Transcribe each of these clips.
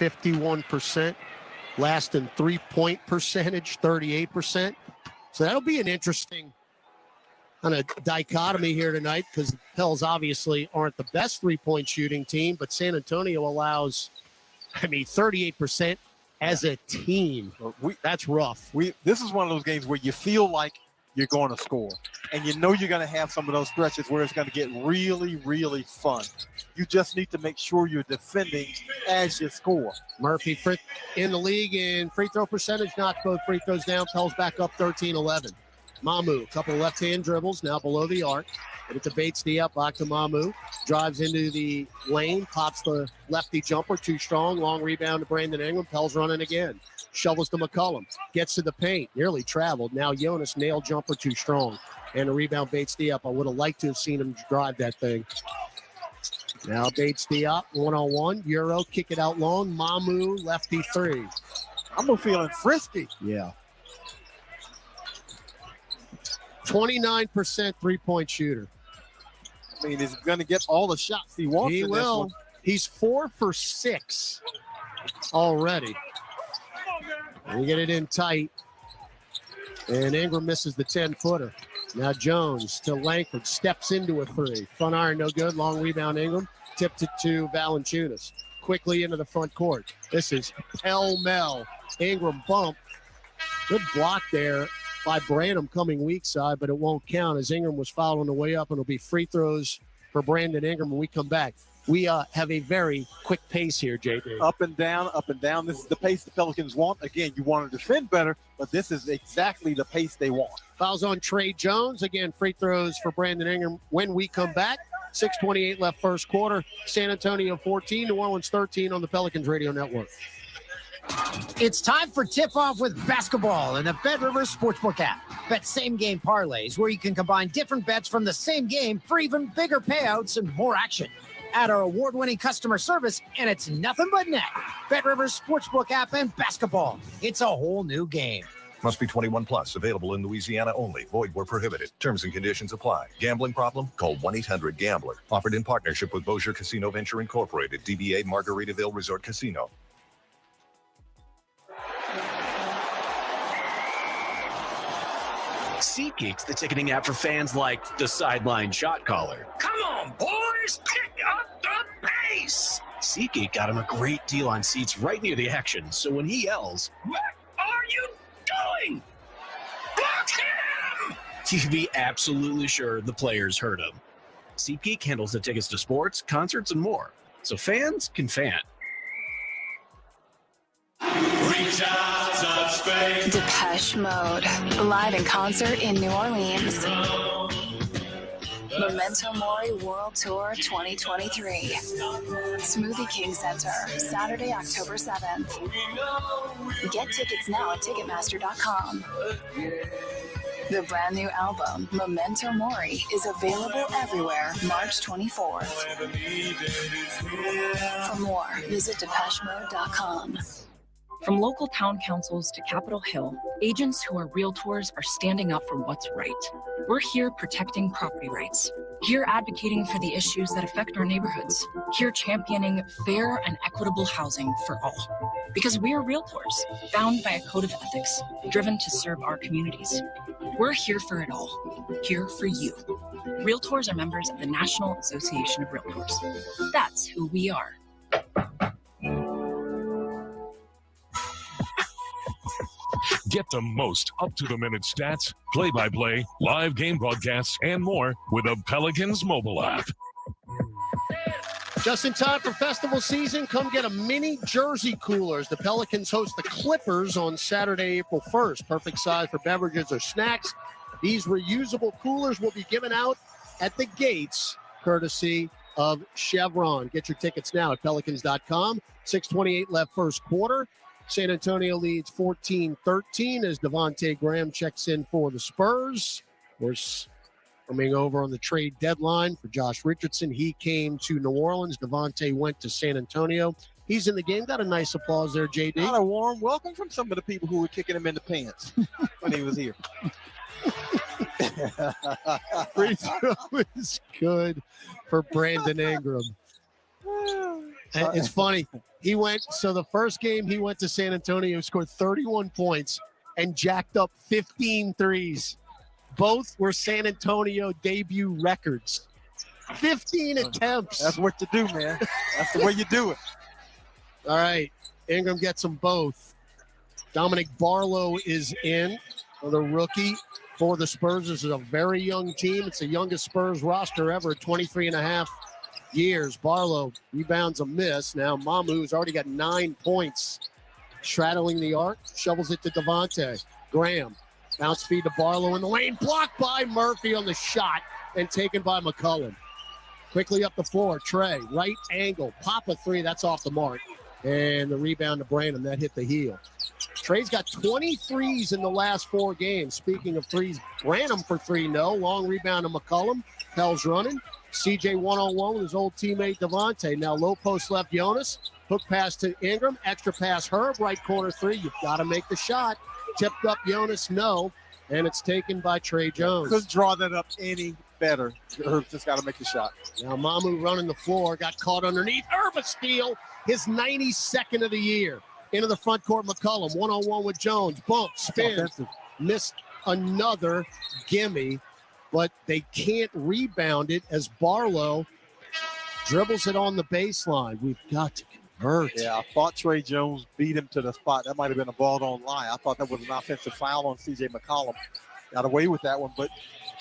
51%. Last in three-point percentage, 38%. So that'll be an interesting kind of dichotomy here tonight because the Pels obviously aren't the best three-point shooting team, but San Antonio allows, 38% as a team. That's rough. This is one of those games where you feel like you're going to score. And you know you're going to have some of those stretches where it's going to get really, really fun. You just need to make sure you're defending as you score. Murphy in the league in free throw percentage, knocks both free throws down. Pels back up 13-11. Mamu, couple of left-hand dribbles, now below the arc. And it debates the up, back to Mamu. Drives into the lane, pops the lefty jumper, too strong. Long rebound to Brandon Ingram. Pels running again. Shovels to McCollum. Gets to the paint, nearly traveled. Now Jonas, nail jumper, too strong. And the rebound baits the up. I would have liked to have seen him drive that thing. Now baits the up, one-on-one. Euro, kick it out long. Mamu, lefty three. I'm feeling frisky. Yeah. 29% three-point shooter. He's going to get all the shots he wants. He will. He's 4 for 6 already. We get it in tight. And Ingram misses the 10-footer. Now Jones to Langford. Steps into a three. Front iron, no good. Long rebound, Ingram. Tipped it to Valanciunas. Quickly into the front court. This is pell-mell. Ingram bump. Good block there by Branham coming weak side, but it won't count as Ingram was fouled on the way up, and it'll be free throws for Brandon Ingram when we come back. We have a very quick pace here, JD. Up and down, up and down. This is the pace the Pelicans want. Again, you want to defend better, but this is exactly the pace they want. Fouls on Trey Jones. Again, free throws for Brandon Ingram when we come back. 6:28 left first quarter. San Antonio 14, New Orleans 13 on the Pelicans Radio Network. It's time for tip-off with basketball in the BetRivers Sportsbook app. Bet same-game parlays where you can combine different bets from the same game for even bigger payouts and more action. Add our award-winning customer service, and it's nothing but net. BetRivers Sportsbook app and basketball. It's a whole new game. Must be 21 plus. Available in Louisiana only. Void where prohibited. Terms and conditions apply. Gambling problem? Call 1-800-GAMBLER. Offered in partnership with Bossier Casino Venture Incorporated. DBA Margaritaville Resort Casino. SeatGeek's the ticketing app for fans like the sideline shot caller. Come on, boys, pick up the pace. SeatGeek got him a great deal on seats right near the action, so when he yells, "What are you doing? Block him!" you can be absolutely sure the players heard him. SeatGeek handles the tickets to sports, concerts, and more, so fans can fan. Reach out, touch space. Depeche Mode, live in concert in New Orleans. Memento Mori World Tour 2023. Smoothie King Center, Saturday, October 7th. Get tickets now at Ticketmaster.com. The brand new album, Memento Mori, is available everywhere March 24th. For more, visit DepecheMode.com. From local town councils to Capitol Hill, agents who are realtors are standing up for what's right. We're here protecting property rights, here advocating for the issues that affect our neighborhoods, here championing fair and equitable housing for all. Because we are realtors, bound by a code of ethics, driven to serve our communities. We're here for it all, here for you. Realtors are members of the National Association of Realtors. That's who we are. Get the most up-to-the-minute stats, play-by-play, live game broadcasts, and more with the Pelicans mobile app. Just in time for festival season, come get a mini jersey coolers. The Pelicans host the Clippers on Saturday, April 1st. Perfect size for beverages or snacks. These reusable coolers will be given out at the gates, courtesy of Chevron. Get your tickets now at Pelicans.com. 6:28 left first quarter. San Antonio leads 14-13 as Devontae Graham checks in for the Spurs. Of course, coming over on the trade deadline for Josh Richardson. He came to New Orleans. Devontae went to San Antonio. He's in the game. Got a nice applause there, JD. Got a warm welcome from some of the people who were kicking him in the pants when he was here. Free throw is good for Brandon Ingram. It's funny. The first game he went to San Antonio, scored 31 points and jacked up 15 threes. Both were San Antonio debut records. 15 attempts. That's what you do, man. That's the way you do it. All right. Ingram gets them both. Dominic Barlow is in, the rookie for the Spurs. This is a very young team. It's the youngest Spurs roster ever, 23 and a half years. Barlow rebounds a miss. Now Mamu's already got 9 points. Straddling the arc, shovels it to Devontae. Graham, bounce feed to Barlow in the lane. Blocked by Murphy on the shot and taken by McCollum. Quickly up the floor, Trey, right angle, pop a three, that's off the mark. And the rebound to Branham, that hit the heel. Trey's got 20 threes in the last 4 games. Speaking of threes, Branham for 3, no. Long rebound to McCollum. Pell's running. CJ one-on-one with his old teammate Devontae. Now low post left Jonas. Hook pass to Ingram. Extra pass Herb. Right corner 3. You've got to make the shot. Tipped up Jonas, no. And it's taken by Trey Jones. Couldn't draw that up any better. Herb just got to make the shot. Now Mamu running the floor. Got caught underneath. Herb a steal. His 92nd of the year. Into the front court, McCollum. One-on-one with Jones. Bump, spin. Missed another gimme. But they can't rebound it as Barlow dribbles it on the baseline. We've got to convert. Yeah, I thought Trey Jones beat him to the spot. That might have been a ball-don't lie. I thought that was an offensive foul on C.J. McCollum. Got away with that one, but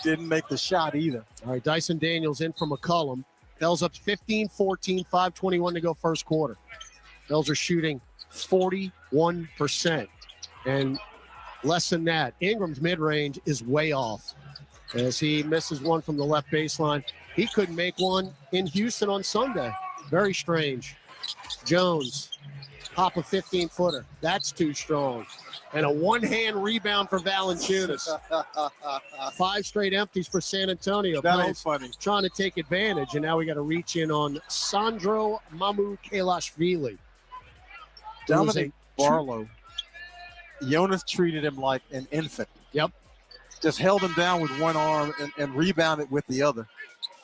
didn't make the shot either. All right, Dyson Daniels in for McCollum. Bells up 15-14, 5:21 to go first quarter. Bells are shooting 41%. And less than that, Ingram's mid-range is way off as he misses one from the left baseline. He couldn't make one in Houston on Sunday. Very strange. Jones, pop a 15-footer. That's too strong. And a one-hand rebound for Valanciunas. 5 straight empties for San Antonio. That ain't funny. Trying to take advantage, and now we got to reach in on Sandro Mamukelashvili. Dominic Barlow. Jonas treated him like an infant. Yep. Just held him down with one arm and rebounded with the other.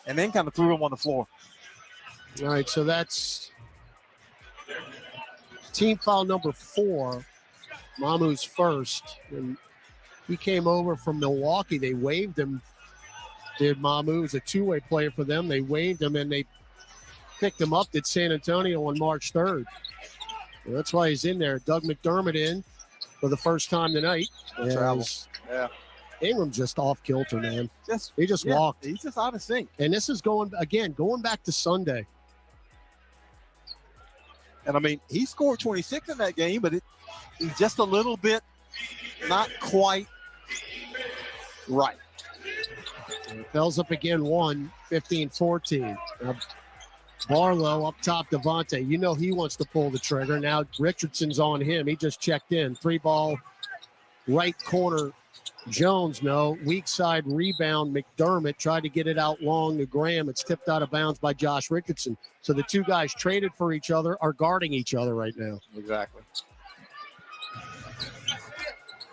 And then kind of threw him on the floor. All right, so that's team foul number 4. Mamu's first. And he came over from Milwaukee. They waived him. Did Mamu is a two-way player for them. They waived him, and they picked him up at San Antonio on March 3rd. And that's why he's in there. Doug McDermott in for the first time tonight. Yeah. Ingram's just off kilter, man. He just walked. He's just out of sync. And this is going back to Sunday. And, I mean, he scored 26 in that game, but he's just a little bit not quite right. Fells up again, 15-14. Barlow up top, Devontae. You know he wants to pull the trigger. Now Richardson's on him. He just checked in. 3-ball, right corner. Jones, no. Weak side rebound. McDermott tried to get it out long to Graham. It's tipped out of bounds by Josh Richardson. So the two guys traded for each other are guarding each other right now. Exactly.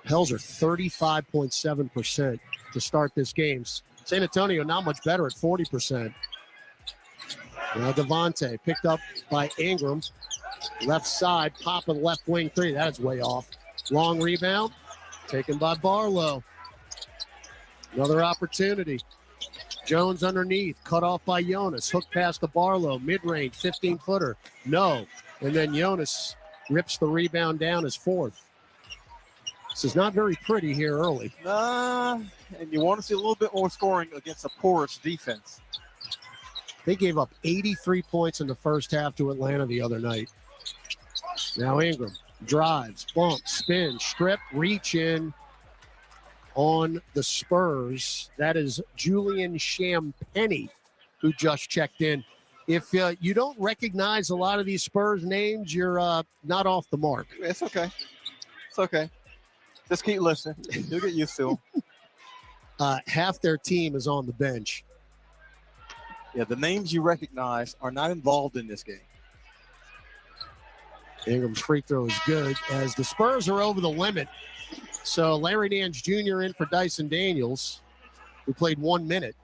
Pels are 35.7% to start this game. San Antonio not much better at 40%. Now Devontae picked up by Ingram. Left side, pop of the left wing 3. That is way off. Long rebound. Taken by Barlow. Another opportunity. Jones underneath. Cut off by Jonas. Hook pass to Barlow. Mid-range. 15-footer. No. And then Jonas rips the rebound down as 4th. This is not very pretty here early. And you want to see a little bit more scoring against a porous defense. They gave up 83 points in the first half to Atlanta the other night. Now Ingram. Drives, bump, spin, strip, reach in on the Spurs. That is Julian Champagnie, who just checked in. If you don't recognize a lot of these Spurs names, you're not off the mark. It's okay. It's okay. Just keep listening. You'll get used to them. Half their team is on the bench. Yeah, the names you recognize are not involved in this game. Ingram's free throw is good as the Spurs are over the limit. So Larry Nance Jr. in for Dyson Daniels, who played 1 minute.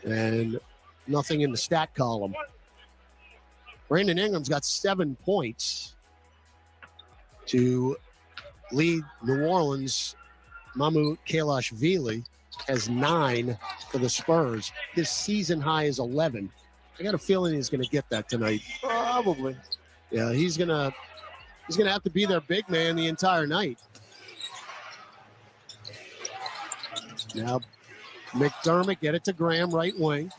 And Nothing in the stat column. Brandon Ingram's got 7 points to lead New Orleans. Mamu Kalashvili has 9 for the Spurs. His season high is 11. I got a feeling he's going to get that tonight. Probably. Yeah, he's gonna have to be their big man the entire night. Now, McDermott get it to Graham, right wing.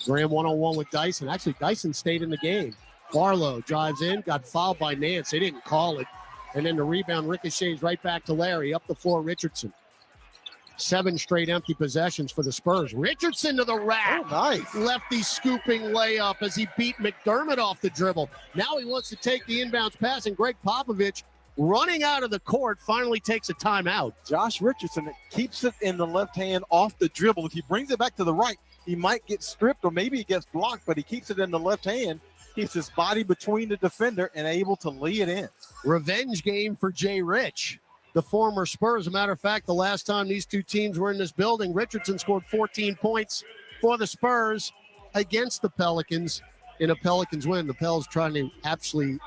Graham one-on-one with Dyson. Actually, Dyson stayed in the game. Barlow drives in, got fouled by Nance. They didn't call it. And then the rebound ricochets right back to Larry. Up the floor, Richardson. 7 straight empty possessions for the Spurs. Richardson to the rack. Oh, nice. Lefty scooping layup as he beat McDermott off the dribble. Now he wants to take the inbounds pass, and Greg Popovich, running out of the court, finally takes a timeout. Josh Richardson keeps it in the left hand off the dribble. If he brings it back to the right, he might get stripped or maybe he gets blocked, but he keeps it in the left hand, keeps his body between the defender and able to lay it in. Revenge game for Jay Rich, the former Spurs. As a matter of fact, the last time these two teams were in this building, Richardson scored 14 points for the Spurs against the Pelicans in a Pelicans win. The Pels trying to actually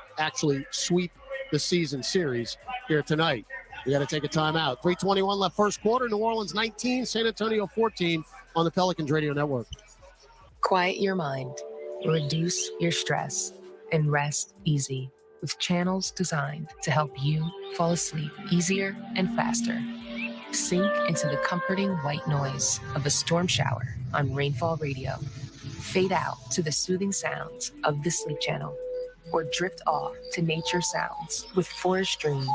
sweep the season series here tonight. We got to take a timeout. 3:21 left first quarter. New Orleans 19, San Antonio 14 on the Pelicans Radio Network. Quiet your mind, reduce your stress, and rest easy with channels designed to help you fall asleep easier and faster. Sink into the comforting white noise of a storm shower on Rainfall Radio. Fade out to the soothing sounds of the Sleep Channel, or drift off to nature sounds with Forest Dreams.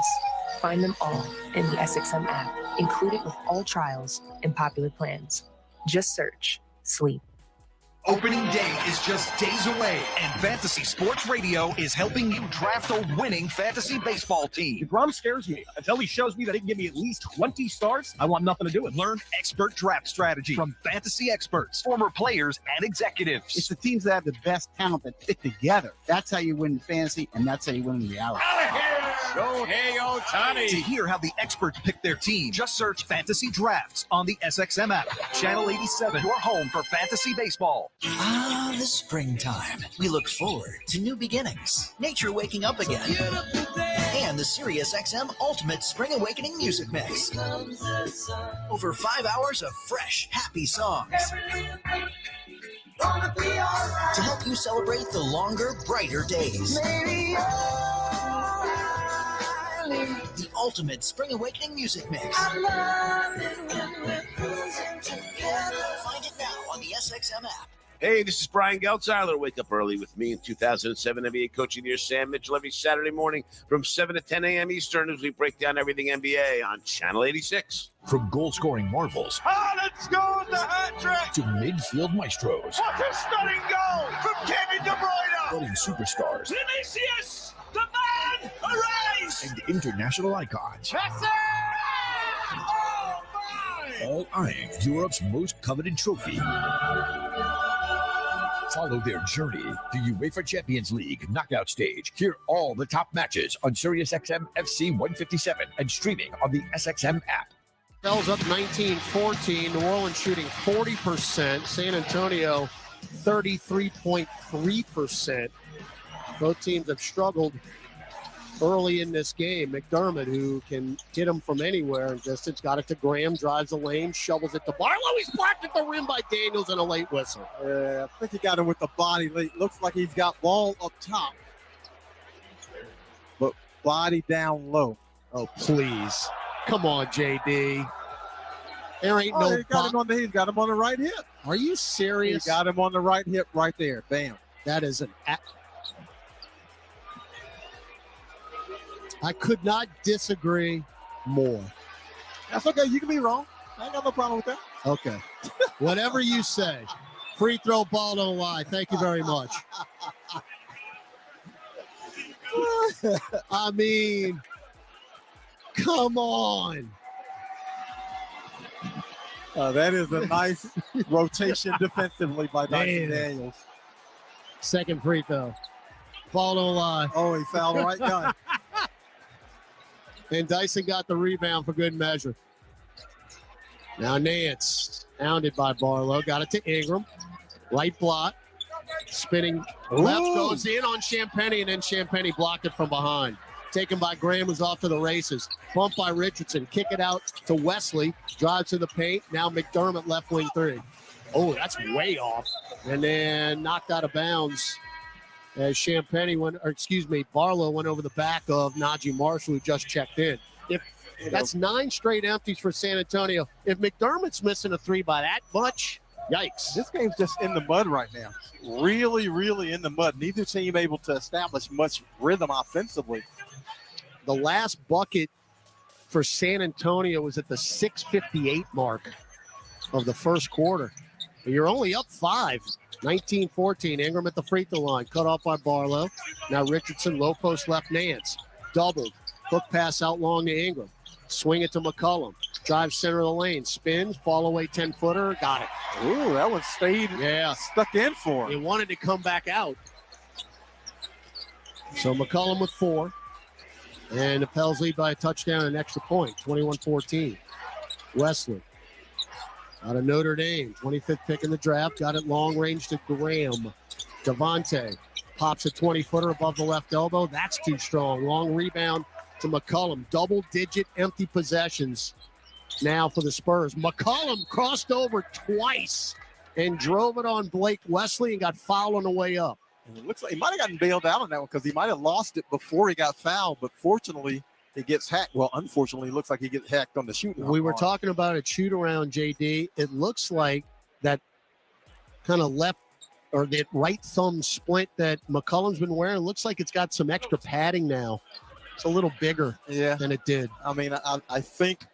Find them all in the SXM app, included with all trials and popular plans. Just search Sleep. Opening day is just days away, and Fantasy Sports Radio is helping you draft a winning fantasy baseball team. DeGrom scares me. Until he shows me that he can give me at least 20 starts, I want nothing to do with it. Learn expert draft strategy from fantasy experts, former players, and executives. It's the teams that have the best talent that fit together. That's how you win in fantasy, and that's how you win in reality. Shohei Ohtani. To hear how the experts pick their team, just search Fantasy Drafts on the SXM app. Channel 87, your home for fantasy baseball. Ah, the springtime. We look forward to new beginnings, nature waking up again, and the SiriusXM Ultimate Spring Awakening Music Mix. Over 5 hours of fresh, happy songs to help you celebrate the longer, brighter days. The Ultimate Spring Awakening Music Mix. Find it now on the SXM app. Hey, this is Brian Geltzeiler. Wake up early with me in 2007 NBA Coach of the Year Sam Mitchell every Saturday morning from 7 to 10 a.m. Eastern as we break down everything NBA on Channel 86. From goal-scoring marvels let's go the hat trick to midfield maestros, what a stunning goal from Kevin De Bruyne, budding superstars, Vinicius, the man, arise, and international icons. Messi! Oh my! All eyeing Europe's most coveted trophy. Follow their journey to UEFA Champions League knockout stage. Hear all the top matches on SiriusXM FC 157 and streaming on the SXM app. Pels up 19-14. New Orleans shooting 40%. San Antonio 33.3%. Both teams have struggled early in this game. McDermott, who can hit him from anywhere in distance, got it to Graham, drives the lane, shovels it to Barlow. He's blocked at the rim by Daniels and a late whistle. Yeah, I think he got him with the body late. Looks like he's got ball up top, but body down low. Oh, please. Come on, JD. There ain't no. He's got him on the right hip. Are you serious? He got him on the right hip right there. Bam. That is an. I could not disagree more. That's okay. You can be wrong. I ain't got no problem with that. Okay. Whatever you say. Free throw, ball don't lie. Thank you very much. I mean, come on. That is a nice rotation defensively by Dyson Daniels. Second free throw. Ball don't lie. Oh, he fouled the right guy. And Dyson got the rebound for good measure. Now Nance, hounded by Barlow, got it to Ingram. Right block. Spinning left goes in on Champagny, and then Champagny blocked it from behind. Taken by Graham, who's off to the races. Bumped by Richardson. Kick it out to Wesley. Drives to the paint. Now McDermott, left wing 3. Oh, that's way off. And then knocked out of bounds as Barlow went over the back of Najee Marshall, who just checked in. That's 9 straight empties for San Antonio. If McDermott's missing a 3 by that much, yikes. This game's just in the mud right now. Really, really in the mud. Neither team able to establish much rhythm offensively. The last bucket for San Antonio was at the 6:58 mark of the first quarter. You're only up 5, 19-14. Ingram at the free throw line, cut off by Barlow. Now Richardson, low post left Nance. Doubled. Hook pass out long to Ingram. Swing it to McCollum. Drive center of the lane. Spins. Fall away 10-footer. Got it. Ooh, that one stayed stuck in for him. He wanted to come back out. So McCollum with 4. And the Pels lead by a touchdown and an extra point. 21-14. Wesley out of Notre Dame. 25th pick in the draft. Got it long range to Graham. Devontae pops a 20-footer above the left elbow. That's too strong. Long rebound to McCollum. Double-digit empty possessions now for the Spurs. McCollum crossed over twice and drove it on Blake Wesley and got fouled on the way up. And it looks like he might have gotten bailed out on that one because he might have lost it before he got fouled, but fortunately he gets hacked. Well, unfortunately, it looks like he gets hacked on the shooting. We were talking about a shoot around, JD. It looks like that kind of left or that right thumb splint that McCollum's been wearing. It looks like it's got some extra padding now. It's a little bigger than it did. I mean, I think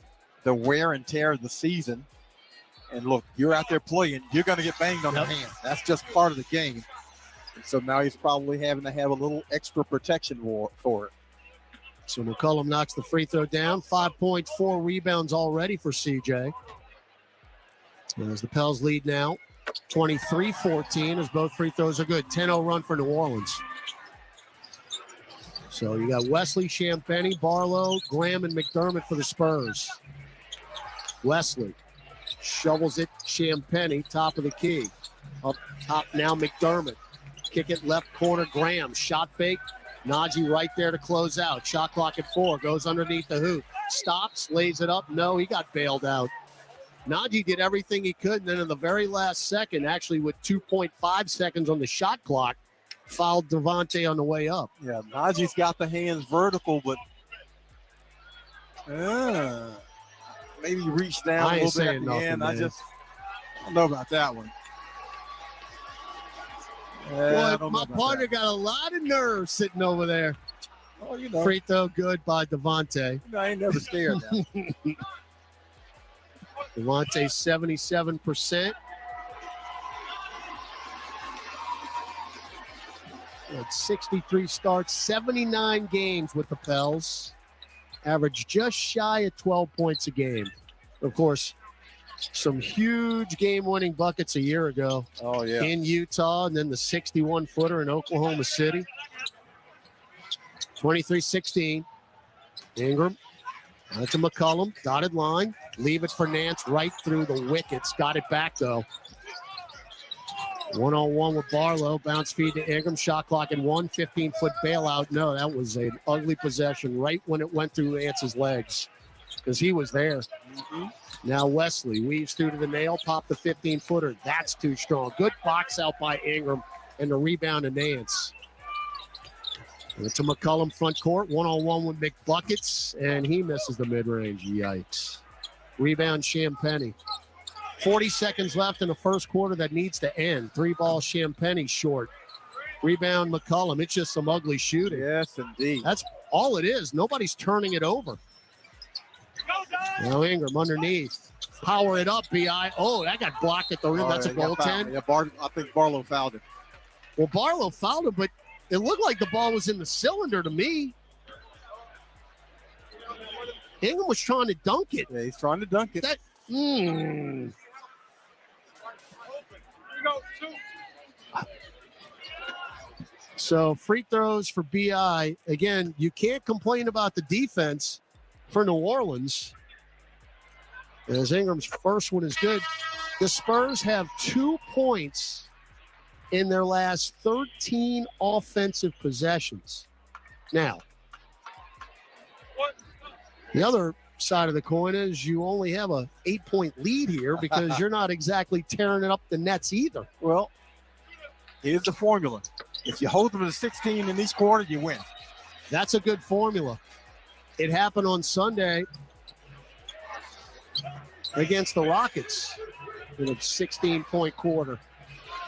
the wear and tear of the season, and look, you're out there playing, you're going to get banged on the hand. That's just part of the game. So now he's probably having to have a little extra protection for it. So McCollum knocks the free throw down. 5 points, 4 rebounds already for CJ. As the Pels lead now, 23-14 as both free throws are good. 10-0 run for New Orleans. So you got Wesley, Champagny, Barlow, Graham, and McDermott for the Spurs. Wesley shovels it. Champagny, top of the key. Up top now, McDermott. Kick it left corner, Graham. Shot fake. Najee right there to close out. Shot clock at 4. Goes underneath the hoop. Stops, lays it up. No, he got bailed out. Najee did everything he could, and then in the very last second, actually with 2.5 seconds on the shot clock, fouled Devontae on the way up. Yeah, Najee's got the hands vertical, but maybe reached down a little bit at the end. I don't know about that one. Boy, my partner got a lot of nerve sitting over there. Oh, you know. Free throw good by Devontae. I ain't never scared now. Devontae 77%. At 63 starts, 79 games with the Pels. Average just shy of 12 points a game. Of course, some huge game-winning buckets a year ago. Oh, yeah. In Utah, and then the 61-footer in Oklahoma City. 23-16. Ingram. That's to McCollum. Dotted line. Leave it for Nance right through the wickets. Got it back, though. 1-on-1 with Barlow. Bounce feed to Ingram. Shot clock at 1. 15-foot bailout. No, that was an ugly possession right when it went through Nance's legs because he was there. Mm-hmm. Now Wesley weaves through to the nail. Pop the 15-footer. That's too strong. Good box out by Ingram and the rebound to Nance. To McCollum front court. 1-on-1 with McBuckets, and he misses the mid-range. Yikes. Rebound Champagny. 40 seconds left in the first quarter that needs to end. 3-ball Champagny short. Rebound McCollum. It's just some ugly shooting. Yes, indeed. That's all it is. Nobody's turning it over. Now Ingram underneath. Power it up, B.I. Oh, that got blocked at the rim. That's a goaltend. Yeah, I think Barlow fouled it. Well, Barlow fouled it, but it looked like the ball was in the cylinder to me. Ingram was trying to dunk it. Yeah, he's trying to dunk it. So free throws for B.I. Again, you can't complain about the defense for New Orleans. As Ingram's first one is good. The Spurs have 2 points in their last 13 offensive possessions. Now, the other side of the coin is you only have a 8-point lead here because you're not exactly tearing it up the nets either. Well, here's the formula. If you hold them to 16 in each quarter, you win. That's a good formula. It happened on Sunday against the Rockets in a 16-point quarter.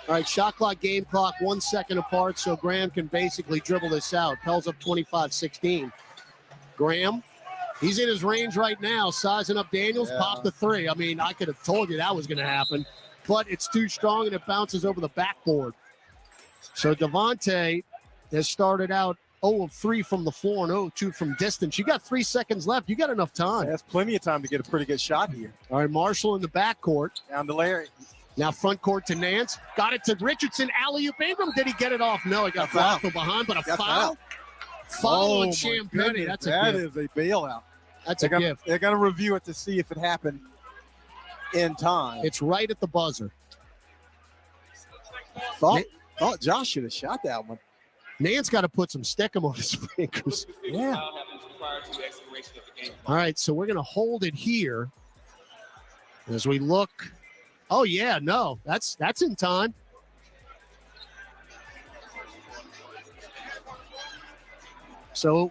All right, shot clock, game clock, 1 second apart, so Graham can basically dribble this out. Pell's up 25-16. Graham, he's in his range right now, sizing up Daniels, pop the three. I mean, I could have told you that was going to happen, but it's too strong and it bounces over the backboard. So Devontae has started out 0 of 3 from the floor and 0 of 2 from distance. You got 3 seconds left. You got enough time. That's plenty of time to get a pretty good shot here. All right, Marshall in the backcourt. Down to Larry. Now front court to Nance. Got it to Richardson. Alley-oop Ingram. Did he get it off? No, he got fouled from behind, but a foul. Foul on Champagny. That's a gift. That is a bailout. That's a gift. They're going to review it to see if it happened in time. It's right at the buzzer. Thought Josh should have shot that one. Nance got to put some stickum on his fingers. Yeah. All right, so we're going to hold it here as we look. Oh, yeah, no, that's in time. So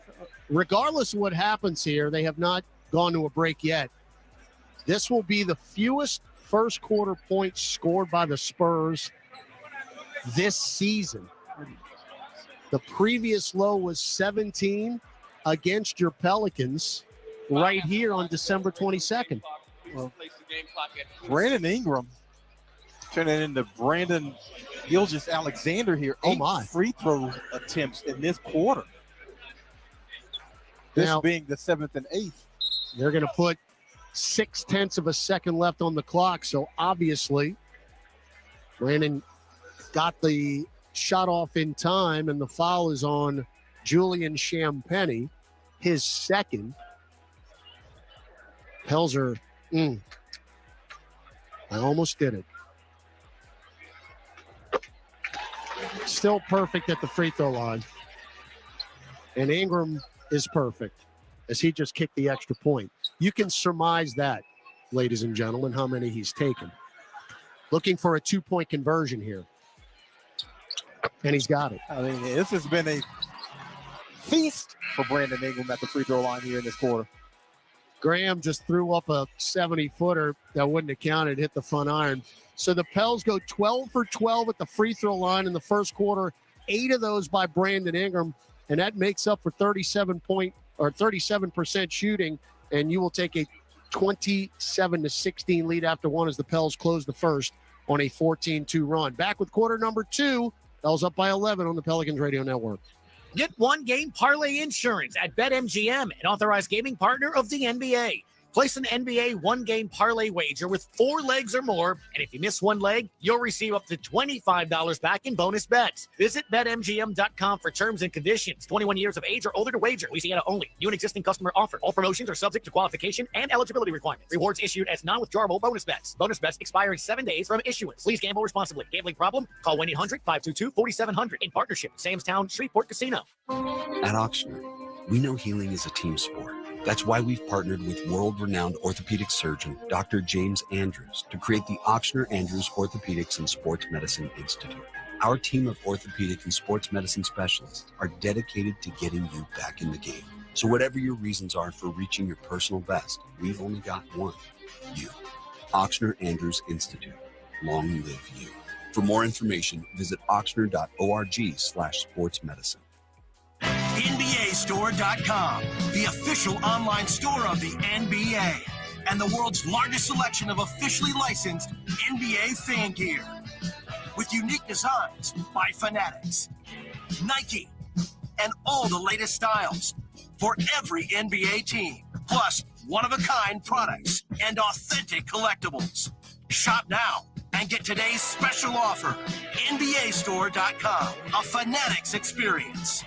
regardless of what happens here, they have not gone to a break yet. This will be the fewest first quarter points scored by the Spurs this season. The previous low was 17 against your Pelicans right here on December 22nd. Well, Brandon Ingram turning into Brandon Gilgeous-Alexander here. Oh, my. 8 free throw attempts in this quarter. This Now, being the 7th and 8th. They're going to put 0.6 of a second left on the clock. So obviously, Brandon got the shot off in time, and the foul is on Julian Champagny, his second. Pelzer, I almost did it. Still perfect at the free throw line. And Ingram is perfect as he just kicked the extra point. You can surmise that, ladies and gentlemen, how many he's taken. Looking for a 2-point conversion here. And he's got it. I mean, this has been a feast for Brandon Ingram at the free throw line here in this quarter. Graham just threw up a 70-footer that wouldn't have counted, hit the front iron. So the Pels go 12 for 12 at the free throw line in the first quarter, 8 of those by Brandon Ingram, and that makes up for 37% shooting, and you will take a 27-16 lead after one as the Pels close the first on a 14-2 run. Back with quarter number 2. Pels up by 11 on the Pelicans Radio Network. Get one-game parlay insurance at BetMGM, an authorized gaming partner of the NBA. Place an NBA one-game parlay wager with 4 legs or more, and if you miss one leg, you'll receive up to $25 back in bonus bets. Visit BetMGM.com for terms and conditions. 21 years of age or older to wager. Louisiana only. New and existing customer offer. All promotions are subject to qualification and eligibility requirements. Rewards issued as non-withdrawable bonus bets. Bonus bets expire in 7 days from issuance. Please gamble responsibly. Gambling problem? Call 1-800-522-4700 in partnership with Sam's Town Shreveport Casino. At Oxford, we know healing is a team sport. That's why we've partnered with world-renowned orthopedic surgeon Dr. James Andrews to create the Ochsner Andrews Orthopedics and Sports Medicine Institute. Our team of orthopedic and sports medicine specialists are dedicated to getting you back in the game. So whatever your reasons are for reaching your personal best, we've only got one: you. Ochsner Andrews Institute. Long live you. For more information, visit oxnard.org/sportsmedicine. NBAstore.com, the official online store of the NBA, and the world's largest selection of officially licensed NBA fan gear. With unique designs by Fanatics, Nike, and all the latest styles for every NBA team, plus one-of-a-kind products and authentic collectibles. Shop now and get today's special offer. NBAstore.com, a Fanatics experience.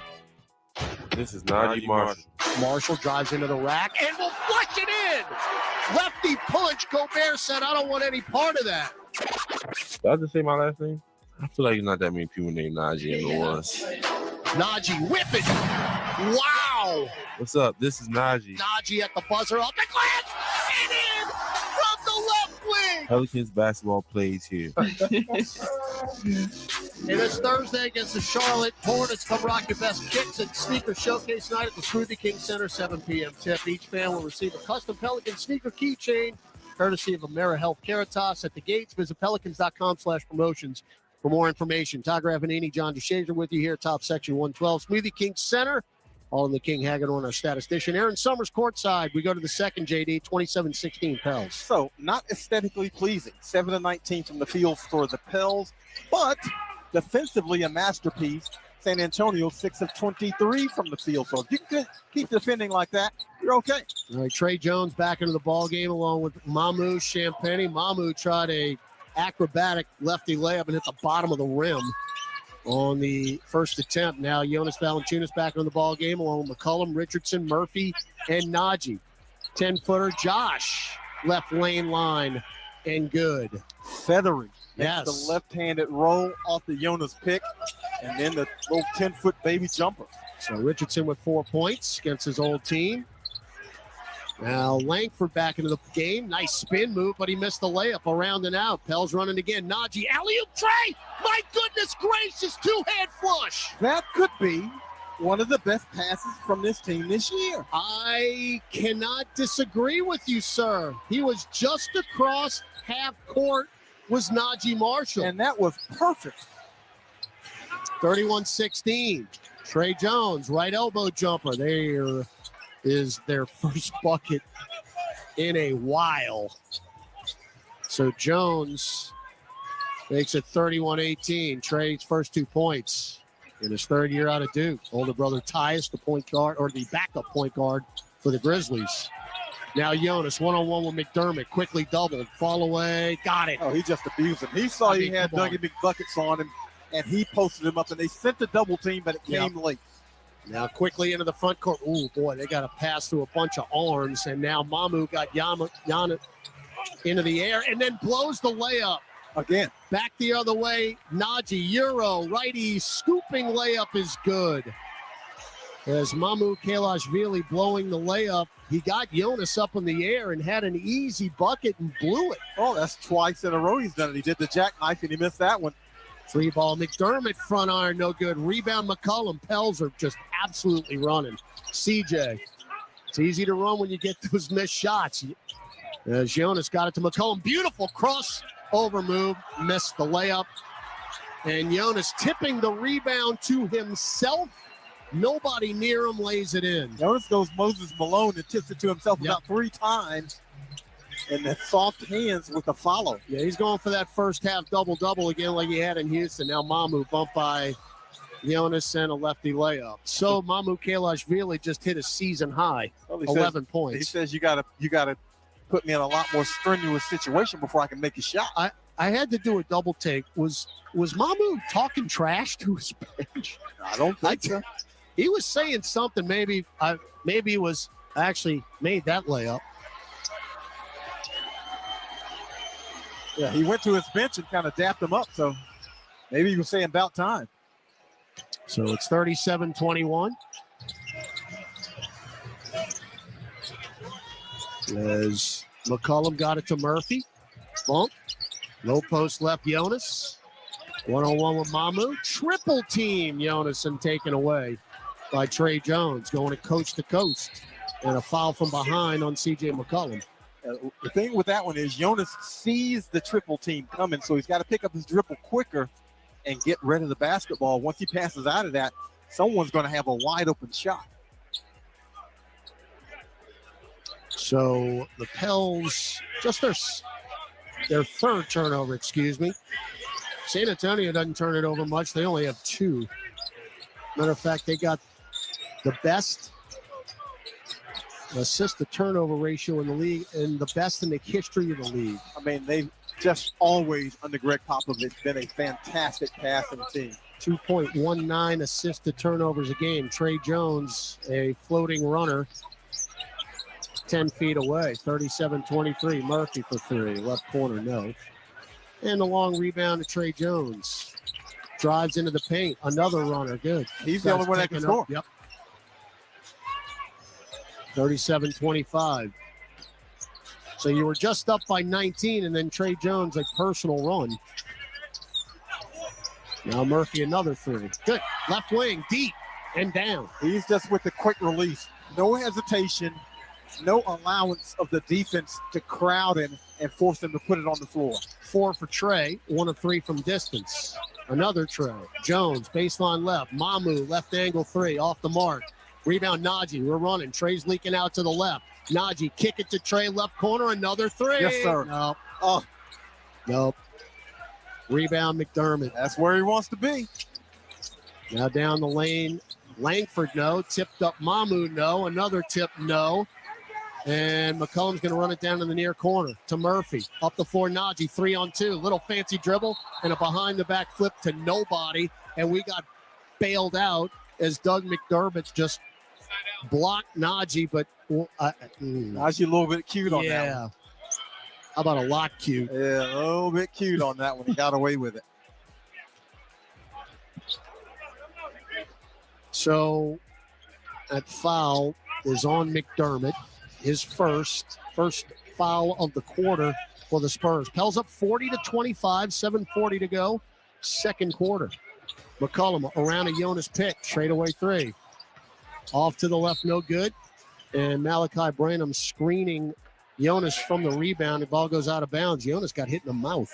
This is Najee Marshall. Marshall drives into the rack and will flush it in. Lefty punch. Gobert said, I don't want any part of that. Did I just say my last name? I feel like not that many people named Najee ever was. Najee whipping. Wow. What's up? This is Najee. Najee at the buzzer off the glass and in from the left wing. Pelicans basketball plays here. It is Thursday against the Charlotte Hornets. Come rock your best kicks at Sneaker Showcase Night at the Smoothie King Center, 7 p.m. tip. Each fan will receive a custom Pelican sneaker keychain, courtesy of AmeriHealth Caritas at the gates. Visit pelicans.com/promotions for more information. Todd Graffinini, John DeShazer with you here, top section 112, Smoothie King Center. All in the King Hagedorn, our statistician. Aaron Summers courtside. We go to the second, JD, 27-16 Pels. So, not aesthetically pleasing. 7-19 from the field for the Pels, but defensively a masterpiece. San Antonio, 6 of 23 from the field. So, if you can keep defending like that, you're okay. All right, Trey Jones back into the ball game along with Mamu Champagny. Mamu tried a acrobatic lefty layup and hit the bottom of the rim on the first attempt. Now Jonas Valanciunas back in the ball game along with McCollum, Richardson, Murphy, and Najee. 10-footer Josh, left lane line, and good. Feathery. Yes. The left-handed roll off the Jonas pick, and then the little 10-foot baby jumper. So Richardson with 4 points against his old team. Now Langford back into the game. Nice spin move, but he missed the layup around and out. Pels running again. Najee, alley-oop, Trey! My goodness gracious, two-hand flush. That could be one of the best passes from this team this year. I cannot disagree with you, sir. He was just across half court was Najee Marshall. And that was perfect. 31-16. Trey Jones, right elbow jumper. There is their first bucket in a while. So Jones makes it 31-18. Trey's first 2 points in his third year out of Duke. Older brother Tyus, the point guard, or the backup point guard for the Grizzlies. Now Jonas, one-on-one with McDermott, quickly doubled, fall away, got it. Oh, he just abused him. He saw he had Dougie McBuckets on him, and he posted him up, and they sent the double team, but it came late. Now quickly into the front court. Ooh, boy, they got to pass through a bunch of arms, and now Mamu got Yana into the air and then blows the layup. Again. Back the other way, Najee, Euro, righty, scooping layup is good. As Mamu Kelashvili blowing the layup, he got Jonas up in the air and had an easy bucket and blew it. Oh, that's twice in a row he's done it. He did the jackknife and he missed that one. Free ball, McDermott, front iron, no good. Rebound, McCollum. Pels are just absolutely running. CJ, it's easy to run when you get those missed shots. As Jonas got it to McCollum. Beautiful crossover move. Missed the layup. And Jonas tipping the rebound to himself. Nobody near him, lays it in. Jonas goes Moses Malone and tips it to himself about 3 times. And the soft hands with the follow. Yeah, he's going for that first half double-double again like he had in Houston. Now Mamu bumped by Jonas and a lefty layup. So Mamu Kelashvili just hit a season high, 11 points. He says you gotta put me in a lot more strenuous situation before I can make a shot. I had to do a double take. Was Mamu talking trash to his bench? I don't think so. He was saying something. Maybe he was actually made that layup. Yeah, he went to his bench and kind of dapped him up, so maybe he was saying about time. So it's 37-21. As McCollum got it to Murphy. Bump. Low post left Jonas. One-on-one with Mamu. Triple team Jonas and taken away by Trey Jones. Going to coast. And a foul from behind on C.J. McCollum. The thing with that one is Jonas sees the triple team coming, so he's got to pick up his dribble quicker and get rid of the basketball. Once he passes out of that, someone's going to have a wide open shot. So the Pels, just their third turnover, San Antonio doesn't turn it over much. They only have 2. Matter of fact, they got the best assist to turnover ratio in the league and the best in the history of the league. I mean, they've just always, under Greg Popovich, been a fantastic passing team. 2.19 assists to turnovers a game. Trey Jones, a floating runner, 10 feet away, 37-23. Murphy for 3, left corner, no. And the long rebound to Trey Jones. drives into the paint. Another runner. Good. He's the only one that can score. Yep. 37-25. So you were just up by 19, and then Trey Jones, a personal run. Now Murphy, another three. Good. Left wing, deep, and down. He's just with the quick release. No hesitation, no allowance of the defense to crowd him and force him to put it on the floor. 4 for Trey, 1 of 3 from distance. Another Trey. Jones, baseline left. Mamu, left angle 3, off the mark. Rebound, Najee. We're running. Trey's leaking out to the left. Najee, kick it to Trey, left corner, another 3. Yes, sir. No. Oh. Nope. Rebound, McDermott. That's where he wants to be. Now down the lane. Langford, no. Tipped up Mamu, no. Another tip, no. And McCollum's going to run it down in the near corner to Murphy. Up the floor, Najee, 3-on-2. Little fancy dribble and a behind-the-back flip to nobody. And we got bailed out as Doug McDermott just blocked Najee, but Najee a little bit cute on that one. How about a lot cute? Yeah, a little bit cute on that one. He got away with it. So that foul is on McDermott. His first foul of the quarter for the Spurs. Pels up 40-25, 7:40 to go. Second quarter. McCollum around a Jonas pick. Straightaway 3. Off to the left, no good. And Malachi Branham screening Jonas from the rebound. The ball goes out of bounds. Jonas got hit in the mouth.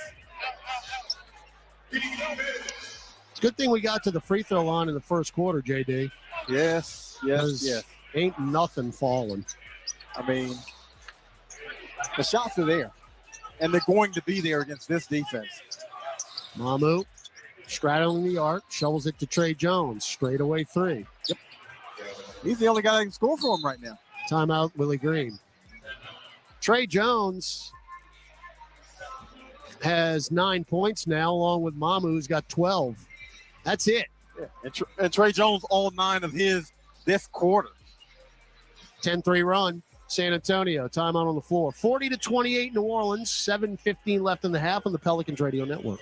It's a good thing we got to the free throw line in the first quarter, JD. Yes. Ain't nothing falling. I mean, the shots are there, and they're going to be there against this defense. Mamu straddling the arc, shovels it to Trey Jones. Straightaway 3. Yep. He's the only guy that can score for him right now. Timeout, Willie Green. Trey Jones has 9 points now, along with Mamu, who's got 12. That's it. Yeah. And Trey Jones, all 9 of his this quarter. 10-3 run. San Antonio, timeout on the floor. 40-28 New Orleans, 7:15 left in the half on the Pelicans Radio Network.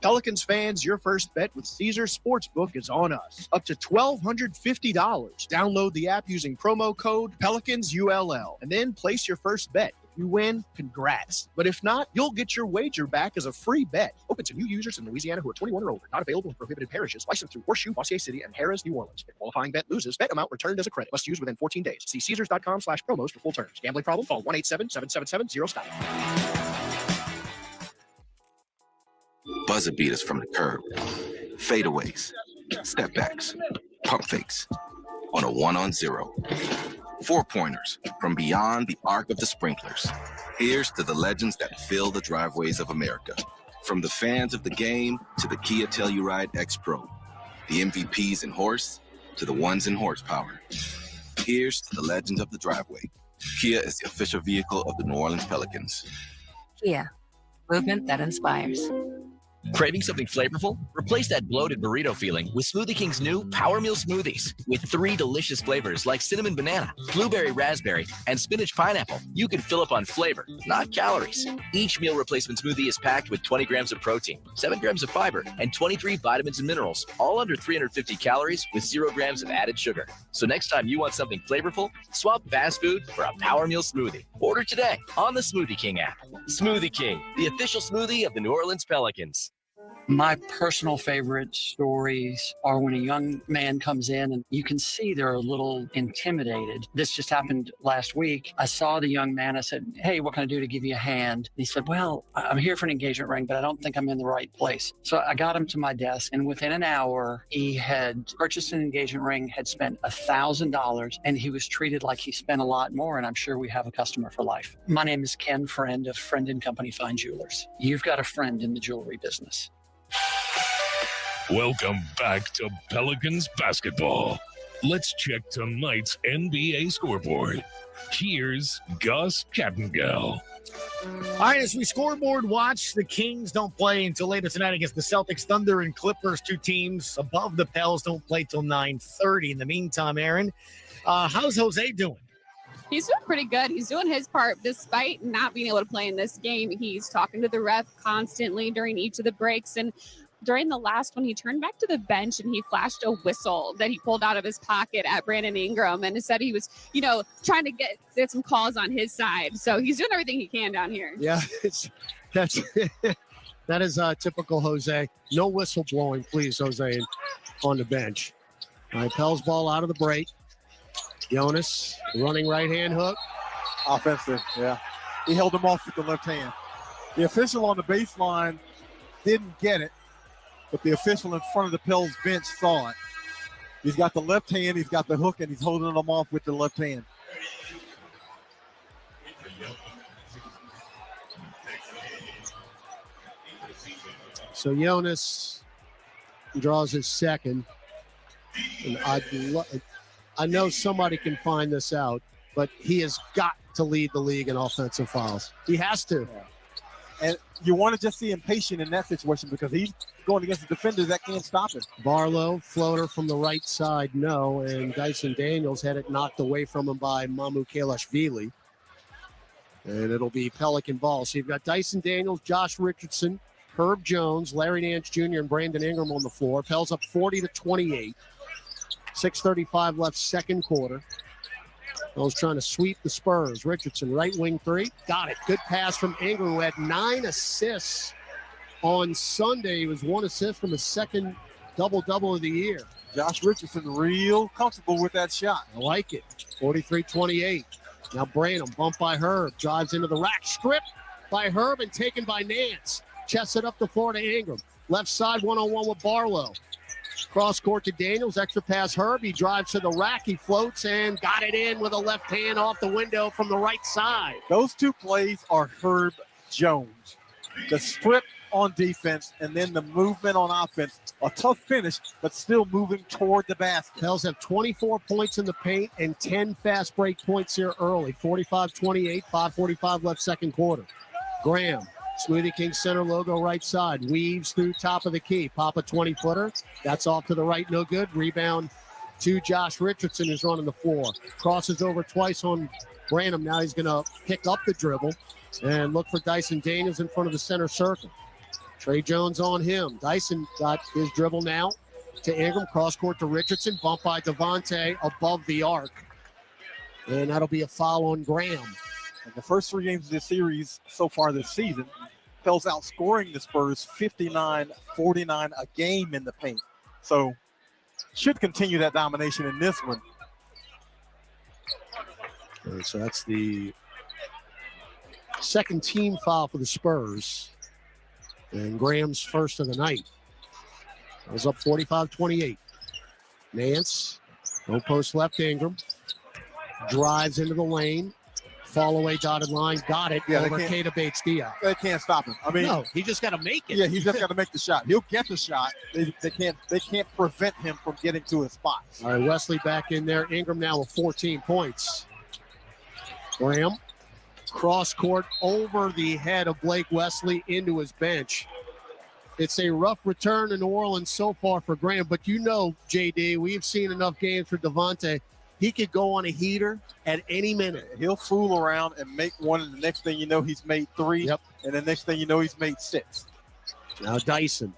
Pelicans fans, your first bet with Caesars Sportsbook is on us. Up to $1,250. Download the app using promo code PelicansULL and then place your first bet. If you win, congrats. But if not, you'll get your wager back as a free bet. Open to new users in Louisiana who are 21 or older. Not available in prohibited parishes. Licensed through Horseshoe, Bossier City, and Harrah's, New Orleans. If qualifying bet loses, bet amount returned as a credit. Must use within 14 days. See Caesars.com/promos for full terms. Gambling problem? Call 1-877-777-0-STOP. Buzzer beaters from the curb, fadeaways, step backs, pump fakes, on a 1-on-0. 4-pointers from beyond the arc of the sprinklers. Here's to the legends that fill the driveways of America. From the fans of the game to the Kia Telluride X Pro, the MVPs in horse to the ones in horsepower. Here's to the legends of the driveway. Kia is the official vehicle of the New Orleans Pelicans. Kia, movement that inspires. Craving something flavorful? Replace that bloated burrito feeling with Smoothie King's new Power Meal Smoothies. With 3 delicious flavors like cinnamon banana, blueberry raspberry, and spinach pineapple, you can fill up on flavor, not calories. Each meal replacement smoothie is packed with 20 grams of protein, 7 grams of fiber, and 23 vitamins and minerals, all under 350 calories with 0 grams of added sugar. So next time you want something flavorful, swap fast food for a Power Meal Smoothie. Order today on the Smoothie King app. Smoothie King, the official smoothie of the New Orleans Pelicans. My personal favorite stories are when a young man comes in and you can see they're a little intimidated. This just happened last week. I saw the young man. I said, "Hey, what can I do to give you a hand?" And he said, "Well, I'm here for an engagement ring, but I don't think I'm in the right place." So I got him to my desk, and within an hour, he had purchased an engagement ring, had spent $1,000, and he was treated like he spent a lot more, and I'm sure we have a customer for life. My name is Ken Friend of Friend & Company Fine Jewelers. You've got a friend in the jewelry business. Welcome back to Pelicans basketball. Let's check tonight's NBA scoreboard. Here's Gus Kattengell. All right, as we scoreboard watch, the Kings don't play until later tonight against the Celtics, Thunder, and Clippers, 2 teams above the Pels don't play till 9:30. In the meantime, Aaron, how's Jose doing? He's doing pretty good. He's doing his part despite not being able to play in this game. He's talking to the ref constantly during each of the breaks. And during the last one, he turned back to the bench and he flashed a whistle that he pulled out of his pocket at Brandon Ingram and said he was, trying to get some calls on his side. So he's doing everything he can down here. Yeah, that is typical Jose. No whistle blowing, please, Jose, on the bench. All right, Pell's ball out of the break. Jonas running right-hand hook. Offensive, yeah. He held him off with the left hand. The official on the baseline didn't get it, but the official in front of the Pell's bench saw it. He's got the left hand, he's got the hook, and he's holding him off with the left hand. So Jonas draws his second. And I know somebody can find this out, but he has got to lead the league in offensive fouls. He has to. Yeah. And you want to just see him patient in that situation because he's going against a defender that can't stop him. Barlow, floater from the right side, no. And Dyson Daniels had it knocked away from him by Mamu Kalashvili. And it'll be Pelican ball. So you've got Dyson Daniels, Josh Richardson, Herb Jones, Larry Nance Jr., and Brandon Ingram on the floor. Pell's up 40-28. 6:35 left, second quarter. Pell's trying to sweep the Spurs. Richardson, right wing three. Got it. Good pass from Ingram, who had 9 assists on Sunday. He was 1 assist from his second double-double of the year. Josh Richardson real comfortable with that shot. I like it. 43-28. Now Branham, bumped by Herb, drives into the rack. Stripped by Herb and taken by Nance. Chests it up the floor to Ingram. Left side, one-on-one with Barlow. Cross court to Daniels, extra pass Herb. He drives to the rack, he floats and got it in with a left hand off the window from the right side. Those two plays are Herb Jones. The strip on defense and then the movement on offense. A tough finish, but still moving toward the basket. Pels have 24 points in the paint and 10 fast break points here early. 45-28, 5:45 left second quarter. Graham. Smoothie King center logo right side. Weaves through top of the key. Pop a 20-footer. That's off to the right, no good. Rebound to Josh Richardson, who's running the floor. Crosses over twice on Branham. Now he's going to pick up the dribble and look for Dyson Daniels in front of the center circle. Trey Jones on him. Dyson got his dribble now to Ingram. Cross court to Richardson. Bump by Devontae above the arc. And that'll be a foul on Graham. In the first 3 games of this series so far this season, Pell's outscoring the Spurs 59-49 a game in the paint. So should continue that domination in this one. Right, so that's the second team foul for the Spurs. And Graham's first of the night. It was up 45-28. Nance, no post left Ingram. Drives into the lane. Fall away dotted line, got it over Keita Bates-Diop. They can't stop him. I mean, no, he just got to make it. Yeah, he's just got to make the shot. He'll get the shot. They can't prevent him from getting to his spots. All right, Wesley back in there. Ingram now with 14 points. Graham, cross court over the head of Blake Wesley into his bench. It's a rough return in New Orleans so far for Graham, but you know, JD, we've seen enough games for Devontae. He could go on a heater at any minute. He'll fool around and make one, and the next thing you know, he's made 3. Yep. And the next thing you know, he's made 6. Now Dyson,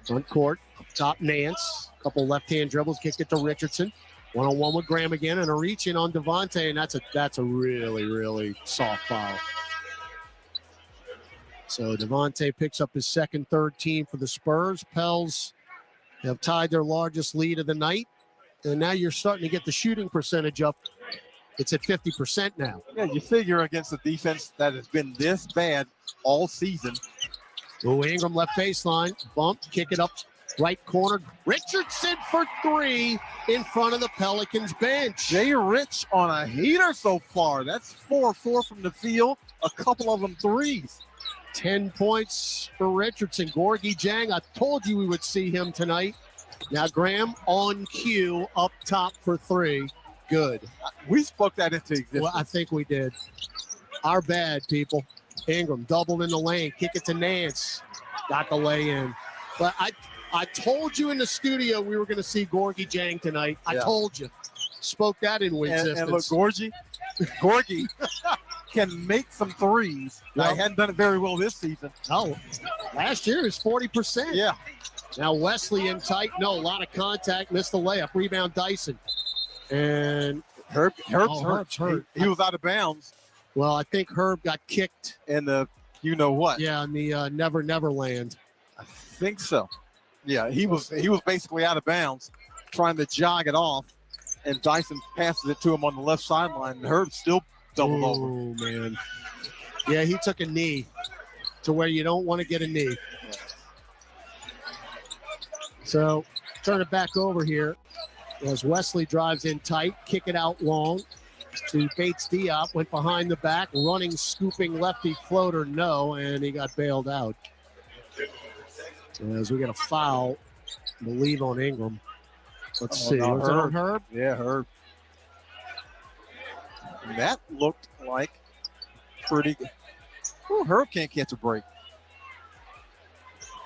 front court, up top Nance. Couple left-hand dribbles, kicked it to Richardson. One-on-one with Graham again, and a reach in on Devontae, and that's a really, really soft foul. So Devontae picks up his second, third team for the Spurs. Pels have tied their largest lead of the night. And now you're starting to get the shooting percentage up. It's at 50% now. Yeah, you figure against a defense that has been this bad all season. Oh, Ingram left baseline. Bump, kick it up right corner. Richardson for 3 in front of the Pelicans bench. Jay Rich on a heater so far. That's 4-4 from the field. A couple of them threes. 10 points for Richardson. Gorgie Jang, I told you we would see him tonight. Now Graham on cue up top for 3. Good. We spoke that into existence. Well, I think we did. Our bad, people. Ingram doubled in the lane. Kick it to Nance. Got the lay in. But I told you in the studio we were going to see Gorgie Jang tonight. I told you. Spoke that into existence. And look, Gorgie, Gorgie can make some threes. Now, he hadn't done it very well this season. Oh, last year it was 40%. Yeah. Now Wesley in tight. No, a lot of contact. Missed the layup. Rebound Dyson. And Herb's hurt. He was out of bounds. Well, I think Herb got kicked. In the you-know-what. Yeah, in the Never Never Land. I think so. Yeah, he was basically out of bounds, trying to jog it off, and Dyson passes it to him on the left sideline, and Herb still doubled over. Oh, man. Yeah, he took a knee to where you don't want to get a knee. So, turn it back over here as Wesley drives in tight, kick it out long to Bates Diop, went behind the back, running, scooping lefty floater, no, and he got bailed out. As we get a foul, I believe, on Ingram. Let's see. No, Was it on Herb? Yeah, Herb. And that looked like pretty good. Oh, Herb can't catch a break.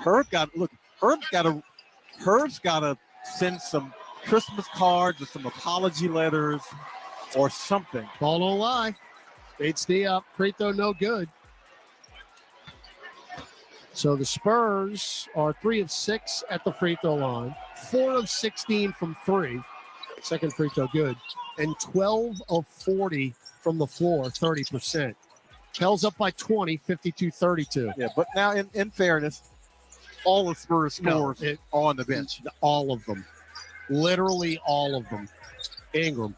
Herb's got to send some Christmas cards or some apology letters or something. Ball don't lie. Bates Diop, free throw no good. So the Spurs are 3 of 6 at the free throw line, 4 of 16 from 3. Second free throw good. And 12 of 40 from the floor, 30%. Pels up by 20, 52-32. Yeah, but now in fairness, all the Spurs scores are on the bench. All of them. Literally all of them. Ingram.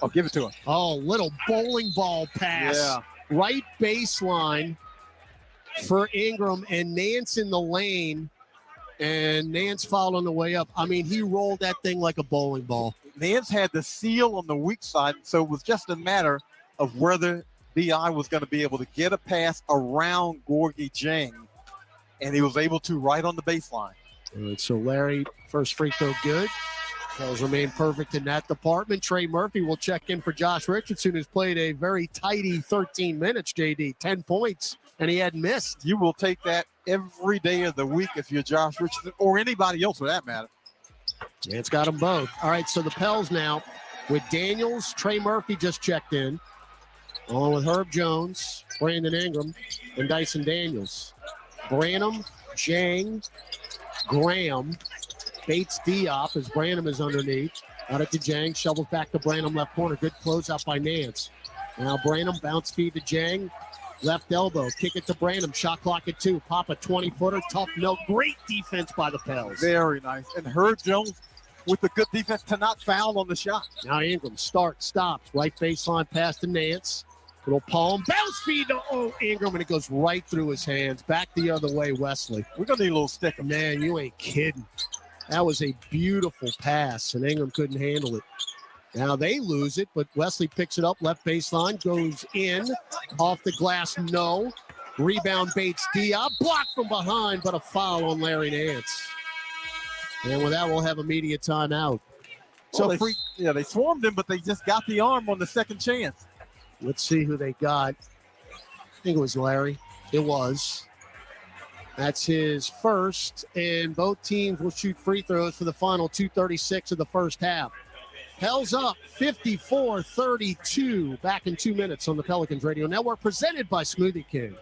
I'll give it to him. Oh, little bowling ball pass. Yeah. Right baseline for Ingram, and Nance in the lane, and Nance fouled on the way up. I mean, he rolled that thing like a bowling ball. Nance had the seal on the weak side, so it was just a matter of whether B.I. was going to be able to get a pass around Gorgie Jang, and he was able to right on the baseline. All right, so Larry, first free throw good. Pels remain perfect in that department. Trey Murphy will check in for Josh Richardson, who's played a very tidy 13 minutes, JD, 10 points. And he hadn't missed. You will take that every day of the week if you're Josh Richardson or anybody else for that matter. Yeah, it's got them both. All right, so the Pels now with Daniels. Trey Murphy just checked in, along with Herb Jones, Brandon Ingram, and Dyson Daniels. Branham, Jang, Graham, Bates Diop as Branham is underneath. Out it to Jang, shovels back to Branham, left corner. Good closeout by Nance. Now Branham, bounce feed to Jang. Left elbow, kick it to Branham, shot clock at 2. Pop a 20-footer, tough no. Great defense by the Pels. Very nice. And Herb Jones with the good defense to not foul on the shot. Now Ingram starts, stops. Right baseline pass to Nance. Little palm, bounce feed to Ingram, and it goes right through his hands. Back the other way, Wesley. We're going to need a little sticker. Man, you ain't kidding. That was a beautiful pass, and Ingram couldn't handle it. Now they lose it, but Wesley picks it up. Left baseline, goes in. Off the glass, no. Rebound Bates Diop. Blocked from behind, but a foul on Larry Nance. And with that, we'll have immediate timeout. So they swarmed him, but they just got the arm on the second chance. Let's see who they got. I think it was Larry. It was. That's his first, and both teams will shoot free throws for the final 2:36 of the first half. Pels up 54-32. Back in 2 minutes on the Pelicans Radio Network, presented by Smoothie King.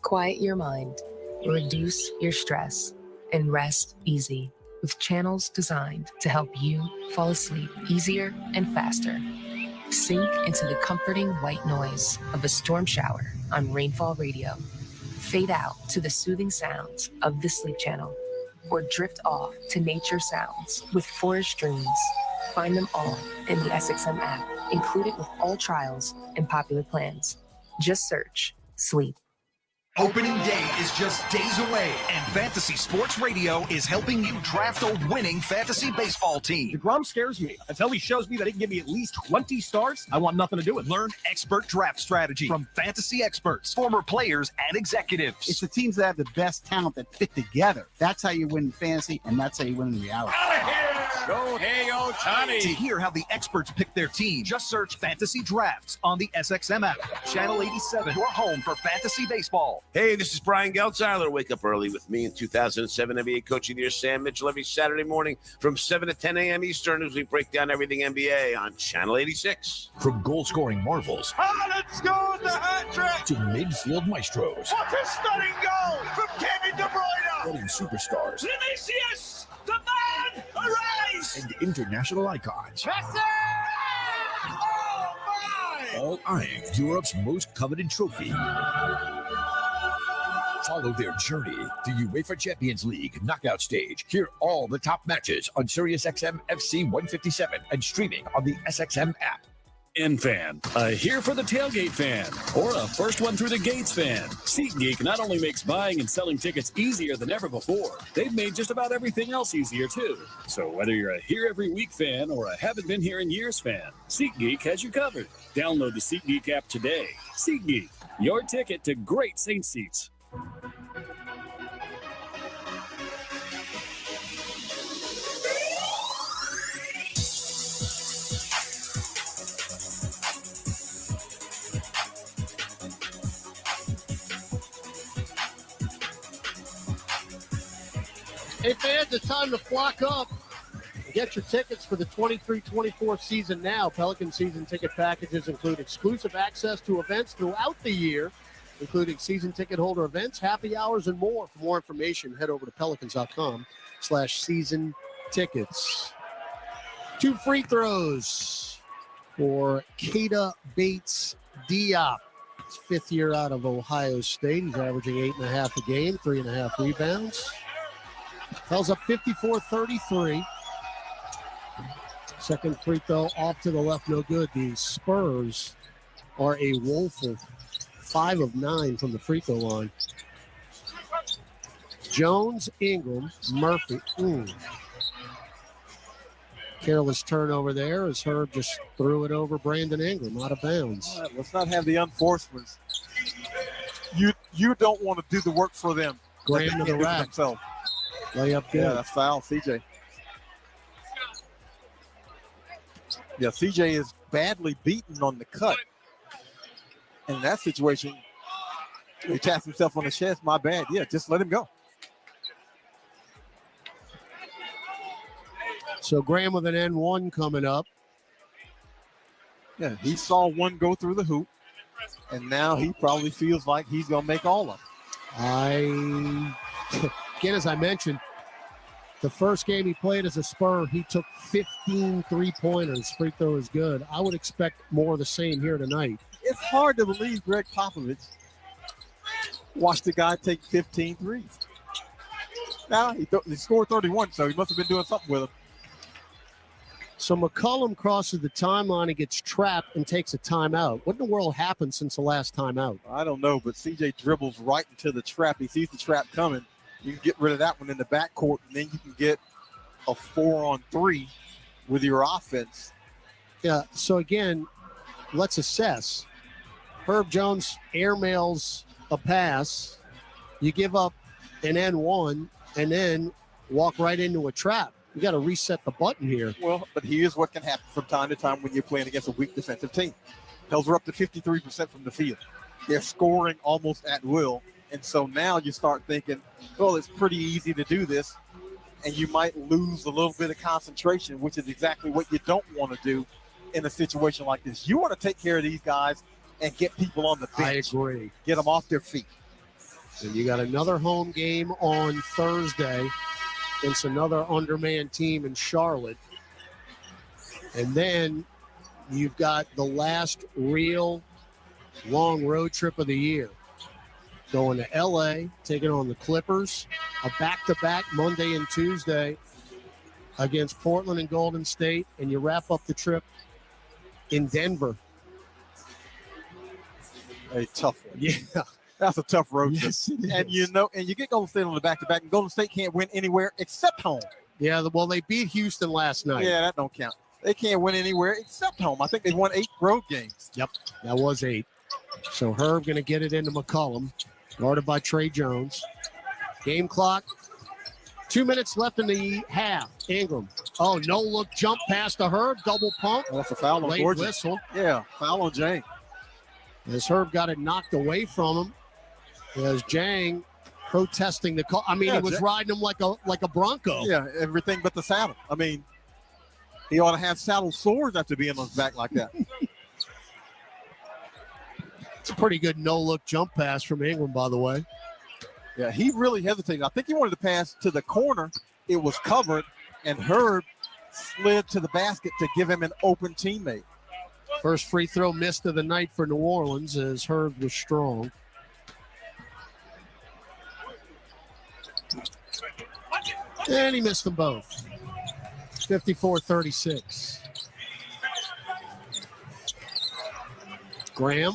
Quiet your mind, reduce your stress, and rest easy with channels designed to help you fall asleep easier and faster. Sink into the comforting white noise of a storm shower on Rainfall Radio. Fade out to the soothing sounds of the Sleep Channel, or drift off to nature sounds with Forest Dreams. Find them all in the SXM app, included with all trials and popular plans. Just search Sleep. Opening day is just days away, and Fantasy Sports Radio is helping you draft a winning fantasy baseball team. DeGrom scares me. Until he shows me that he can give me at least 20 starts, I want nothing to do with it. Learn expert draft strategy from fantasy experts, former players, and executives. It's the teams that have the best talent that fit together. That's how you win in fantasy, and that's how you win in reality. Go, hey, Ohtani. To hear how the experts pick their team, just search Fantasy Drafts on the SXM app. Channel 87, your home for fantasy baseball. Hey, this is Brian Geltzeiler. Wake up early with me in 2007 NBA Coach of the Year, Sam Mitchell, every Saturday morning from 7 to 10 a.m. Eastern as we break down everything NBA on Channel 86. From goal-scoring marvels Haaland scores the hat trick. to midfield maestros, What a stunning goal from Kevin De Bruyne. budding superstars, Vinicius, the man, arise. and international icons, Messi! Oh, my! all eyeing Europe's most coveted trophy. Follow their journey to UEFA Champions League knockout stage. Hear all the top matches on SiriusXM FC 157 and streaming on the SXM app. Fan, a here for the tailgate fan, or a first one through the gates fan. SeatGeek not only makes buying and selling tickets easier than ever before, they've made just about everything else easier too. So whether you're a here every week fan or a haven't been here in years fan, SeatGeek has you covered. Download the SeatGeek app today. SeatGeek, your ticket to great Saints seats. Hey fans, it's time to flock up and get your tickets for the 23-24 season now. Pelican season ticket packages include exclusive access to events throughout the year, including season ticket holder events, happy hours, and more. For more information, head over to pelicans.com/season tickets. 2 free throws for Keita Bates Diop. His 5th year out of Ohio State. He's averaging 8.5 a game, 3.5 rebounds. Tells up 54-33. Second free throw off to the left, no good. The Spurs are a woeful 5 of 9 from the free throw line. Jones, Ingram, Murphy. Careless turnover there as Herb just threw it over Brandon Ingram out of bounds. All right, let's not have the unforcements. You don't want to do the work for them. Graham to the rack. Layup good. Yeah, that's foul, CJ. Yeah, CJ is badly beaten on the cut. In that situation, he taps himself on the chest. My bad. Yeah, just let him go. So Graham with an N1 coming up. Yeah, he saw one go through the hoop, and now he probably feels like he's going to make all of them. Again, as I mentioned, the first game he played as a Spur, he took 15 three-pointers. Free throw is good. I would expect more of the same here tonight. It's hard to believe Greg Popovich watched the guy take 15 threes. Now, he scored 31, so he must have been doing something with him. So McCollum crosses the timeline and gets trapped and takes a timeout. What in the world happened since the last timeout? I don't know, but CJ dribbles right into the trap. He sees the trap coming. You can get rid of that one in the backcourt, and then you can get a 4-on-3 with your offense. Yeah, so again, let's assess. Herb Jones airmails a pass. You give up an N1 and then walk right into a trap. You got to reset the button here. Well, but here's what can happen from time to time when you're playing against a weak defensive team. Hells are up to 53% from the field. They're scoring almost at will. And so now you start thinking, well, it's pretty easy to do this. And you might lose a little bit of concentration, which is exactly what you don't want to do in a situation like this. You want to take care of these guys and get people on the bench. I agree. Get them off their feet. And you got another home game on Thursday against another undermanned team in Charlotte. And then you've got the last real long road trip of the year. Going to L.A., taking on the Clippers, a back-to-back Monday and Tuesday against Portland and Golden State, and you wrap up the trip in Denver. A tough one. Yeah. That's a tough road trip. Yes, it and is. you get Golden State on the back-to-back, and Golden State can't win anywhere except home. Yeah, well, they beat Houston last night. Yeah, that don't count. They can't win anywhere except home. I think they won 8 road games. Yep, that was 8. So Herb going to get it into McCollum, guarded by Trey Jones. Game clock 2 minutes left in the half. Ingram. Oh, no look jump pass to Herb. Double pump. That's a foul on Late Georgia. whistle. Yeah, foul on Jang. As Herb got it knocked away from him. As Jang protesting the call. I mean, he was riding him like a Bronco. Yeah, everything but the saddle. I mean, he ought to have saddle sores after being on his back like that. It's a pretty good no-look jump pass from Ingram, by the way. Yeah, he really hesitated. I think he wanted to pass to the corner. It was covered, and Herb slid to the basket to give him an open teammate. First free throw missed of the night for New Orleans as Herb was strong. And he missed them both. 54-36. Graham,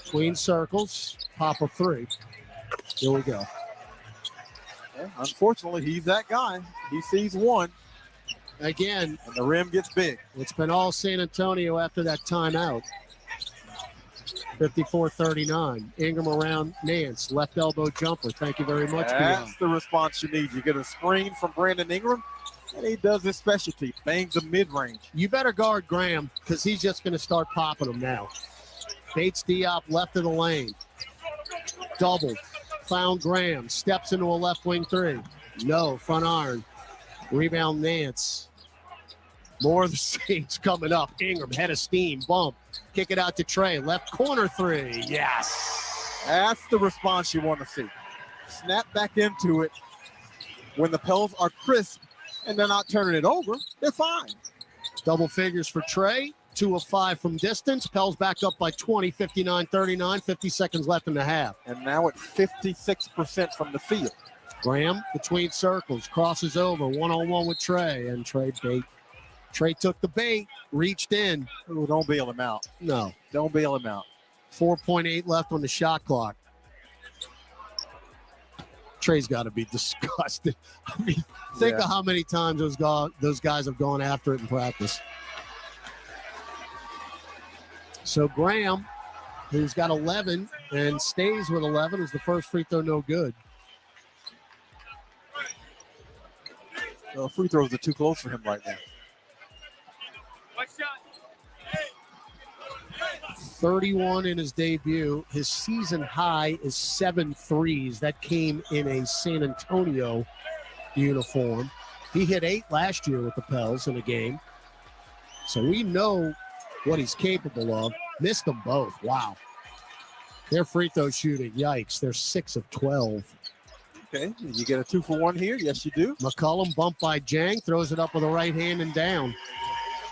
between circles, pop a three. Here we go. Yeah, unfortunately, he's that guy. He sees one. Again. And the rim gets big. It's been all San Antonio after that timeout. 54-39. Ingram around Nance. Left elbow jumper. Thank you very much. That's the response you need. You get a screen from Brandon Ingram, and he does his specialty. Bangs the mid-range. You better guard Graham because he's just going to start popping them now. Bates Diop left of the lane. Doubled. Found Graham. Steps into a left wing three. No. Front iron. Rebound Nance. More of the Saints coming up. Ingram, head of steam, bump. Kick it out to Trey. Left corner three. Yes. That's the response you want to see. Snap back into it when the Pels are crisp and they're not turning it over. They're fine. Double figures for Trey. 2 of 5 from distance. Pels back up by 20, 59-39. 50 seconds left in the half. And now at 56% from the field. Graham between circles. Crosses over. One-on-one with Trey. And Trey bait. Trey took the bait, reached in. Ooh, don't bail him out. No. Don't bail him out. 4.8 left on the shot clock. Trey's got to be disgusted. I mean, think of how many times those guys have gone after it in practice. So Graham, who's got 11 and stays with 11, is the first free throw no good. Well, free throws are too close for him right now. 31 in his debut. His season high is 7 threes. That came in a San Antonio uniform. He hit 8 last year with the Pels in a game. So we know what he's capable of. Missed them both. Wow. Their free throw shooting, yikes. They're 6 of 12. Okay, you get a 2-for-1 here. Yes, you do. McCollum bumped by Jang, throws it up with the right hand and down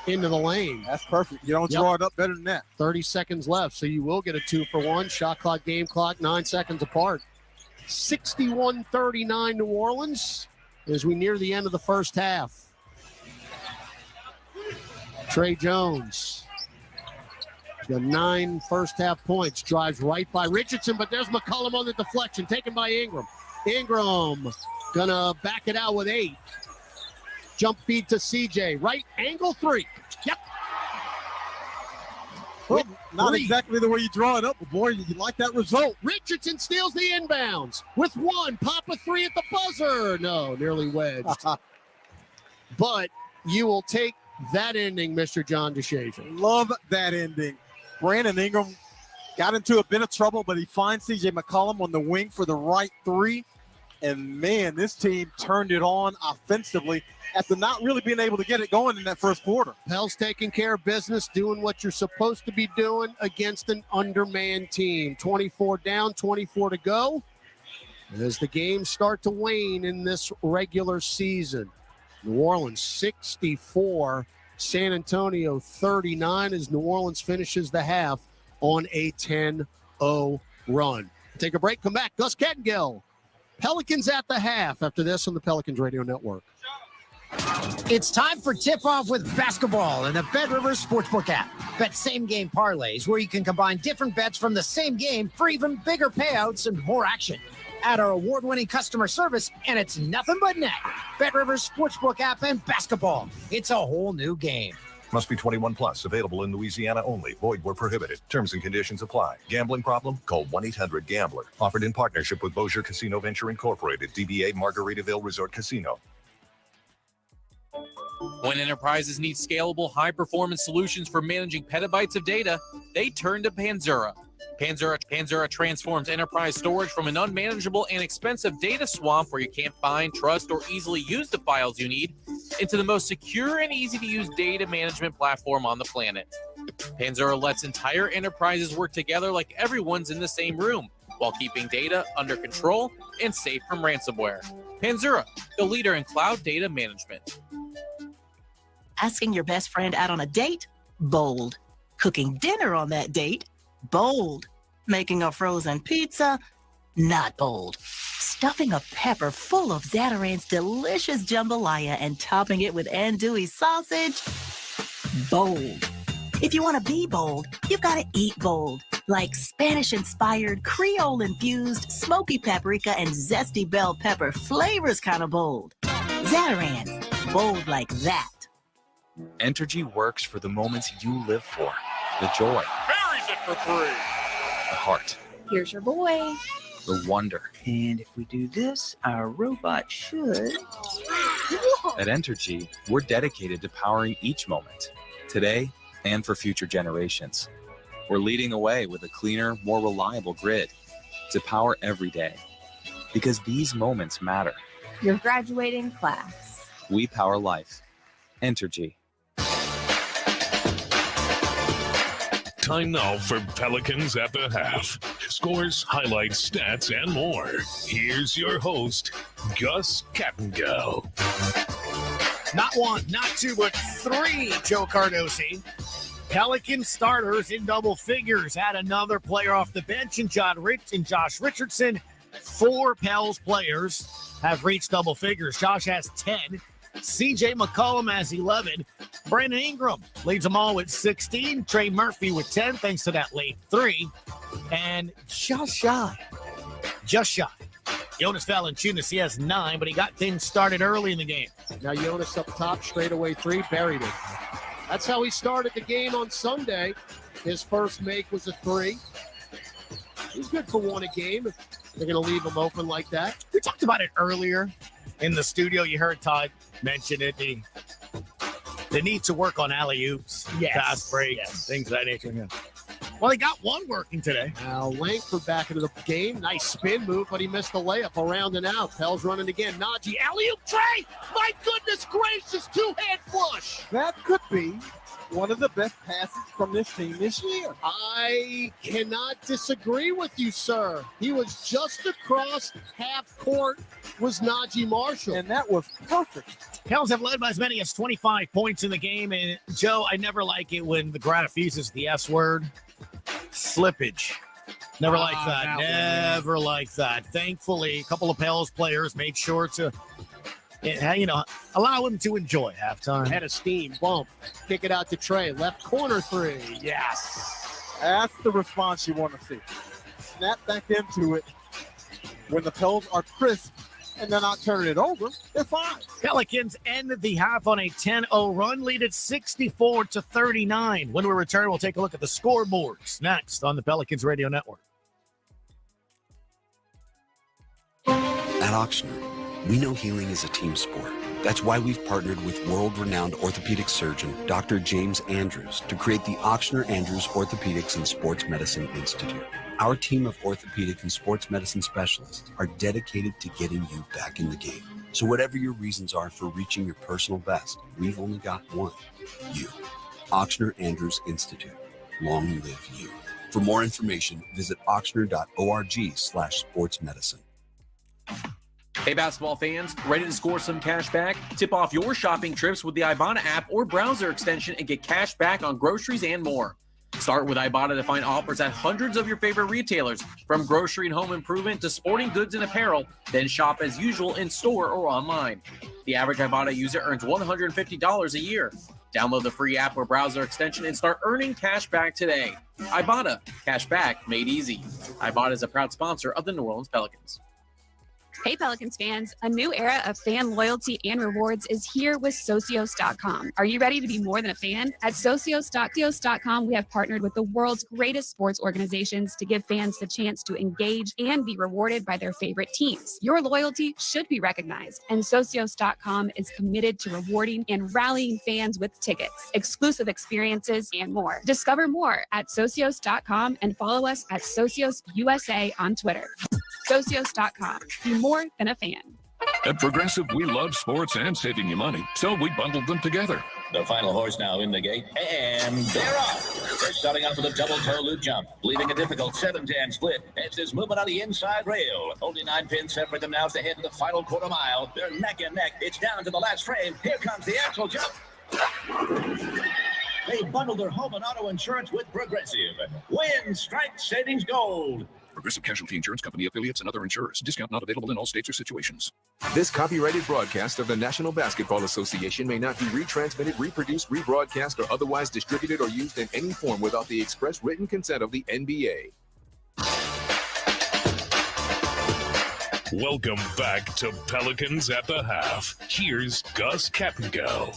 into the lane. That's perfect. You don't draw it up better than that. 30 seconds left, so you will get a 2-for-1. Shot clock, game clock, 9 seconds apart. 61-39 New Orleans as we near the end of the first half. Trey Jones. He's got 9 first half points. Drives right by Richardson, but there's McCollum on the deflection, taken by Ingram. Ingram gonna back it out with 8. Jump feed to CJ. Right angle 3. Yep. Well, not exactly the way you draw it up, but boy, you like that result. Richardson steals the inbounds with 1. Pop a 3 at the buzzer. No, nearly wedged. But you will take that ending, Mr. John DeShazier. Love that ending. Brandon Ingram got into a bit of trouble, but he finds CJ McCollum on the wing for the right 3. And, man, this team turned it on offensively after not really being able to get it going in that first quarter. Pels taking care of business, doing what you're supposed to be doing against an undermanned team. 24 down, 24 to go. As the games start to wane in this regular season. New Orleans 64, San Antonio 39 as New Orleans finishes the half on a 10-0 run. Take a break, come back. Gus Kettengill. Pelicans at the half after this on the Pelicans Radio Network. It's time for tip-off with basketball in the BetRivers Sportsbook app. Bet same-game parlays where you can combine different bets from the same game for even bigger payouts and more action. Add our award-winning customer service, and it's nothing but net. BetRivers Sportsbook app and basketball. It's a whole new game. Must be 21 plus. Available in Louisiana only. Void where prohibited. Terms and conditions apply. Gambling problem? Call 1-800-GAMBLER. Offered in partnership with Bossier Casino Venture Incorporated. DBA Margaritaville Resort Casino. When enterprises need scalable, high-performance solutions for managing petabytes of data, they turn to Panzura. Panzura transforms enterprise storage from an unmanageable and expensive data swamp where you can't find, trust, or easily use the files you need into the most secure and easy-to-use data management platform on the planet. Panzura lets entire enterprises work together like everyone's in the same room while keeping data under control and safe from ransomware. Panzura, the leader in cloud data management. Asking your best friend out on a date? Bold. Cooking dinner on that date? Bold. Making a frozen pizza? Not bold. Stuffing a pepper full of Zatarain's delicious jambalaya and topping it with andouille sausage? Bold. If you want to be bold, you've got to eat bold. Like Spanish-inspired, Creole-infused, smoky paprika and zesty bell pepper flavors kind of bold. Zatarain's. Bold like that. Entergy works for the moments you live for. The joy. Berries it for free. The heart. Here's your boy. The wonder. And if we do this, our robot should. At Entergy, we're dedicated to powering each moment, today and for future generations. We're leading the way with a cleaner, more reliable grid to power every day. Because these moments matter. Your graduating class. We power life. Entergy. Time now for Pelicans at the half. Scores, highlights, stats, and more. Here's your host, Gus Kattengell. Not one, not two, but three, Joe Cardosi. Pelican starters in double figures. Had another player off the bench in Josh Richardson. 4 Pels players have reached double figures. Josh has 10. CJ McCollum has 11. Brandon Ingram leads them all with 16. Trey Murphy with 10, thanks to that late 3. And just shy. Jonas Valanciunas, he has 9, but he got things started early in the game. Now Jonas up top, straightaway 3, buried it. That's how he started the game on Sunday. His first make was a 3. He's good for 1 a game if they're going to leave him open like that. We talked about it earlier in the studio. You heard Todd mention it. They need to work on alley-oops, fast breaks, things of that nature. Yeah. Well, they got one working today. Now Langford back into the game. Nice spin move, but he missed the layup around and out. Pels running again. Najee, alley-oop, Trey! My goodness gracious, 2-hand flush! That could be one of the best passes from this team this year. I cannot disagree with you, sir. He was just across half court was Najee Marshall. And that was perfect. Pels have led by as many as 25 points in the game. And, Joe, I never like it when the graph uses the S word. Slippage. Never like that. Never like that. Thankfully, a couple of Pels players made sure to allow him to enjoy halftime. Head of steam, bump, kick it out to Trey. Left corner 3. Yes. That's the response you want to see. Snap back into it. When the Pels are crisp and they're not turning it over, they're fine. Pelicans end the half on a 10-0 run, lead at 64-39. When we return, we'll take a look at the scoreboards next on the Pelicans Radio Network. At Ochsner, we know healing is a team sport. That's why we've partnered with world-renowned orthopedic surgeon Dr. James Andrews to create the Ochsner Andrews Orthopedics and Sports Medicine Institute. Our team of orthopedic and sports medicine specialists are dedicated to getting you back in the game. So whatever your reasons are for reaching your personal best, we've only got one: you. Ochsner Andrews Institute. Long live you. For more information, visit ochsner.org/sportsmedicine. Hey, basketball fans, ready to score some cash back? Tip off your shopping trips with the Ibotta app or browser extension and get cash back on groceries and more. Start with Ibotta to find offers at hundreds of your favorite retailers, from grocery and home improvement to sporting goods and apparel, then shop as usual in store or online. The average Ibotta user earns $150 a year. Download the free app or browser extension and start earning cash back today. Ibotta, cash back made easy. Ibotta is a proud sponsor of the New Orleans Pelicans. Hey, Pelicans fans, a new era of fan loyalty and rewards is here with Socios.com. Are you ready to be more than a fan? At Socios.com, we have partnered with the world's greatest sports organizations to give fans the chance to engage and be rewarded by their favorite teams. Your loyalty should be recognized, and Socios.com is committed to rewarding and rallying fans with tickets, exclusive experiences, and more. Discover more at Socios.com and follow us at Socios USA on Twitter. Socios.com. Be more than a fan. At Progressive, we love sports and saving you money, so we bundled them together. The final horse now in the gate, and they're off. They're starting off with a double toe loop jump, leaving a difficult 7-10 split. It's this movement on the inside rail. Only 9 pins separate them now as they head to the final quarter mile. They're neck and neck. It's down to the last frame. Here comes the axle jump. They bundled their home and auto insurance with Progressive. Win, strike, savings, gold. Progressive Casualty Insurance Company, affiliates, and other insurers. Discount not available in all states or situations. This copyrighted broadcast of the National Basketball Association may not be retransmitted, reproduced, rebroadcast, or otherwise distributed or used in any form without the express written consent of the NBA. Welcome back to Pelicans at the Half. Here's Gus Capingo.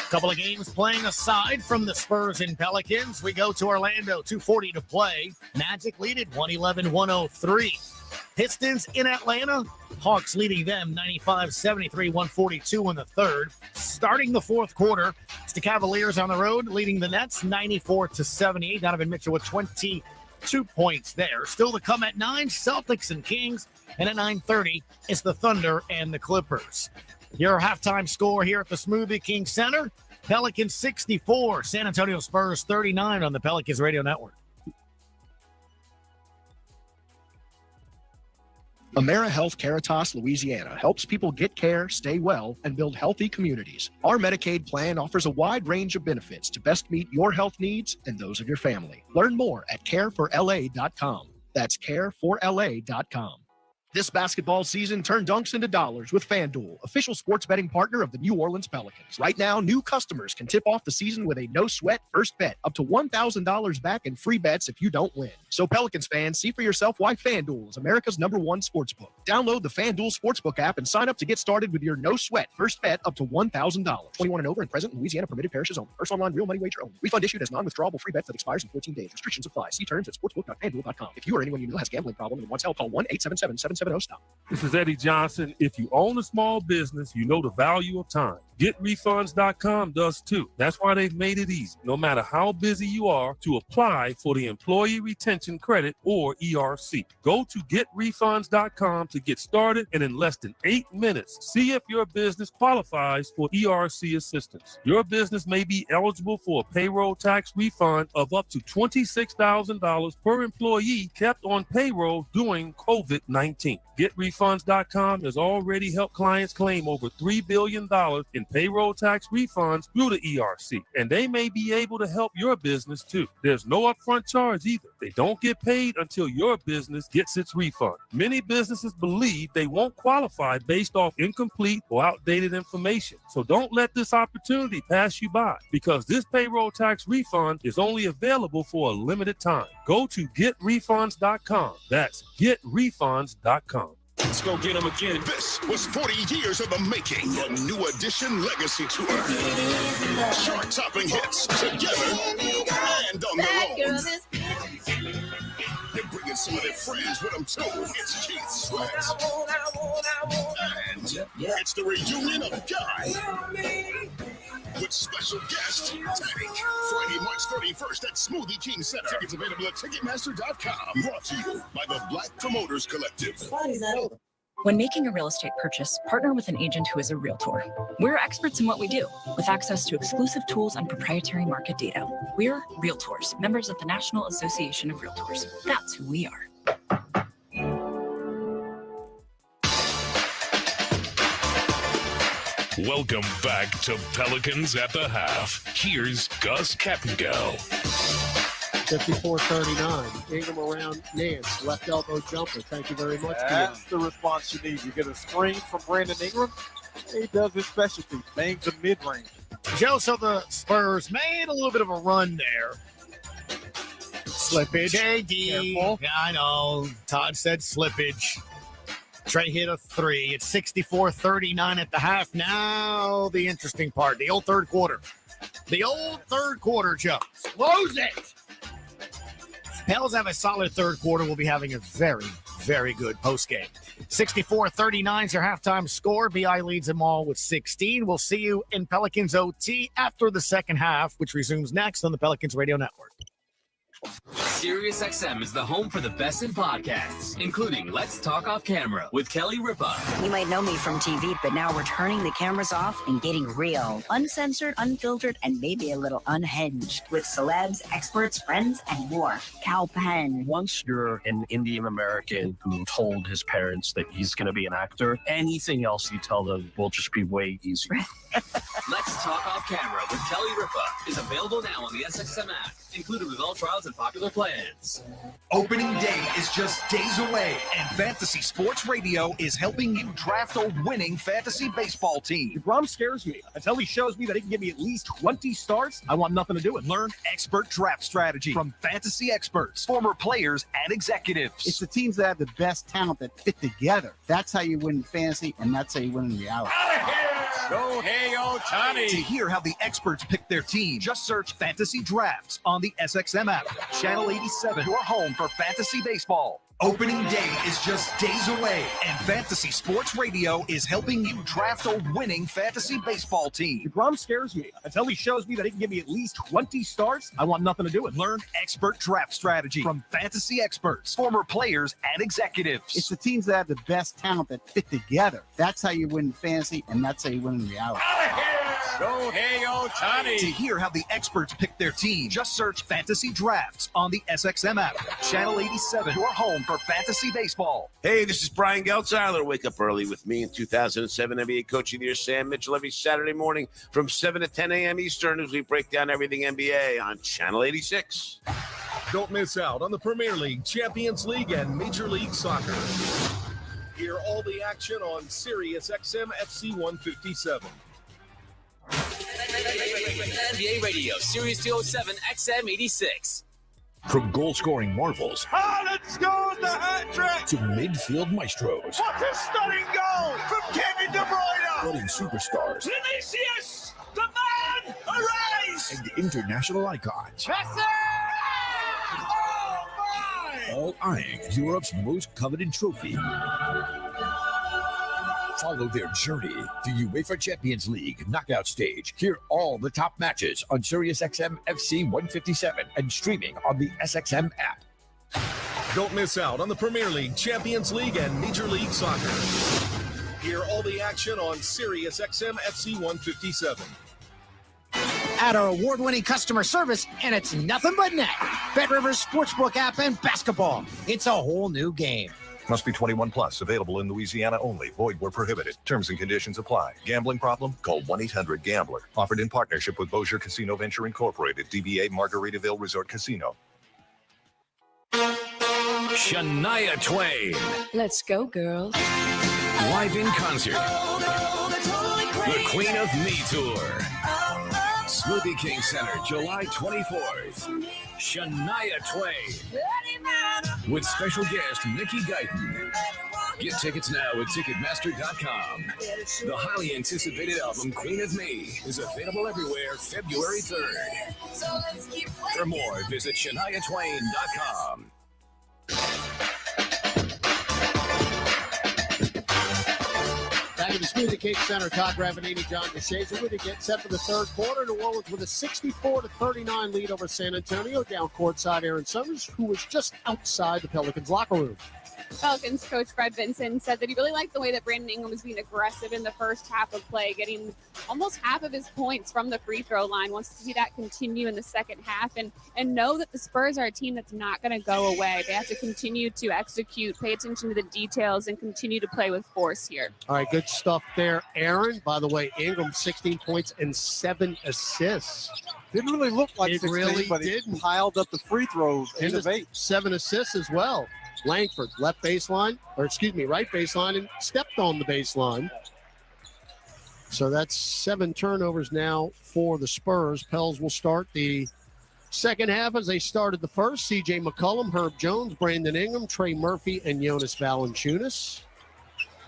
Couple of games playing aside from the Spurs and Pelicans. We go to Orlando, 2:40 to play. Magic lead it 111-103. Pistons in Atlanta. Hawks leading them 95-73, 142 in the third. Starting the fourth quarter, it's the Cavaliers on the road leading the Nets 94-78. Donovan Mitchell with 22 points there. Still to come at 9, Celtics and Kings. And at 9:30, it's the Thunder and the Clippers. Your halftime score here at the Smoothie King Center. Pelicans 64, San Antonio Spurs 39 on the Pelicans Radio Network. AmeriHealth Caritas Louisiana helps people get care, stay well, and build healthy communities. Our Medicaid plan offers a wide range of benefits to best meet your health needs and those of your family. Learn more at careforla.com. That's careforla.com. This basketball season, turn dunks into dollars with FanDuel, official sports betting partner of the New Orleans Pelicans. Right now, new customers can tip off the season with a no-sweat first bet, up to $1,000 back in free bets if you don't win. So Pelicans fans, see for yourself why FanDuel is America's #1 sportsbook. Download the FanDuel Sportsbook app and sign up to get started with your no-sweat first bet up to $1,000. 21 and over and present in Louisiana, permitted parishes only. First online real money wager only. Refund issued as non-withdrawable free bet that expires in 14 days. Restrictions apply. See terms at sportsbook.fanduel.com. If you or anyone you know has a gambling problem and wants help, call 1-877-770-STOP. This is Eddie Johnson. If you own a small business, you know the value of time. GetRefunds.com does too. That's why they've made it easy, no matter how busy you are, to apply for the Employee Retention Credit or ERC. Go to GetRefunds.com to get started, and in less than 8 minutes, see if your business qualifies for ERC assistance. Your business may be eligible for a payroll tax refund of up to $26,000 per employee kept on payroll during COVID-19. GetRefunds.com has already helped clients claim over $3 billion in payroll tax refunds through the ERC, and they may be able to help your business too. There's no upfront charge either. They don't get paid until your business gets its refund. Many businesses believe they won't qualify based off incomplete or outdated information. So don't let this opportunity pass you by, because this payroll tax refund is only available for a limited time. Go to GetRefunds.com. That's GetRefunds.com. Let's go get him again. This was 40 years of the making. The New Edition Legacy Tour. Chart-topping hits together and on their own. They're bringing some of their friends with them too. It's Keith Sweat. And it's the reunion of Guy with special guest Tank. Friday, March 31st at Smoothie King Center. Tickets available at Ticketmaster.com. Brought to you by the Black Promoters Collective. When making a real estate purchase, partner with an agent who is a realtor. We're experts in what we do, with access to exclusive tools and proprietary market data. We're Realtors, members of the National Association of Realtors. That's who we are. Welcome back to Pelicans at the Half. Here's Gus Capingo. 54-39. Ingram around Nance. Left elbow jumper. Thank you very much. That's the response you need. You get a screen from Brandon Ingram. He does his specialty. Names the mid-range. Joe, so the Spurs made a little bit of a run there. Slippage. JD. I know. Todd said slippage. Trey hit a three. It's 64-39 at the half. Now the interesting part, the old third quarter. The old third quarter, Joe. Close it. Pels have a solid third quarter. We'll be having a very, very good postgame. 64-39 is your halftime score. BI leads them all with 16. We'll see you in Pelicans OT after the second half, which resumes next on the Pelicans Radio Network. SiriusXM is the home for the best in podcasts, including Let's Talk Off Camera with Kelly Ripa. You might know me from TV, but now we're turning the cameras off and getting real. Uncensored, unfiltered, and maybe a little unhinged. With celebs, experts, friends, and more. Cal Penn. Once you're an Indian American who told his parents that he's going to be an actor, anything else you tell them will just be way easier. Let's Talk Off Camera with Kelly Ripa is available now on the SXM app, included with all trials and popular plans. Opening day is just days away, and Fantasy Sports Radio is helping you draft a winning fantasy baseball team. DeGrom scares me. Until he shows me that he can give me at least 20 starts, I want nothing to do with it. Learn expert draft strategy from fantasy experts, former players, and executives. It's the teams that have the best talent that fit together. That's how you win fantasy, and that's how you win in reality. Go hey, Ohtani! To hear how the experts pick their team, just search Fantasy Drafts on the SXM app. Channel 87, your home for fantasy baseball. Opening day is just days away, and Fantasy Sports Radio is helping you draft a winning fantasy baseball team. DeGrom scares me. Until he shows me that he can give me at least 20 starts, I want nothing to do with it. Learn expert draft strategy from fantasy experts, former players, and executives. It's the teams that have the best talent that fit together. That's how you win fantasy, and that's how you win in reality. Go hey, Ohtani! To hear how the experts pick their team, just search Fantasy Drafts on the SXM app. Channel 87, your home for fantasy baseball. Hey, this is Brian Geltzeiler. Wake up early with me in 2007 NBA Coach of the Year, Sam Mitchell, every Saturday morning from 7 to 10 a.m. Eastern as we break down everything NBA on Channel 86. Don't miss out on the Premier League, Champions League, and Major League Soccer. Hear all the action on Sirius XM FC 157. NBA Radio, Series 207, XM 86. From goal-scoring marvels let's go with the hat trick! to midfield maestros, What a stunning goal from Kevin De Bruyne! budding superstars, Vinicius, the man, arise! and international icons, Messi! Oh, my! all eyeing Europe's most coveted trophy. Follow their journey to UEFA Champions League knockout stage. Hear all the top matches on SiriusXM FC 157 and streaming on the SXM app. Don't miss out on the Premier League, Champions League, and Major League Soccer. Hear all the action on Sirius XM FC 157. At our award-winning customer service, and it's nothing but net. BetRivers Sportsbook app and basketball. It's a whole new game. Must be 21 plus. Available in Louisiana only. Void where prohibited. Terms and conditions apply. Gambling problem? Call 1-800-GAMBLER. Offered in partnership with Bossier Casino Venture Incorporated. DBA Margaritaville Resort Casino. Shania Twain. Let's go, girls. Live in concert. The Queen of Me Tour. Smoothie King Center, July 24th. Shania Twain. With special guest Nikki Guyton. Get tickets now at Ticketmaster.com. The highly anticipated album, Queen of Me, is available everywhere February 3rd. For more, visit ShaniaTwain.com. Back at the Smoothie King Center, Todd Ravanini, John DeShazer with you. Get set for the third quarter. New Orleans with a 64-39 lead over San Antonio. Down courtside, Aaron Summers, who was just outside the Pelicans locker room. Pelicans coach Fred Vinson said that he really liked the way that Brandon Ingram was being aggressive in the first half of play, getting almost half of his points from the free throw line. Wants to see that continue in the second half and know that the Spurs are a team that's not going to go away. They have to continue to execute, pay attention to the details, and continue to play with force here. All right, good stuff there, Aaron. By the way, Ingram, 16 points and 7 assists. Didn't really look like it 16, really but didn't. He piled up the free throws, 8 of 8. 7 assists as well. Langford, right baseline, and stepped on the baseline. So that's 7 turnovers now for the Spurs. Pels will start the second half as they started the first. C.J. McCollum, Herb Jones, Brandon Ingram, Trey Murphy, and Jonas Valanciunas.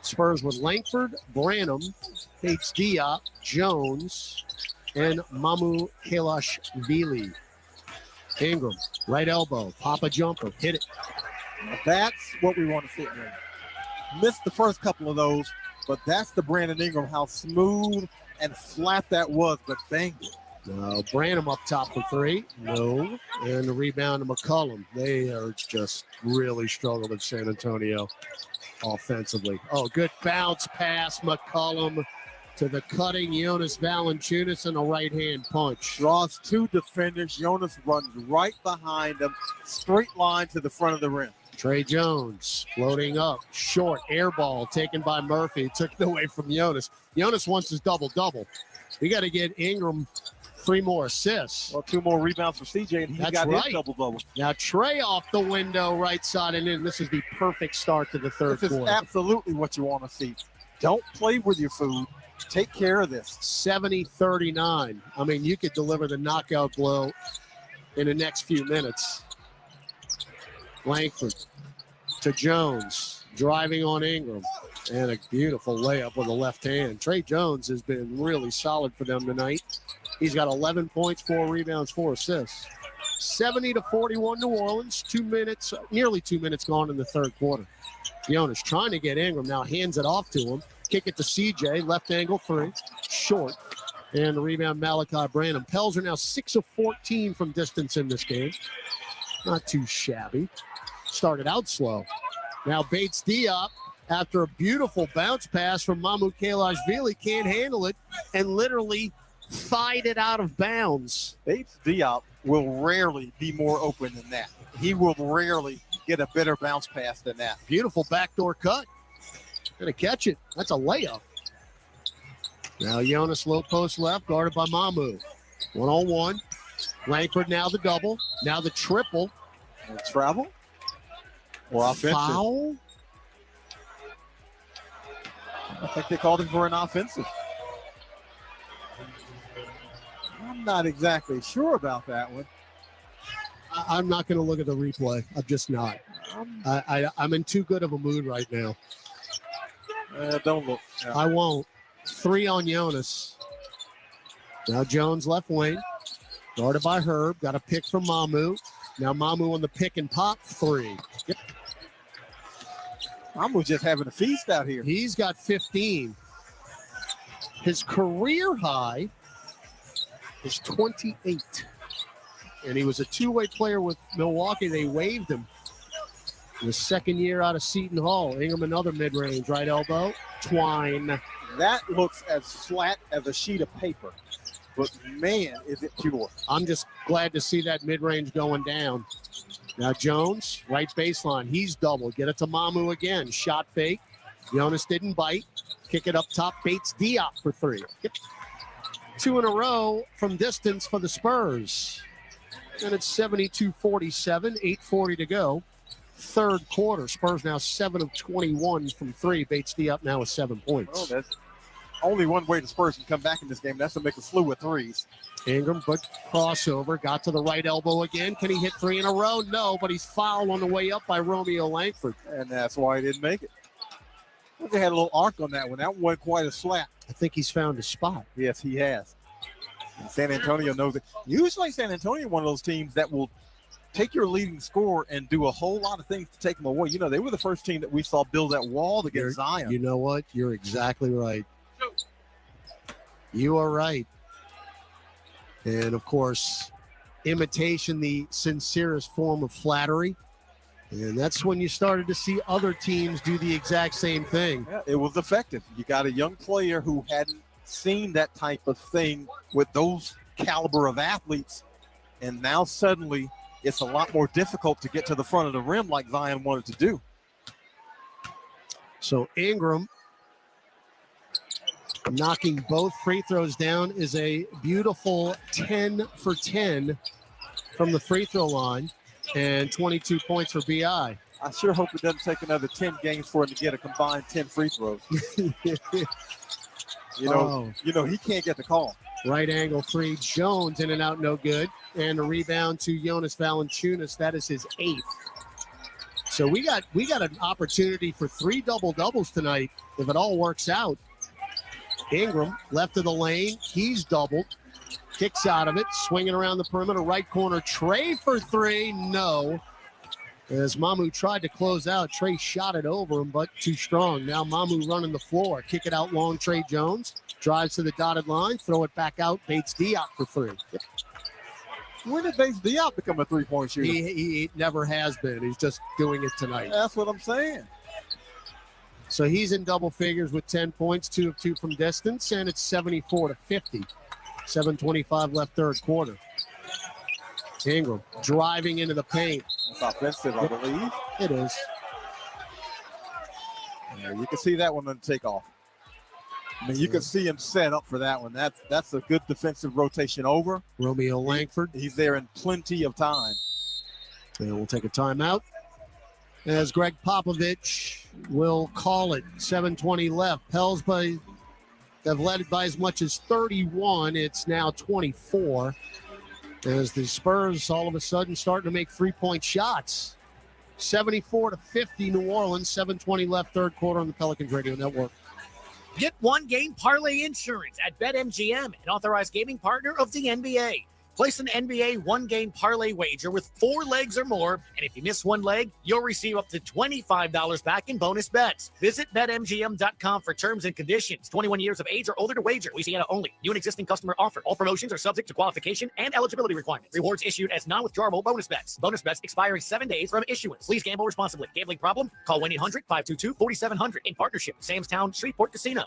Spurs with Langford, Branham, Bates Diop, Jones, and Mamu Kelashvili. Ingram, right elbow, pop a jumper, hit it. That's what we want to see. Missed the first couple of those, but that's the Brandon Ingram, how smooth and flat that was, but banged it. No, Branham up top for three. No. And the rebound to McCollum. They are just really struggling in San Antonio offensively. Oh, good bounce pass, McCollum to the cutting Jonas Valanciunas and a right-hand punch. Draws two defenders. Jonas runs right behind him, straight line to the front of the rim. Trey Jones floating up, short, air ball taken by Murphy. Took it away from Jonas. Jonas wants his double-double. We got to get Ingram 3 more assists. Well, 2 more rebounds for CJ, and he got his double-double. Now Trey off the window, right side and in. This is the perfect start to the third quarter. This is absolutely what you want to see. Don't play with your food. Take care of this. 70-39. I mean, you could deliver the knockout blow in the next few minutes. Langford to Jones, driving on Ingram, and a beautiful layup with the left hand. Trey Jones has been really solid for them tonight. He's got 11 points, 4 rebounds, 4 assists. 70-41 New Orleans. 2 minutes, nearly 2 minutes gone in the third quarter. Jonas trying to get Ingram, now hands it off to him. Kick it to CJ, left angle 3, short. And the rebound, Malachi Branham. Pels are now 6 of 14 from distance in this game. Not too shabby. Started out slow. Now Bates Diop, after a beautiful bounce pass from Mamu Kelashvili, can't handle it and literally fied it out of bounds. Bates Diop will rarely be more open than that. He will rarely get a better bounce pass than that. Beautiful backdoor cut. Gonna catch it. That's a layup. Now Jonas low post left, guarded by Mamu. 1-on-1. Langford now the double. Now the triple. And travel? Or offensive? Foul? I think they called him for an offensive. I'm not exactly sure about that one. I'm not going to look at the replay. I'm just not. I'm in too good of a mood right now. Don't look. Yeah. I won't. 3 on Jonas. Now Jones left wing. Guarded by Herb. Got a pick from Mamu. Now Mamu on the pick and pop 3. Yep. Mamu's just having a feast out here. He's got 15. His career high is 28. And he was a two-way player with Milwaukee. They waived him. His second year out of Seton Hall. Ingram another mid-range. Right elbow. Twine. That looks as flat as a sheet of paper. But, man, is it pure. I'm just glad to see that mid-range going down. Now Jones, right baseline. He's double. Get it to Mamu again. Shot fake. Jonas didn't bite. Kick it up top. Bates Diop for 3. Yep. 2 in a row from distance for the Spurs. And it's 72-47. 8:40 to go. Third quarter. Spurs now 7 of 21 from 3. Bates Diop now with 7 points. Oh, that's only one way the Spurs can come back in this game. That's to make a slew of threes. Ingram, but crossover. Got to the right elbow again. Can he hit 3 in a row? No, but he's fouled on the way up by Romeo Langford. And that's why he didn't make it. They had a little arc on that one. That one wasn't quite as flat. I think he's found a spot. Yes, he has. And San Antonio knows it. Usually San Antonio, one of those teams that will take your leading scorer and do a whole lot of things to take him away. You know, they were the first team that we saw build that wall to get Zion. You know what? You're exactly right. You are right. And, of course, imitation, the sincerest form of flattery. And that's when you started to see other teams do the exact same thing. Yeah, it was effective. You got a young player who hadn't seen that type of thing with those caliber of athletes. And now suddenly it's a lot more difficult to get to the front of the rim like Zion wanted to do. So Ingram knocking both free throws down is a beautiful 10 for 10 from the free throw line and 22 points for BI. I sure hope it doesn't take another 10 games for him to get a combined 10 free throws. You know, he can't get the call. Right angle 3. Jones in and out, no good. And a rebound to Jonas Valanciunas. That is his 8th. So we got an opportunity for 3 double-doubles tonight if it all works out. Ingram, left of the lane. He's doubled. Kicks out of it. Swinging around the perimeter. Right corner. Trey for 3. No. As Mamu tried to close out, Trey shot it over him, but too strong. Now Mamu running the floor. Kick it out long. Trey Jones drives to the dotted line. Throw it back out. Bates Diop for 3. When did Bates Diop become a three-point shooter? He never has been. He's just doing it tonight. That's what I'm saying. So he's in double figures with 10 points, 2 of 2 from distance, and it's 74-50. 7:25 left third quarter. Ingram driving into the paint. It's offensive, I believe. It is. Yeah, you can see that one on the takeoff. I mean, you can see him set up for that one. That's a good defensive rotation over. Romeo Langford. He's there in plenty of time. And we'll take a timeout as Greg Popovich will call it. 7:20 left. Pels have led it by as much as 31. It's now 24. As the Spurs all of a sudden starting to make three-point shots. 74-50 New Orleans. 7:20 left third quarter on the Pelicans Radio Network. Get one-game parlay insurance at BetMGM, an authorized gaming partner of the NBA. Place an NBA one-game parlay wager with 4 legs or more, and if you miss one leg, you'll receive up to $25 back in bonus bets. Visit BetMGM.com for terms and conditions. 21 years of age or older to wager. Louisiana only. New and existing customer offer. All promotions are subject to qualification and eligibility requirements. Rewards issued as non-withdrawable bonus bets. Bonus bets expiring 7 days from issuance. Please gamble responsibly. Gambling problem? Call 1-800-522-4700 in partnership with Sam's Shreveport Casino.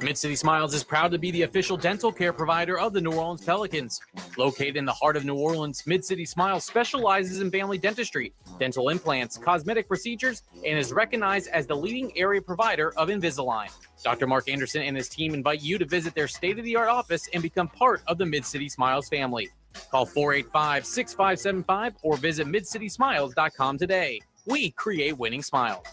Mid-City Smiles is proud to be the official dental care provider of the New Orleans Pelicans. Located in the heart of New Orleans, Mid-City Smiles specializes in family dentistry, dental implants, cosmetic procedures, and is recognized as the leading area provider of Invisalign. Dr. Mark Anderson and his team invite you to visit their state-of-the-art office and become part of the Mid-City Smiles family. Call 485-6575 or visit midcitysmiles.com today. We create winning smiles.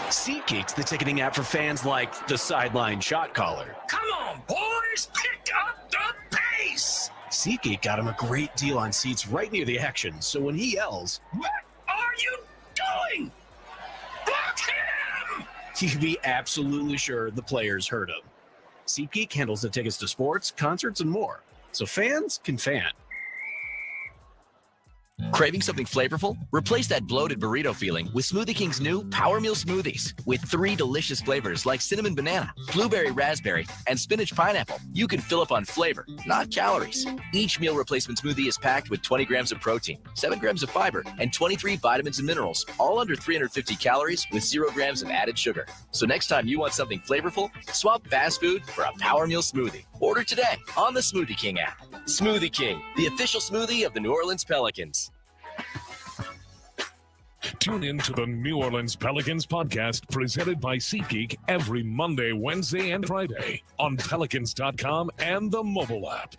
SeatGeek's the ticketing app for fans like the sideline shot caller. Come on, boys, pick up the pace! SeatGeek got him a great deal on seats right near the action, so when he yells, "What are you doing? Block him!" you can be absolutely sure the players heard him. SeatGeek handles the tickets to sports, concerts, and more, so fans can fan. Craving something flavorful? Replace that bloated burrito feeling with Smoothie King's new Power Meal Smoothies. With 3 delicious flavors like cinnamon banana, blueberry raspberry, and spinach pineapple, you can fill up on flavor, not calories. Each meal replacement smoothie is packed with 20 grams of protein, 7 grams of fiber, and 23 vitamins and minerals, all under 350 calories with 0 grams of added sugar. So next time you want something flavorful, swap fast food for a Power Meal Smoothie. Order today on the Smoothie King app. Smoothie King, the official smoothie of the New Orleans Pelicans. Tune in to the New Orleans Pelicans podcast presented by SeatGeek every Monday, Wednesday, and Friday on Pelicans.com and the mobile app.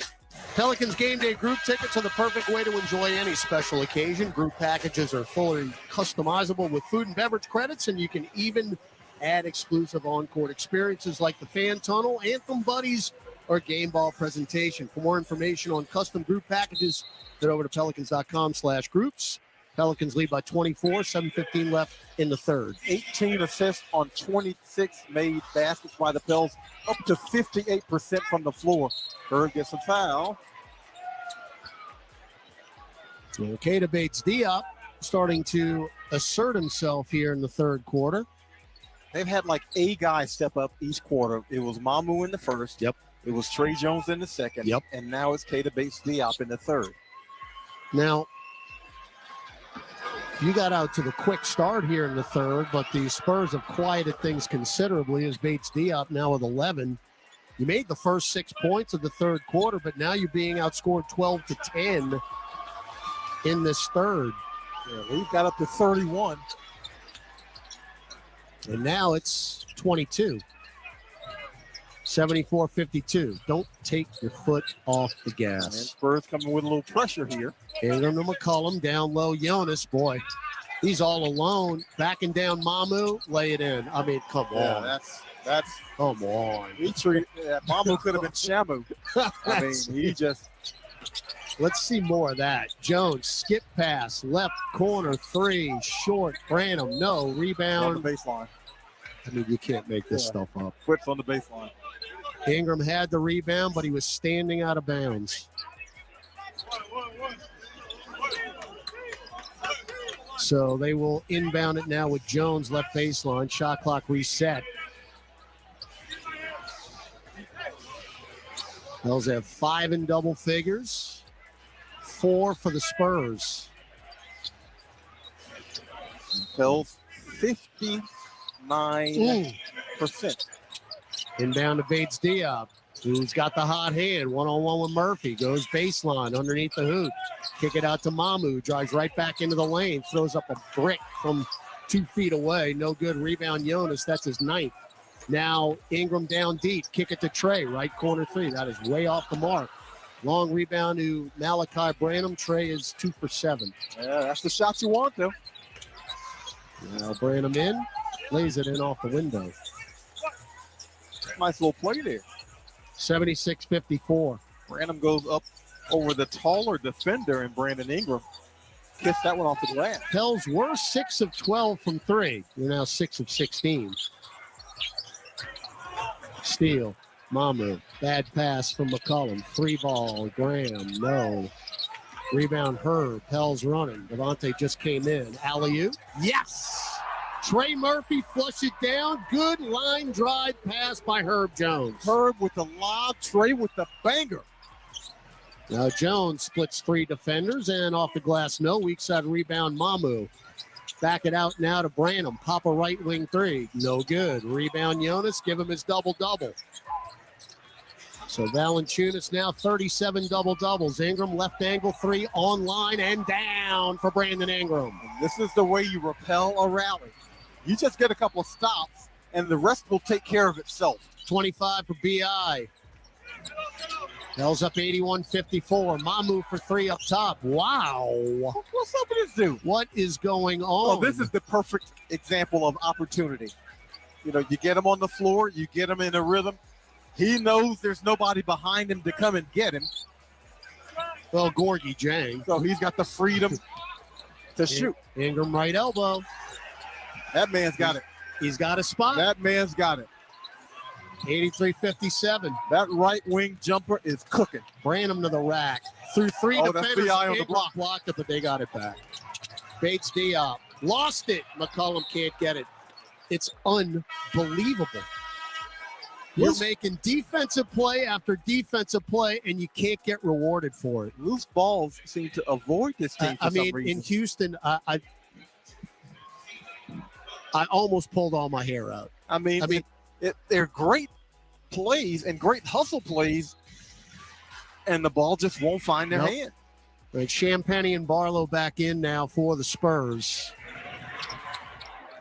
Pelicans game day group tickets are the perfect way to enjoy any special occasion. Group packages are fully customizable with food and beverage credits, and you can even add exclusive on-court experiences like the fan tunnel, anthem buddies, or game ball presentation. For more information on custom group packages, head over to pelicans.com/groups. Pelicans lead by 24, 7:15 left in the third. 18 assists on 26 made baskets by the Pels, up to 58% from the floor. Bird gets a foul. Okay, to Bates Diop starting to assert himself here in the third quarter. They've had like a guy step up each quarter. It was Mamu in the first. Yep. It was Trey Jones in the second. Yep. And now it's Keita Bates Diop in the third. Now, you got out to the quick start here in the third, but the Spurs have quieted things considerably as Bates Diop now with 11. You made the first 6 points of the third quarter, but now you're being outscored 12-10 in this third. Yeah, we've got up to 31. And now it's 22. 74-52. Don't take your foot off the gas. And Spurs coming with a little pressure here. Ingram to McCollum, down low, Jonas. Boy, He's all alone, backing down Mamu, lay it in. I mean, come on. That's come on. Mamu could have been Shamu. I mean, he just. Let's see more of that. Jones, skip pass, left corner, 3, short. Branham, no. Rebound. On the baseline. I mean, you can't make this stuff up. Flips on the baseline. Ingram had the rebound, but he was standing out of bounds. So they will inbound it now with Jones left baseline. Shot clock reset. Those have 5 in double figures. 4 for the Spurs. Bills 59%. Inbound to Bates Diop, who's got the hot hand. One-on-one with Murphy. Goes baseline underneath the hoop. Kick it out to Mamu. Drives right back into the lane. Throws up a brick from 2 feet away. No good. Rebound Jonas. That's his 9th. Now Ingram down deep. Kick it to Trey. Right corner 3. That is way off the mark. Long rebound to Malachi Branham. Trey is 2 for 7. Yeah, that's the shot you want, though. Now Branham in. Lays it in off the window. Nice little play there. 76-54. Branham goes up over the taller defender and Brandon Ingram kissed that one off the glass. Pels were 6 of 12 from 3. They're now 6 of 16. Steal. Mamu. Bad pass from McCollum. 3 ball. Graham. No. Rebound Herb. Pels running. Devontae just came in. Alley-oop. Yes! Trey Murphy flush it down. Good line drive pass by Herb Jones. Herb with the lob. Trey with the banger. Now Jones splits 3 defenders and off the glass. No. Weak side rebound Mamu. Back it out now to Branham. Pop a right wing 3. No good. Rebound Jonas. Give him his double-double. So Valanciunas now 37 double-doubles. Ingram left angle 3 online and down for Brandon Ingram. This is the way you repel a rally. You just get a couple of stops, and the rest will take care of itself. 25 for B.I. Pels up 81-54. Mamu for 3 up top. Wow. What's up with this dude? What is going on? Oh, this is the perfect example of opportunity. You know, you get him on the floor, you get him in a rhythm. He knows there's nobody behind him to come and get him. Well, Gorgie Jang. So he's got the freedom to shoot. Ingram right elbow. That man's got it. He's got a spot. That man's got it. 83-57. That right wing jumper is cooking. Branham to the rack. Through 3 defenders. That's BI on the block. Blocked it, but they got it back. Bates Diop. Lost it. McCollum can't get it. It's unbelievable. You're making defensive play after defensive play, and you can't get rewarded for it. Loose balls seem to avoid this team for some reason. In Houston, I almost pulled all my hair out. I mean, they're great plays and great hustle plays, and the ball just won't find their hand. Right, Champagny and Barlow back in now for the Spurs.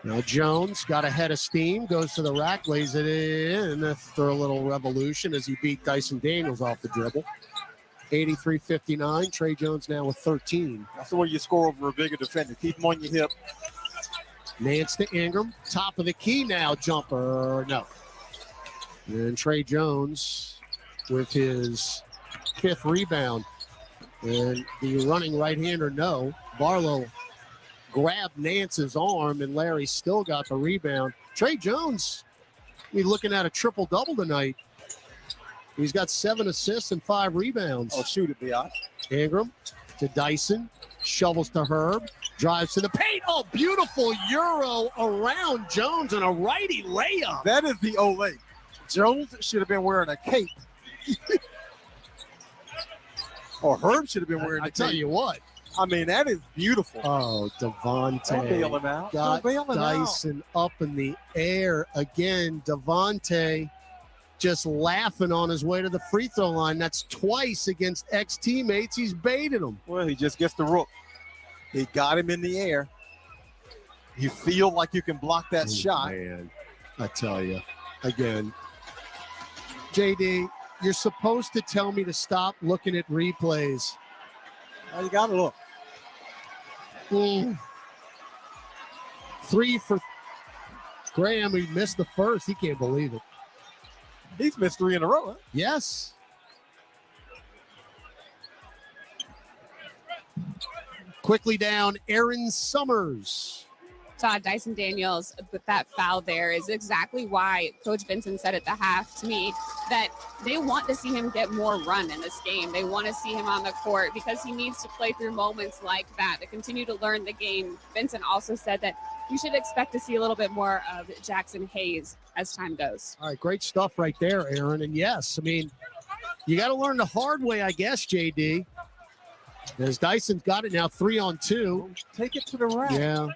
Now Jones got a head of steam, goes to the rack, lays it in after a little revolution as he beat Dyson Daniels off the dribble. 83-59. Trey Jones now with 13. That's the way you score over a bigger defender. Keep him on your hip. Nance to Ingram. Top of the key now. Jumper. No. And Trey Jones with his 5th rebound. And the running right-hander, no. Barlow grabbed Nance's arm, and Larry still got the rebound. Trey Jones, we're looking at a triple-double tonight. He's got 7 assists and 5 rebounds. Oh, shoot it, B.I. Ingram to Dyson. Shovels to Herb. Drives to the paint. Oh, beautiful Euro around Jones and a righty layup. That is the Olay. Jones should have been wearing a cape. Or Herb should have been wearing a cape. I tell you what. I mean, that is beautiful. Oh, Devontae. Don't bail him out. Got Don't bail him Dyson up in the air again. Devontae just laughing on his way to the free throw line. That's twice against ex-teammates. He's baited them. Well, he just gets the rook. He got him in the air. You feel like you can block that shot. Man, I tell you, again, JD, you're supposed to tell me to stop looking at replays. Now you got to look. 3 for Graham. He missed the first. He can't believe it. He's missed 3 in a row. Huh? Yes. Quickly down, Aaron Summers. Todd, Dyson Daniels with that foul there is exactly why Coach Vincent said at the half to me that they want to see him get more run in this game. They want to see him on the court because he needs to play through moments like that to continue to learn the game. Vincent also said that you should expect to see a little bit more of Jackson Hayes as time goes. All right, great stuff right there, Aaron. And yes, I mean, you got to learn the hard way, I guess, JD. As Dyson's got it now, 3-on-2. Take it to the rack. Yeah.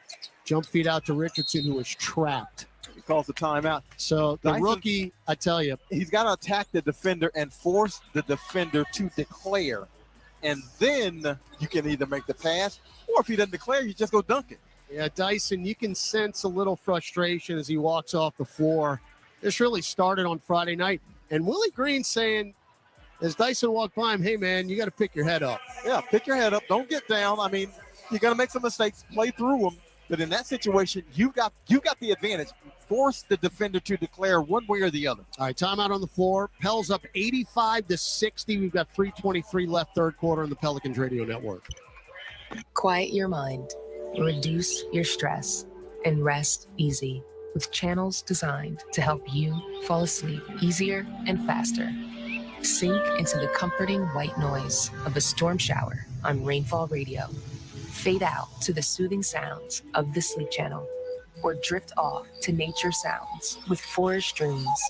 Jump feed out to Richardson, who was trapped. He calls the timeout. So the Dyson, rookie, I tell you. He's got to attack the defender and force the defender to declare. And then you can either make the pass, or if he doesn't declare, you just go dunk it. Yeah, Dyson, you can sense a little frustration as he walks off the floor. This really started on Friday night. And Willie Green saying, as Dyson walked by him, hey, man, you got to pick your head up. Yeah, pick your head up. Don't get down. I mean, you're going to make some mistakes. Play through them. But in that situation, you got the advantage. Force the defender to declare one way or the other. All right, timeout on the floor. Pels up 85-60. We've got 3:23 left, third quarter on the Pelicans Radio Network. Quiet your mind, reduce your stress, and rest easy with channels designed to help you fall asleep easier and faster. Sink into the comforting white noise of a storm shower on Rainfall Radio. Fade out to the soothing sounds of the Sleep Channel, or drift off to nature sounds with Forest Dreams.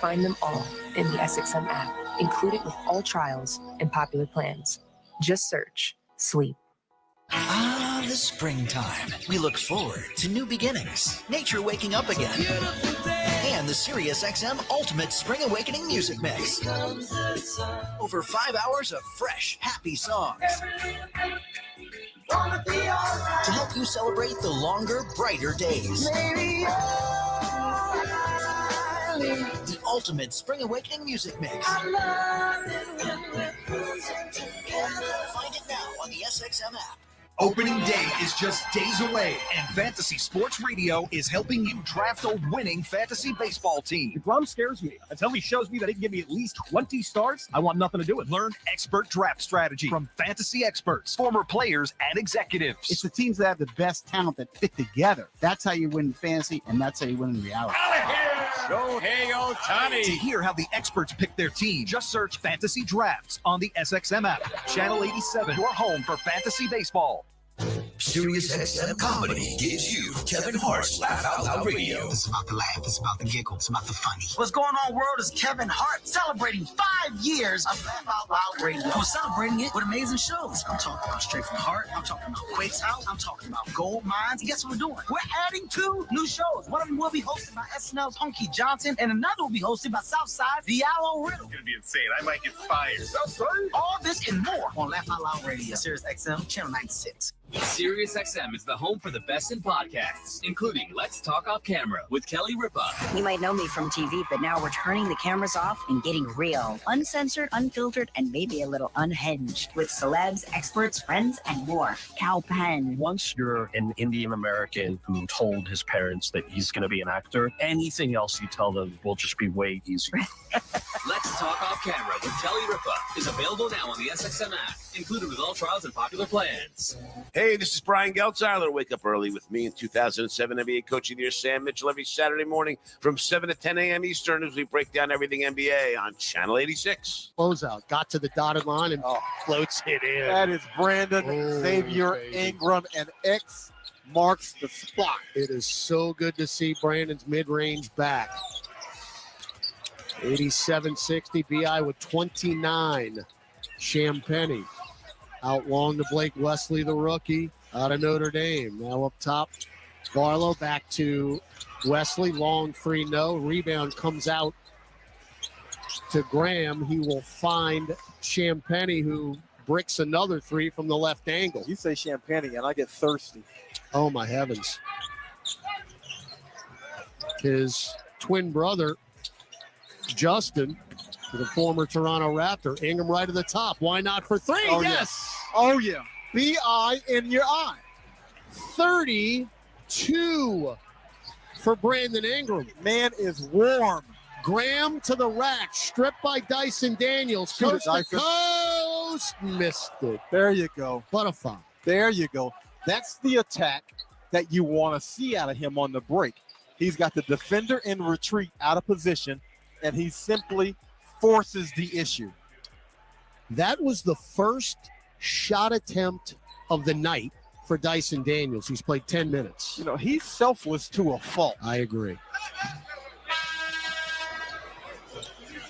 Find them all in the SXM app, included with all trials and popular plans. Just search Sleep. Ah, the springtime. We look forward to new beginnings, nature waking up again, and the SiriusXM Ultimate Spring Awakening Music Mix. Over 5 hours of fresh, happy songs to help you celebrate the longer, brighter days. The Ultimate Spring Awakening Music Mix. Find it now on the SXM app. Opening day is just days away, and Fantasy Sports Radio is helping you draft a winning fantasy baseball team. DeGrom scares me. Until he shows me that he can give me at least 20 starts, I want nothing to do with it. Learn expert draft strategy from fantasy experts, former players, and executives. It's the teams that have the best talent that fit together. That's how you win fantasy, and that's how you win in reality. Shohei Ohtani. To hear how the experts pick their team, just search Fantasy Drafts on the SXM app. Channel 87, your home for fantasy baseball. SiriusXM Comedy gives you Kevin Hart's Laugh Out Loud Radio. It's about the laugh, it's about the giggle, it's about the funny. What's going on, world, is Kevin Hart celebrating 5 years of Laugh Out Loud Radio. We're celebrating it with amazing shows. I'm talking about Straight from the Heart. I'm talking about Quake's House. I'm talking about Gold Mines. And guess what we're doing? We're adding 2 new shows. One of them will be hosted by SNL's Hunky Johnson, and another will be hosted by Southside's Diallo Riddle. It's gonna be insane. I might get fired. All this and more on Laugh Out Loud Radio. SiriusXM, Channel 96. SiriusXM is the home for the best in podcasts, including Let's Talk Off Camera with Kelly Ripa. You might know me from TV, but now we're turning the cameras off and getting real. Uncensored, unfiltered, and maybe a little unhinged. With celebs, experts, friends, and more. Cal Penn. Once you're an Indian American who told his parents that he's going to be an actor, anything else you tell them will just be way easier. Let's Talk Off Camera with Kelly Ripa is available now on the SXM app, included with all trials and popular plans. Hey, this is Brian Geltzeiler. Wake up early with me in 2007 NBA Coach of the Year Sam Mitchell every Saturday morning from 7 to 10 a.m. Eastern as we break down everything NBA on Channel 86. Closeout, got to the dotted line and floats it in. That is Brandon Xavier Ingram, and X marks the spot. It is so good to see Brandon's mid-range back. 87-60, BI with 29. Champagny out long to Blake Wesley, the rookie, out of Notre Dame. Now up top, Barlow back to Wesley. Long 3-no. Rebound comes out to Graham. He will find Champagny, who bricks another 3 from the left angle. You say Champagny, and I get thirsty. Oh, my heavens. His twin brother, Justin, the former Toronto Raptor. Ingram right at the top. Why not for 3? Oh, yes. Oh, yeah. B-I in your eye. 30 2 for Brandon Ingram. Man is warm. Graham to the rack, stripped by Dyson Daniels. Coast to coast, missed it. There you go. But a foul. There you go. That's the attack that you want to see out of him on the break. He's got the defender in retreat out of position, and he simply forces the issue. That was the first shot attempt of the night for Dyson Daniels, who's played 10 minutes. You know, he's selfless to a fault. I agree.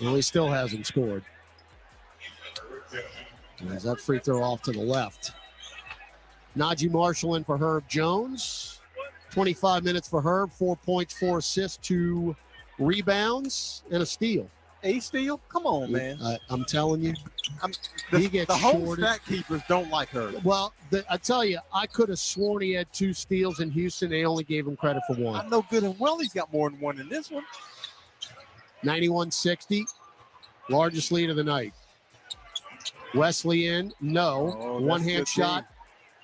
Well, he still hasn't scored. There's that free throw off to the left. Najee Marshall in for Herb Jones. 25 minutes for Herb, 4 points, 4 assists, 2 rebounds, and a steal. A steal? Come on, man. I'm telling you. He gets the home shorted. stat keepers don't like her. Well, I tell you, I could have sworn he had 2 steals in Houston. They only gave him credit for 1. I know good and well he's got more than 1 in this one. 91-60, largest lead of the night. Wesley in, no. One-hand shot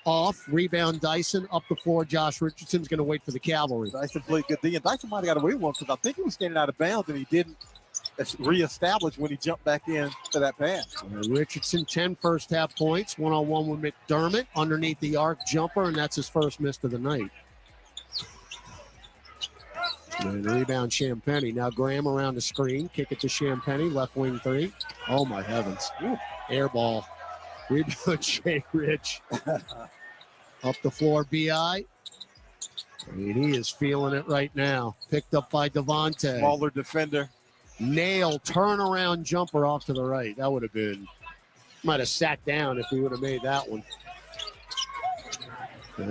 off. Rebound Dyson, up the floor. Josh Richardson's going to wait for the Cavalry. Dyson played good D, and Dyson might have got away with one because I think he was standing out of bounds, and he didn't reestablish when he jumped back in to that pass. Richardson, 10 first-half points, one-on-one with McDermott, underneath the arc jumper, and that's his first miss of the night. And rebound Champagny. Now Graham around the screen. Kick it to Champagny. Left wing 3. Oh, my heavens. Ooh. Air ball. Rebound Jay Rich. Up the floor, B.I. And he is feeling it right now. Picked up by Devontae. Smaller defender. Nail turnaround jumper off to the right. That would have been, might have sat down if we would have made that one.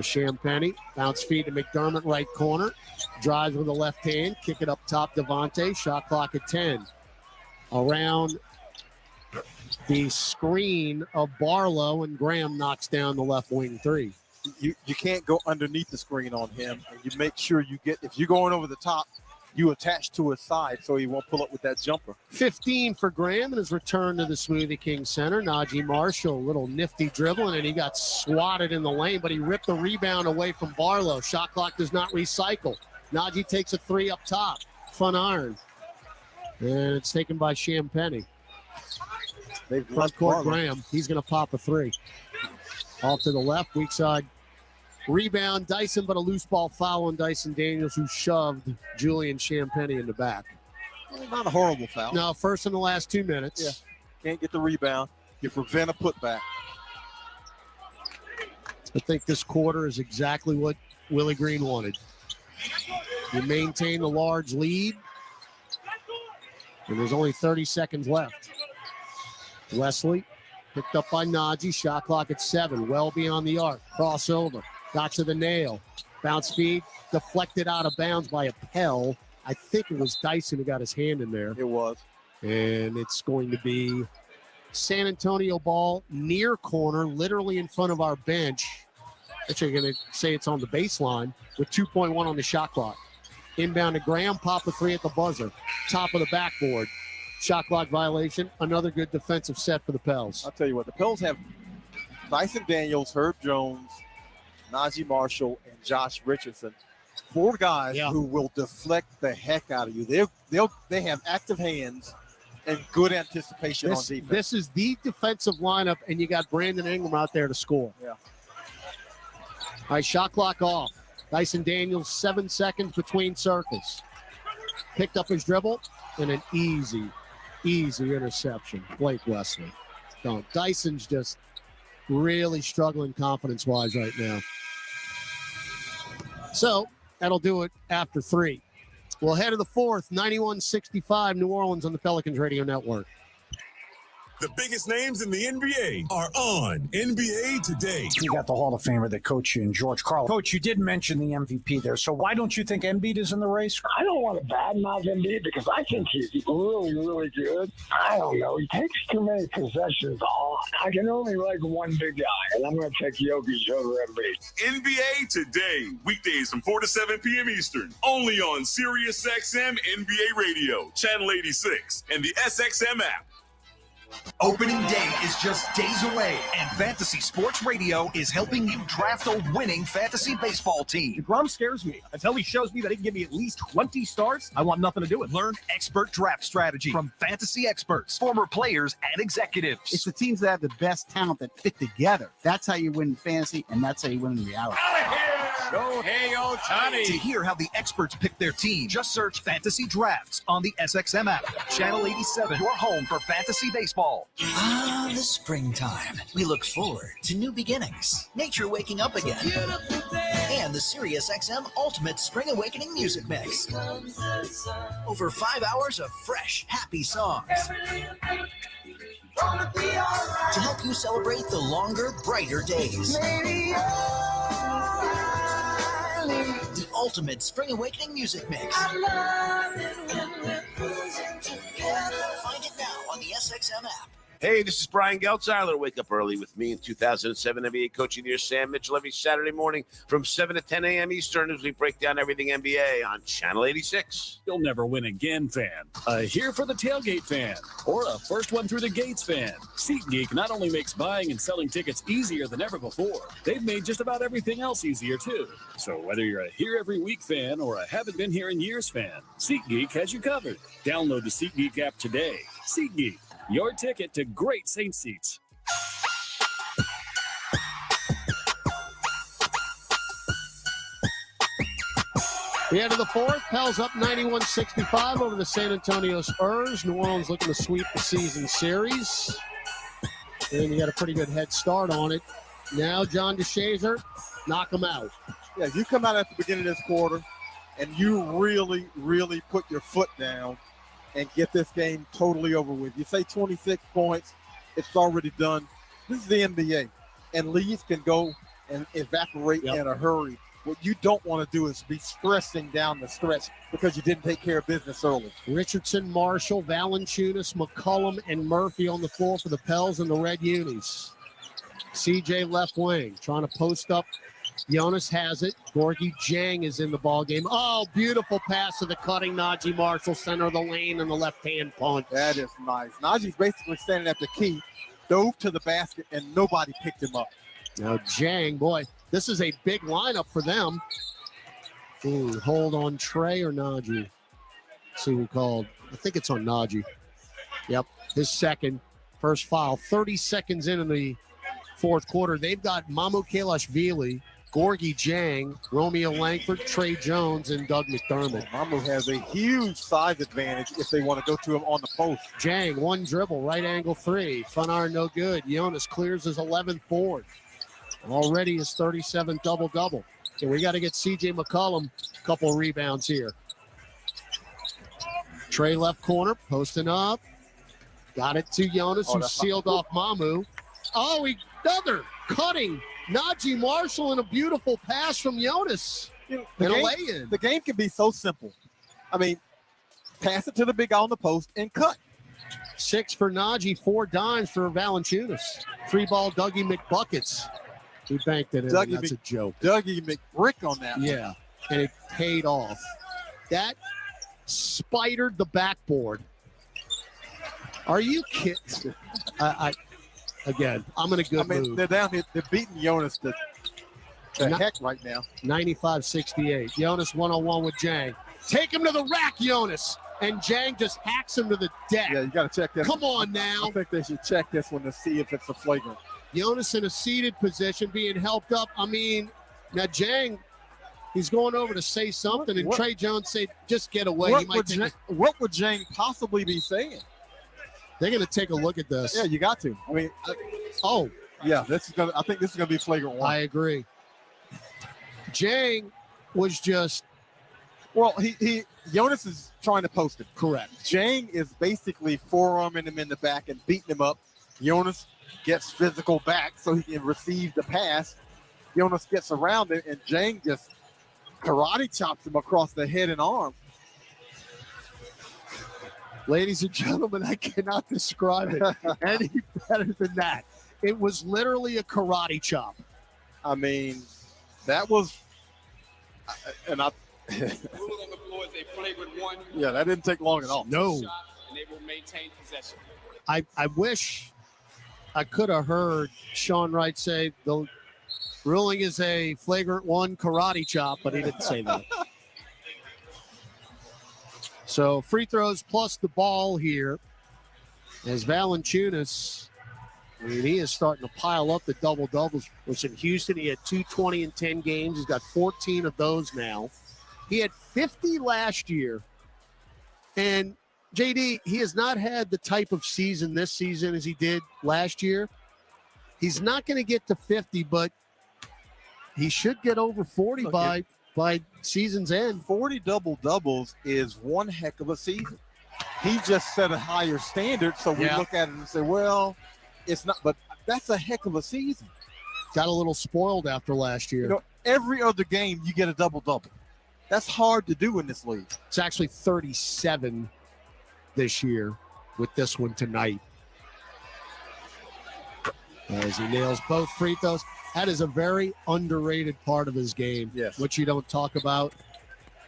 Champagny. Bounce feed to McDermott, right corner. Drives with the left hand, kick it up top, Devontae, shot clock at 10. Around the screen of Barlow, and Graham knocks down the left wing 3. You can't go underneath the screen on him, and you make sure you get, if you're going over the top, you attach to his side so he won't pull up with that jumper. 15 for Graham in his return to the Smoothie King Center. Najee Marshall, little nifty dribbling, and he got swatted in the lane, but he ripped the rebound away from Barlow. Shot clock does not recycle. Najee takes a 3 up top. Fun iron. And it's taken by Champagny. Front court Graham. He's going to pop a 3. Off to the left, weak side. Rebound Dyson, but a loose ball foul on Dyson Daniels, who shoved Julian Champagny in the back. Well, not a horrible foul. No, first in the last 2 minutes. Yeah. Can't get the rebound. You prevent a putback. I think this quarter is exactly what Willie Green wanted. You maintain the large lead, and there's only 30 seconds left. Wesley picked up by Najee. Shot clock at 7. Well beyond the arc. Crossover. Got to the nail. Bounce feed. Deflected out of bounds by a Pell. I think it was Dyson who got his hand in there. It was. And it's going to be San Antonio ball near corner, literally in front of our bench. Actually, going to say it's on the baseline with 2.1 on the shot clock. Inbound to Graham. Pop a 3 at the buzzer. Top of the backboard. Shot clock violation. Another good defensive set for the Pels. I'll tell you what, the Pels have Dyson Daniels, Herb Jones, Najee Marshall, and Josh Richardson. 4 guys who will deflect the heck out of you. They have active hands and good anticipation on defense. This is the defensive lineup, and you got Brandon Ingram out there to score. Yeah. All right, shot clock off. Dyson Daniels, 7 seconds between circles. Picked up his dribble, and an easy interception. Blake Wesley. No, Dyson's just really struggling confidence-wise right now. So that'll do it after 3. We'll head to the 4th, 91-65, New Orleans on the Pelicans Radio Network. The biggest names in the NBA are on NBA Today. You got the Hall of Famer that coached you in George Karl. Coach, you did mention the MVP there, so why don't you think Embiid is in the race? I don't want to badmouth Embiid because I think he's really, really good. I don't know. He takes too many possessions off. I can only like one big guy, and I'm going to take Jokic over Embiid. NBA Today, weekdays from 4 to 7 p.m. Eastern, only on SiriusXM NBA Radio, Channel 86, and the SXM app. Opening day is just days away, and Fantasy Sports Radio is helping you draft a winning fantasy baseball team. DeGrom scares me. Until he shows me that he can give me at least 20 starts, I want nothing to do with it. Learn expert draft strategy from fantasy experts, former players, and executives. It's the teams that have the best talent that fit together. That's how you win fantasy, and that's how you win in reality. Shohei Ohtani. To hear how the experts pick their team, just search Fantasy Drafts on the SXM app. Channel 87, your home for fantasy baseball. Ah, the springtime. We look forward to new beginnings, nature waking up again, and the Sirius XM Ultimate Spring Awakening Music Mix. Over 5 hours of fresh, happy songs to help you celebrate the longer, brighter days. The Ultimate Spring Awakening Music Mix. Find it now on the SXM app. Hey, this is Brian Geltzeiler. Wake up early with me in 2007 NBA Coach of the Year, Sam Mitchell, every Saturday morning from 7 to 10 a.m. Eastern as we break down everything NBA on Channel 86. You'll never win again fan, a here for the tailgate fan, or a first one through the gates fan. SeatGeek not only makes buying and selling tickets easier than ever before, they've made just about everything else easier too. So whether you're a here every week fan or a haven't been here in years fan, SeatGeek has you covered. Download the SeatGeek app today. SeatGeek, your ticket to great Saints seats. The end of the fourth, Pels up 91-65 over the San Antonio Spurs. New Orleans looking to sweep the season series. And you got a pretty good head start on it. Now John DeShazer, knock them out. Yeah, you come out at the beginning of this quarter and you really, really put your foot down and get this game totally over with. You say 26 points, it's already done. This is the NBA, and leads can go and evaporate in a hurry. What you don't want to do is be stressing down the stretch because you didn't take care of business early. Richardson, Marshall, Valanciunas, McCollum, and Murphy on the floor for the Pels and the Red Unis. CJ left wing, trying to post up. Jonas has it. Gorgie Jang is in the ball game. Oh, beautiful pass to the cutting Najee Marshall, center of the lane, and the left-hand punch. That is nice. Najee's basically standing at the key, dove to the basket, and nobody picked him up. Now Jang, boy, this is a big lineup for them. Ooh, hold on Trey or Najee. Let's see who called. I think it's on Najee. Yep, his second. First foul. 30 seconds in the fourth quarter. They've got Mamu Kalashvili, Gorgie Jang, Romeo Langford, Trey Jones, and Doug McDermott. Mamu has a huge size advantage if they want to go to him on the post. Jang, one dribble, right angle three. Fun iron, no good. Jonas clears his 11th board. Already his 37th double-double. So we got to get C.J. McCollum a couple rebounds here. Trey left corner, posting up. Got it to Jonas, who sealed off Mamu. Oh, another cutting. Najee Marshall and a beautiful pass from Jonas. And a lay-in. The game can be so simple. I mean, pass it to the big guy on the post and cut. 6 for Najee, 4 dimes for Valanciunas. 3-ball Dougie McBuckets. He banked it in. That's a joke. Dougie McBrick on that. Yeah, and it paid off. That spidered the backboard. Are you kidding? Again, I'm in a good mood. They're down here. They're beating Jonas to heck right now. 95-68. Jonas one-on-one with Jang. Take him to the rack, Jonas. And Jang just hacks him to the deck. Yeah, you got to check this. Come on now. I think they should check this one to see if it's a flagrant. Jonas in a seated position being helped up. I mean, now Jang, he's going over to say something, and Trey Jones said, just get away. What would Jang possibly be saying? They're going to take a look at this. Yeah, you got to. I mean, yeah, I think this is going to be flagrant one. I agree. Jang was just. Well, Jonas is trying to post it. Correct. Jang is basically forearming him in the back and beating him up. Jonas gets physical back so he can receive the pass. Jonas gets around it, and Jang just karate chops him across the head and arm. Ladies and gentlemen, I cannot describe it any better than that. It was literally a karate chop. I mean, that was, and I. Ruling on the floor is a flagrant one. Yeah, that didn't take long at all. No. And they will maintain possession. I wish I could have heard Sean Wright say the ruling is a flagrant one karate chop, but he didn't say that. So free throws plus the ball here as Valanciunas, he is starting to pile up the double-doubles. Was in Houston, he had 220 in 10 games. He's got 14 of those now. He had 50 last year. And JD, he has not had the type of season this season as he did last year. He's not going to get to 50, but he should get over 40 by season's end. 40 double-doubles is one heck of a season. He just set a higher standard, so we look at it and say, well, it's not, but that's a heck of a season. Got a little spoiled after last year. You know, every other game you get a double-double. That's hard to do in this league. It's actually 37 this year with this one tonight. As he nails both free throws. That is a very underrated part of his game, which you don't talk about.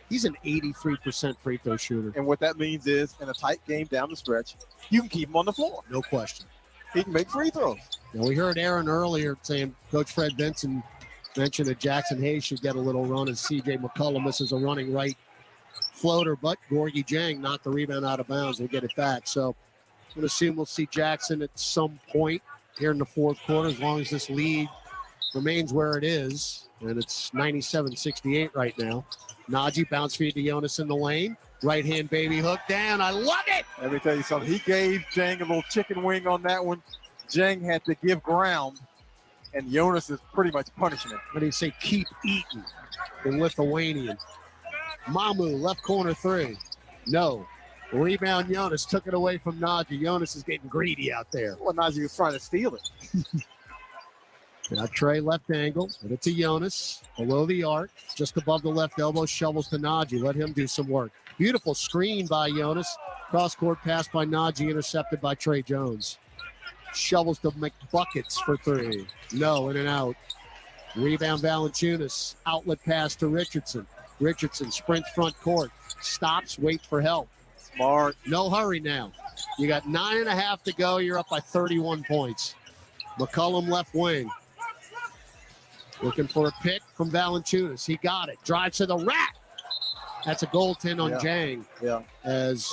He's an 83% free throw shooter. And what that means is, in a tight game down the stretch, you can keep him on the floor. No question. He can make free throws. Now, we heard Aaron earlier saying Coach Fred Vinson mentioned that Jackson Hayes should get a little run as C.J. McCollum misses a running right floater, but Gorgie Jang knocked the rebound out of bounds. We'll get it back. So I'm going to assume we'll see Jackson at some point here in the fourth quarter, as long as this lead remains where it is. And it's 97-68 right now. Najee bounce feed to Jonas in the lane. Right hand baby hook down. I love it. Let me tell you something. He gave Jang a little chicken wing on that one. Jang had to give ground, and Jonas is pretty much punishing him. What do you say? Keep eating in Lithuanian. Mamu, left corner three. No. Rebound Jonas took it away from Najee. Jonas is getting greedy out there. Well, Najee was trying to steal it. Now Trey left angle, and it's to Jonas, below the arc, just above the left elbow, shovels to Najee. Let him do some work. Beautiful screen by Jonas. Cross-court pass by Najee, intercepted by Trey Jones. Shovels to McBuckets for three. No, in and out. Rebound Valanciunas. Outlet pass to Richardson. Richardson sprints front court. Stops, waits for help. Smart. No hurry now. You got 9.5 to go. You're up by 31 points. McCollum left wing. Looking for a pick from Valanciunas. He got it. Drives to the rack. That's a goaltend on Jang. Yeah. As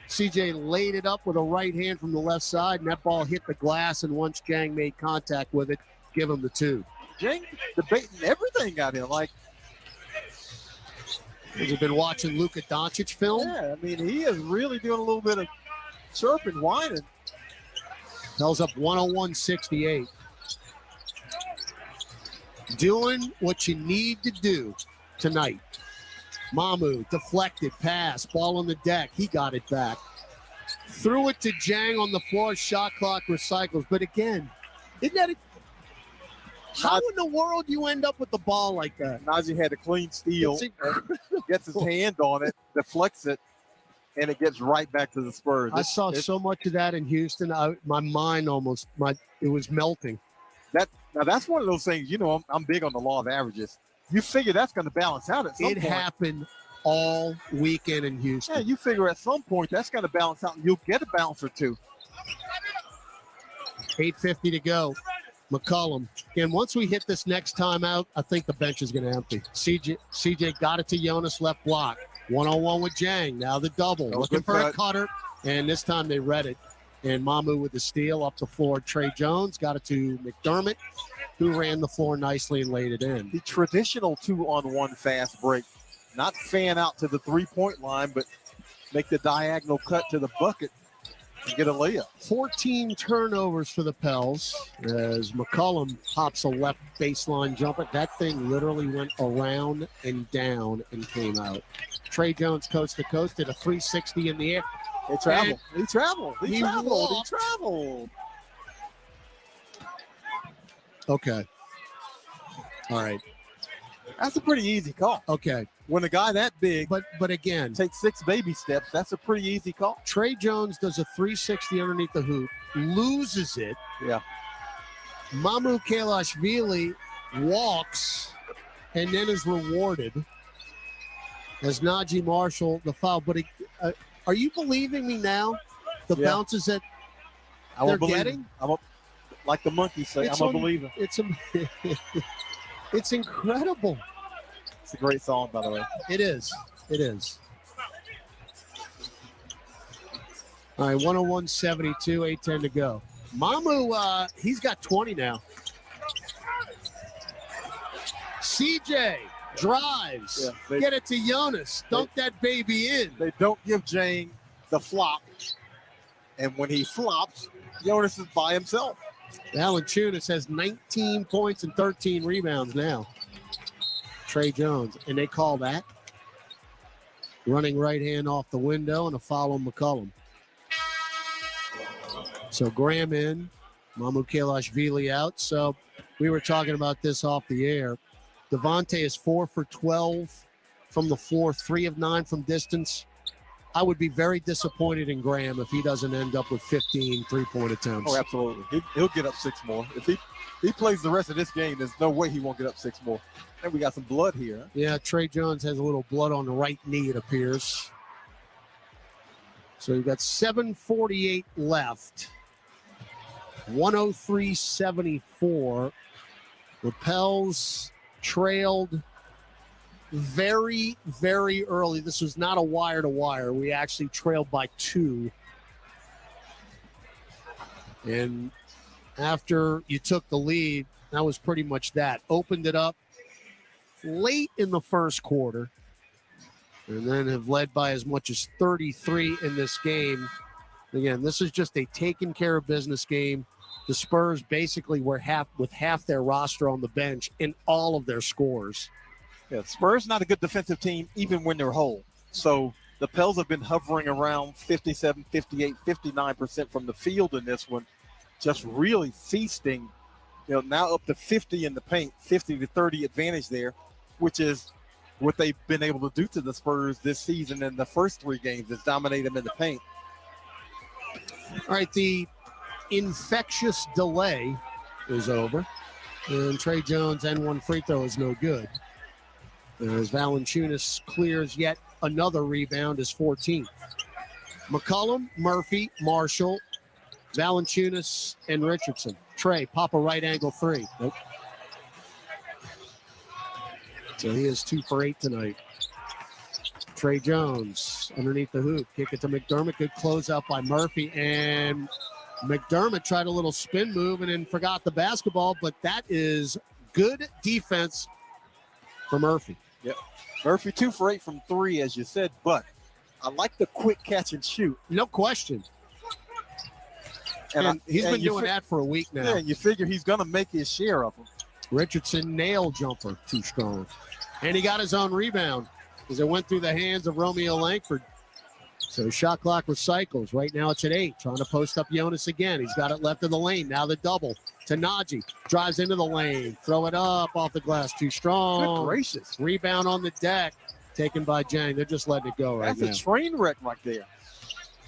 CJ laid it up with a right hand from the left side, and that ball hit the glass, and once Jang made contact with it, give him the two. Jang debating everything out here. Like, has he been watching Luka Doncic film? Yeah, I mean, he is really doing a little bit of chirping, whining. Pels up 101-68. Doing what you need to do tonight. Mamu, deflected pass, ball on the deck. He got it back. Threw it to Jang on the floor. Shot clock recycles. But again, isn't that how in the world you end up with the ball like that? Najee had a clean steal. Gets his hand on it, deflects it, and it gets right back to the Spurs. I saw so much of that in Houston. My mind it was melting. Now, that's one of those things, you know, I'm big on the law of averages. You figure that's going to balance out at some point. It happened all weekend in Houston. Yeah, you figure at some point that's going to balance out, and you'll get a bounce or two. 8:50 to go. McCollum. Again, once we hit this next timeout, I think the bench is going to empty. CJ got it to Jonas, left block. One-on-one with Jang. Now the double. Looking for a cutter, and this time they read it. And Mamu with the steal up the floor. Trey Jones got it to McDermott, who ran the floor nicely and laid it in. The traditional 2-on-1 fast break. Not fan out to the three-point line, but make the diagonal cut to the bucket and get a layup. 14 turnovers for the Pels as McCollum pops a left baseline jumper. That thing literally went around and down and came out. Trey Jones coast to coast did a 360 in the air. He traveled. Okay. All right. That's a pretty easy call. Okay. When a guy that big, but again, takes 6 baby steps, that's a pretty easy call. Trey Jones does a 360 underneath the hoop, loses it. Yeah. Mamu Kalashvili walks and then is rewarded as Najee Marshall the foul. But are you believing me now? The bounces that they're getting? Like the monkeys say, I'm a believer. It's incredible. It's a great song, by the way. It is. It is. All right, 101-72, 8:10 to go. Mamu, he's got 20 now. CJ drives. Yeah, get it to Jonas. Dunk that baby in. They don't give Jane the flop. And when he flops, Jonas is by himself. Valanciunas has 19 points and 13 rebounds now. Trey Jones. And they call that running right hand off the window and a foul on McCollum. So Graham in, Mamu Kelashvili out. So we were talking about this off the air. Devontae is 4 for 12 from the floor, 3 of 9 from distance. I would be very disappointed in Graham if he doesn't end up with 15 three-point attempts. Oh, absolutely. He'll get up 6 more. If he plays the rest of this game, there's no way he won't get up 6 more. And we got some blood here. Huh? Yeah, Trey Jones has a little blood on the right knee, it appears. So you've got 7:48 left. 103-74. The Pels trailed very, very early. This was not a wire-to-wire. We actually trailed by 2. And after you took the lead, that was pretty much that. Opened it up late in the first quarter and then have led by as much as 33 in this game. Again, this is just a taken care of business game. The Spurs basically were with half their roster on the bench and all of their scores. Yeah, Spurs not a good defensive team even when they're whole. So the Pels have been hovering around 57, 58, 59% from the field in this one, just really feasting. Now up to 50 in the paint, 50 to 30 advantage there, which is what they've been able to do to the Spurs this season in the first 3 games, is dominate them in the paint. All right, the infectious delay is over, and Trey Jones and 1 free throw is no good. As Valanciunas clears yet another rebound, his 14th. McCollum, Murphy, Marshall, Valanciunas, and Richardson. Trey, pop a right angle 3. Nope. So he is 2 for 8 tonight. Trey Jones underneath the hoop. Kick it to McDermott. Good closeout by Murphy. And McDermott tried a little spin move and then forgot the basketball, but that is good defense for Murphy. Yep. Murphy 2 for 8 from 3, as you said, but I like the quick catch and shoot. No question. And he's been doing that for a week now. Yeah, and you figure he's going to make his share of them. Richardson nail jumper, too strong. And he got his own rebound as it went through the hands of Romeo Langford. So shot clock recycles. Right now it's at 8. Trying to post up Jonas again. He's got it left of the lane. Now the double to Najee. Drives into the lane. Throw it up off the glass. Too strong. Good gracious. Rebound on the deck. Taken by Jang. They're just letting it go right now. That's a train wreck right there.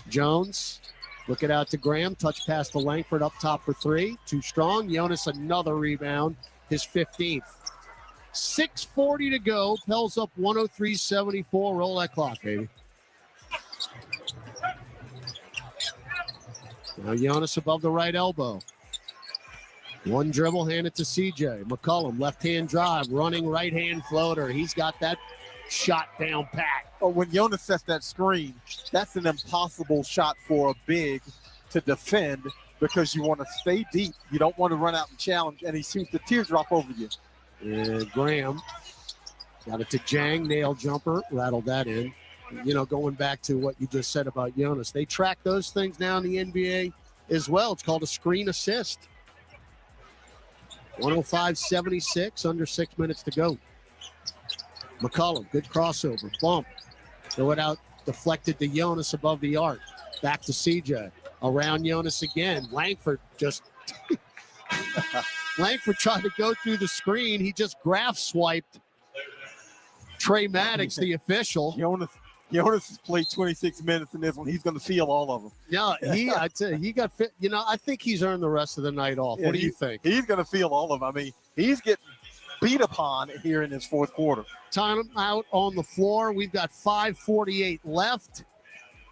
Jones. Look it out to Graham. Touch pass to Langford up top for 3. Too strong. Jonas another rebound. His 15th. 6:40 to go. Pels up 103-74. Roll that clock, baby. Now Jonas above the right elbow. 1 dribble, hand it to CJ. McCollum, left-hand drive, running right-hand floater. He's got that shot down pat. But when Jonas sets that screen, that's an impossible shot for a big to defend because you want to stay deep. You don't want to run out and challenge, and he shoots the teardrop over you. And Graham got it to Jang, nail jumper, rattled that in. Going back to what you just said about Jonas, they track those things now in the NBA as well. It's called a screen assist. 105-76, under 6 minutes to go. McCollum, good crossover, bump. Throw it out, deflected to Jonas above the arc. Back to CJ. Around Jonas again. Langford just... Langford tried to go through the screen. He just graph swiped Trey Maddox, the official. Jonas has played 26 minutes in this one. He's going to feel all of them. Yeah, I'd say he got fit. I think he's earned the rest of the night off. What do you think? He's going to feel all of them. I mean, he's getting beat upon here in this fourth quarter. Time out on the floor. We've got 5:48 left.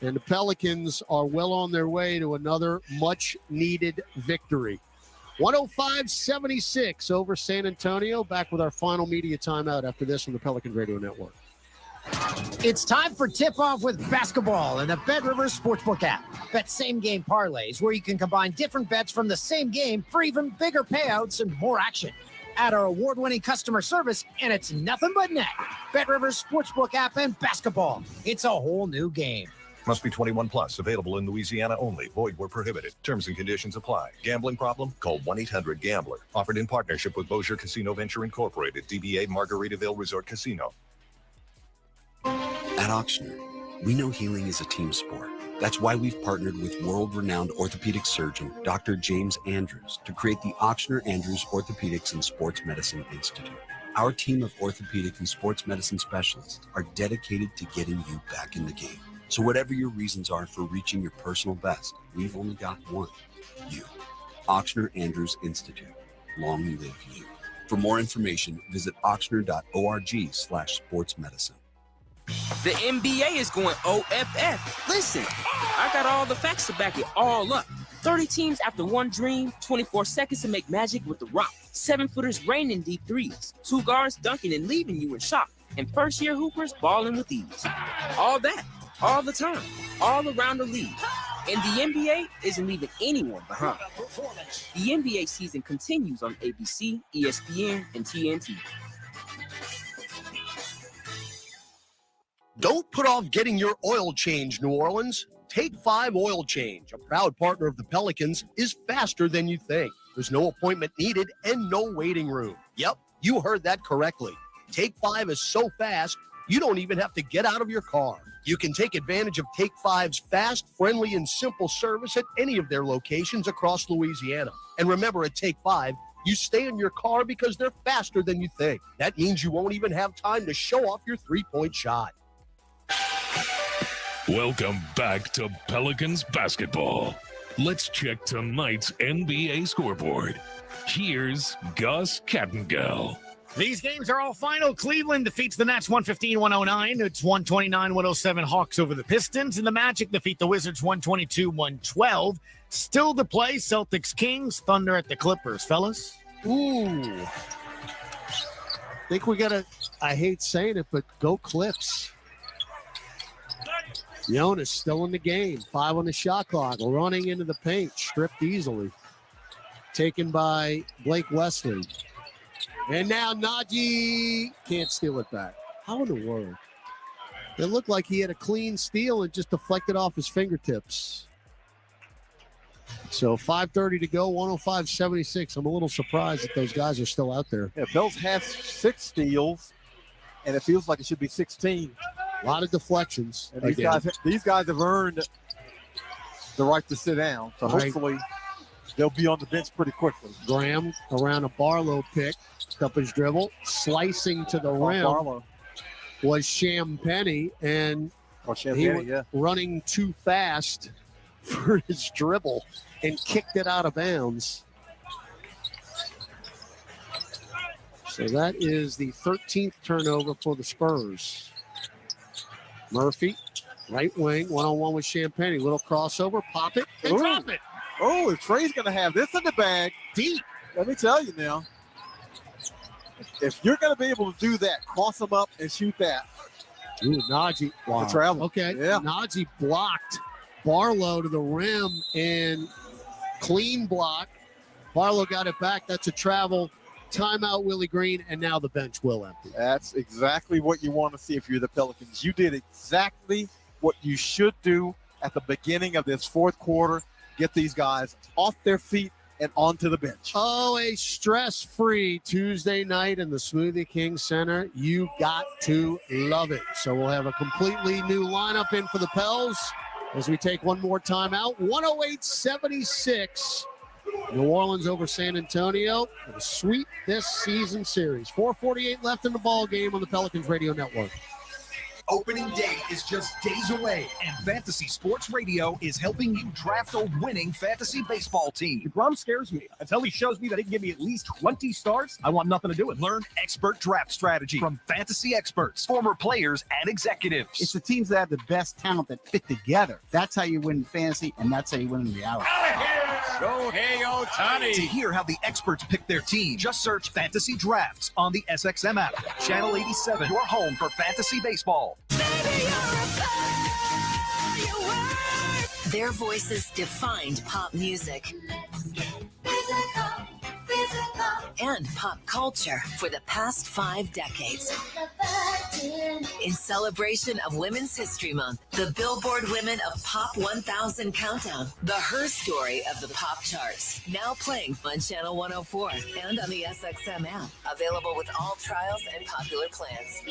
And the Pelicans are well on their way to another much-needed victory. 105-76 over San Antonio. Back with our final media timeout after this on the Pelicans Radio Network. It's time for tip-off with basketball in the Bet Rivers Sportsbook app. Bet same-game parlays where you can combine different bets from the same game for even bigger payouts and more action. Add our award-winning customer service, and it's nothing but net. Bet Rivers Sportsbook app and basketball. It's a whole new game. Must be 21 plus. Available in Louisiana only. Void where prohibited. Terms and conditions apply. Gambling problem? Call 1-800-GAMBLER. Offered in partnership with Bossier Casino Venture Incorporated. DBA Margaritaville Resort Casino. At Ochsner, we know healing is a team sport. That's why we've partnered with world-renowned orthopedic surgeon Dr. James Andrews to create the Ochsner Andrews Orthopedics and Sports Medicine Institute. Our team of orthopedic and sports medicine specialists are dedicated to getting you back in the game. So whatever your reasons are for reaching your personal best, we've only got one: you. Ochsner Andrews Institute. Long live you. For more information, visit ochsner.org/sportsmedicine. The NBA is going OFF. Listen, I got all the facts to back it all up. 30 teams after one dream, 24 seconds to make magic with The Rock. 7-footers raining deep threes. 2 guards dunking and leaving you in shock. And first-year hoopers balling with ease. All that, all the time, all around the league. And the NBA isn't leaving anyone behind. The NBA season continues on ABC, ESPN, and TNT. Don't put off getting your oil change, New Orleans. Take 5 Oil Change, a proud partner of the Pelicans, is faster than you think. There's no appointment needed and no waiting room. Yep, you heard that correctly. Take 5 is so fast, you don't even have to get out of your car. You can take advantage of Take 5's fast, friendly, and simple service at any of their locations across Louisiana. And remember, at Take 5, you stay in your car because they're faster than you think. That means you won't even have time to show off your three-point shot. Welcome back to Pelicans basketball. Let's check tonight's NBA scoreboard. Here's Gus Kattengell. These games are all final. Cleveland defeats the Nets 115-109. It's 129-107 Hawks over the Pistons. And the Magic defeat the Wizards 122-112. Still to play, Celtics Kings, Thunder at the Clippers. Fellas? Ooh. Think we got to, I hate saying it, but go Clips. Jonas still in the game. 5 on the shot clock. Running into the paint. Stripped easily. Taken by Blake Wesley. And now Najee can't steal it back. How in the world? It looked like he had a clean steal and just deflected off his fingertips. So 5:30 to go, 105-76. I'm a little surprised that those guys are still out there. Yeah, Bells has 6 steals, and it feels like it should be 16. A lot of deflections. And these guys have earned the right to sit down. So hopefully they'll be on the bench pretty quickly. Graham around a Barlow pick. Up his dribble. Slicing to the rim Barlow was Champagnie. And he was running too fast for his dribble and kicked it out of bounds. So that is the 13th turnover for the Spurs. Murphy, right wing, one-on-one with Champagnie. Little crossover, pop it, and drop it. Oh, if Trey's going to have this in the bag, deep. Let me tell you now, if you're going to be able to do that, cross them up and shoot that. Ooh, Najee. Wow. The travel. Okay, yeah. Najee blocked Barlow to the rim and clean block. Barlow got it back. That's a travel. Timeout, Willie Green, and now the bench will empty. That's exactly what you want to see if you're the Pelicans. You did exactly what you should do at the beginning of this fourth quarter. Get these guys off their feet and onto the bench. Oh, a stress-free Tuesday night in the Smoothie King Center. You got to love it. So we'll have a completely new lineup in for the Pels as we take one more timeout. 108-76. New Orleans over San Antonio. A sweep this season series. 4:48 left in the ball game on the Pelicans Radio Network. Opening day is just days away, and Fantasy Sports Radio is helping you draft a winning fantasy baseball team. Grom scares me until he shows me that he can give me at least 20 starts. I want nothing to do with it. Learn expert draft strategy from fantasy experts, former players, and executives. It's the teams that have the best talent that fit together. That's how you win fantasy, and that's how you win in reality. Shohei Ohtani. To hear how the experts pick their team, just search Fantasy Drafts on the SXM app. Channel 87, your home for fantasy baseball. Their voices defined pop music and pop culture for the past 5 decades. In celebration of Women's History Month, the Billboard Women of Pop 1000 Countdown, the Her Story of the Pop Charts, now playing on Channel 104 and on the SXM app, available with all trials and popular plans.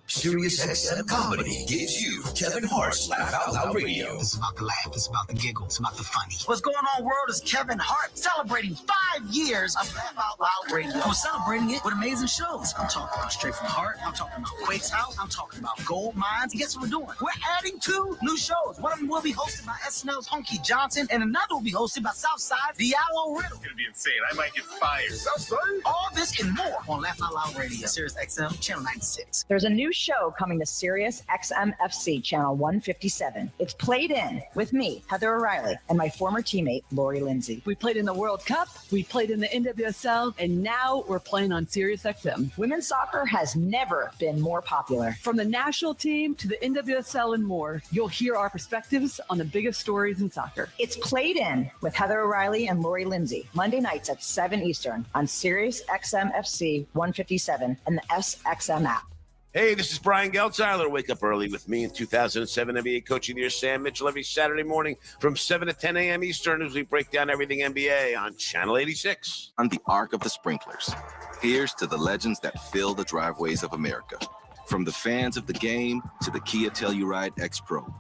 SiriusXM Comedy gives you Kevin Hart's Laugh Out Loud Radio. It's about the laugh. It's about the giggle. It's about the funny. What's going on, world? Is Kevin Hart celebrating 5 years of Laugh Out Loud Radio. We're celebrating it with amazing shows. I'm talking about Straight from the Heart. I'm talking about Quake's House. I'm talking about Gold Mines. And guess what we're doing? We're adding 2 new shows. One of them will be hosted by SNL's Hunky Johnson, and another will be hosted by Southside's Diallo Riddle. It's going to be insane. I might get fired. Southside? All this and more on Laugh Out Loud Radio. SiriusXM, Channel 96. There's a new show coming to Sirius XM FC Channel 157. It's Played In with me, Heather O'Reilly, and my former teammate, Lori Lindsay. We played in the World Cup, we played in the NWSL, and now we're playing on Sirius XM. Women's soccer has never been more popular. From the national team to the NWSL and more, you'll hear our perspectives on the biggest stories in soccer. It's Played In with Heather O'Reilly and Lori Lindsay, Monday nights at 7 Eastern on Sirius XM FC 157 and the SXM app. Hey, this is Brian Geltzeiler. Wake up early with me in 2007 NBA Coach of the Year, Sam Mitchell, every Saturday morning from 7 to 10 a.m. Eastern as we break down everything NBA on Channel 86. On the arc of the sprinklers, here's to the legends that fill the driveways of America. From the fans of the game to the Kia Telluride X Pro,